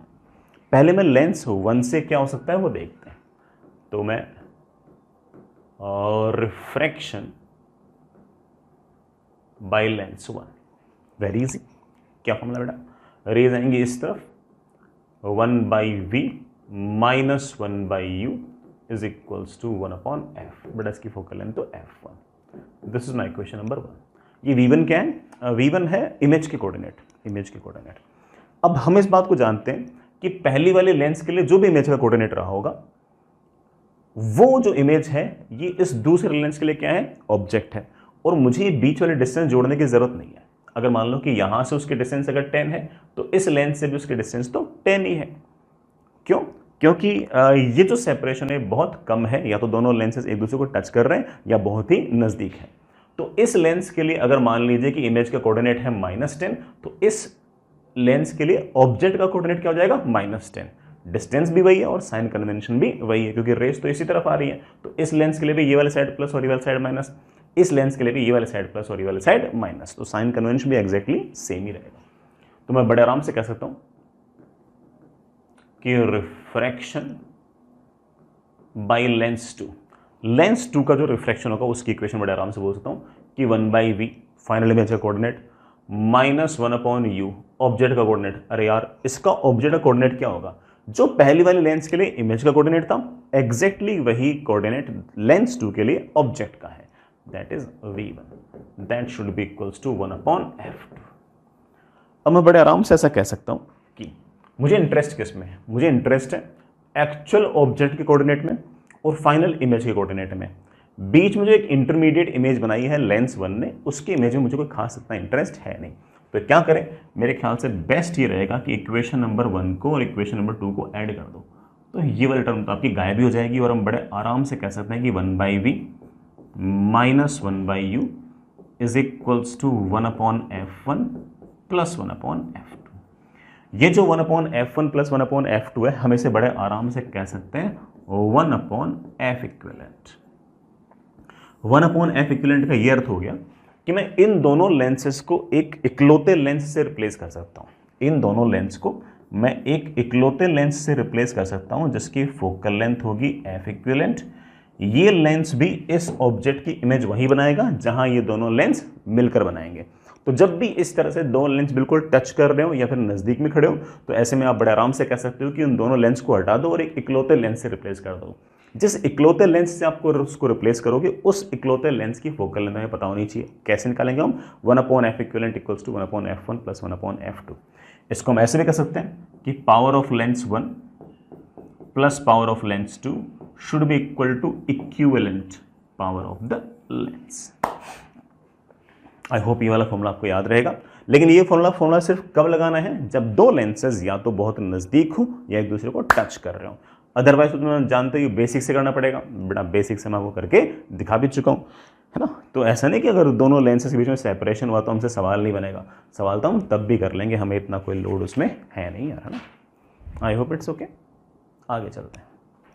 पहले मैं लेंस 1 से क्या हो सकता है वो देखते हैं। तो मैं refraction by lens 1, very easy. क्या फॉर्मूला बेटा, रेज आएंगे इस तरफ, 1/v minus 1/u is equals to 1/f। बेटा इसकी फोकल लेंथ तो f1। This is my question number 1। ये v1 क्या है, v1 है इमेज के कोऑर्डिनेट। अब हम इस बात को जानते हैं कि पहली वाले लेंस के लिए जो भी इमेज का कोऑर्डिनेट रहा होगा, वो जो इमेज है ये इस दूसरे लेंस के लिए क्या है, ऑब्जेक्ट है। और मुझे ये बीच वाले डिस्टेंस जोड़ने की जरूरत नहीं है। अगर मान लो कि यहां से उसकी डिस्टेंस अगर 10 है तो इस लेंस से भी उसकी डिस्टेंस तो 10 ही है। क्यों? क्योंकि ये जो सेपरेशन है बहुत कम है, या तो दोनों लेंसेज एक दूसरे को टच कर रहे हैं या बहुत ही नजदीक है। तो इस लेंस के लिए अगर मान लीजिए कि इमेज का कोऑर्डिनेट है -10, तो इस लेंस के लिए ऑब्जेक्ट का कोऑर्डिनेट क्या हो जाएगा, -10। डिस्टेंस भी वही है और साइन कन्वेंशन भी वही है, क्योंकि रेस तो इसी तरफ आ रही है। तो इस लेंस के लिए भी ये वाले साइड प्लस और ये वाले साइड माइनस। इस लेंस के लिए भी ये वाले साइड प्लस और ये वाले साइड माइनस, तो साइन कन्वेंशन भी एग्जैक्टली सेम ही रहेगा। तो मैं बड़े आराम से कह सकता हूं कि रिफ्रैक्शन बाई लेंस 2, लेंस 2 का जो रिफ्रैक्शन होगा उसकी इक्वेशन बड़े आराम से बोल सकता हूं कि 1/v फाइनल इमेज का कोऑर्डिनेट माइनस 1/u ऑब्जेक्ट का कोऑर्डिनेट। अरे यार, इसका ऑब्जेक्ट का कोऑर्डिनेट क्या होगा? जो पहली वाली लेंस के लिए इमेज का कोऑर्डिनेट था, एग्जैक्टली वही कोऑर्डिनेट लेंस 2 के लिए ऑब्जेक्ट का है, that is v1, that should be equals to 1/f2। अब मैं बड़े आराम से ऐसा कह सकता हूं कि मुझे इंटरेस्ट किस में है? मुझे इंटरेस्ट है एक्चुअल ऑब्जेक्ट के कोऑर्डिनेट में और फाइनल इमेज के कोऑर्डिनेट में। बीच में जो एक इंटरमीडिएट इमेज बनाई है लेंस 1 ने, उसकी इमेज में मुझे कोई खास इतना इंटरेस्ट है नहीं। तो क्या करें? मेरे ख्याल से बेस्ट ये रहेगा कि इक्वेशन नंबर 1 को और इक्वेशन नंबर 2 को ऐड कर दो, तो ये वाली टर्म तो आपकी गायब ही हो जाएगी और हम बड़े आराम से कह सकते हैं कि 1/v minus 1/u is equals to 1/f1 plus 1/f2। ये जो 1/f1 प्लस 1/f2 है, हम इसे बड़े आराम से कह सकते हैं 1/f इक्विवेलेंट। 1/f इक्विवेलेंट का ये अर्थ हो गया कि मैं इन दोनों लेंसेस को एक इकलौते लेंस से रिप्लेस कर सकता हूं। इन दोनों लेंस को मैं एक इकलौते लेंस से रिप्लेस कर सकता हूं जिसकी फोकल लेंथ होगी f इक्विवेलेंट। ये लेंस भी इस ऑब्जेक्ट की इमेज वहीं बनाएगा जहां ये दोनों लेंस मिलकर बनाएंगे। तो जब भी इस तरह से दो लेंस बिल्कुल टच कर रहे हो या फिर नज़दीक में खड़े हो, तो ऐसे में आप बड़े आराम से कह सकते हो कि उन दोनों लेंस को हटा दो और एक इकलौते लेंस से रिप्लेस कर दो। जिस इकलौते लेंस से आपको उसको रिप्लेस करोगे, उस इकलौते लेंस की फोकल लेंथ हमें पता होनी चाहिए। कैसे निकालेंगे हम? 1/f equivalent equals to 1/f1 plus 1/f2। इसको हम ऐसे भी कर सकते हैं कि power of lens 1 plus power of lens 2 should be equal to equivalent power of the lens. I hope ये वाला फॉर्मूला आपको याद रहेगा। लेकिन ये फॉर्मूला सिर्फ कब लगाना है? जब दो लेंसेज या तो बहुत नज़दीक हो या एक दूसरे को टच कर रहे हो। अदरवाइज तो तुम्हें जानते हो बेसिक से करना पड़ेगा। बड़ा बेसिक से मैं आपको करके दिखा भी चुका हूँ, है ना। तो ऐसा नहीं कि अगर दोनों लेंसेज के बीच में सेपरेशन हुआ तो हमसे सवाल नहीं बनेगा। सवाल तो हम तब भी कर लेंगे, हमें इतना कोई लोड उसमें है नहीं यार, है ना। I hope it's okay. आगे चलते हैं।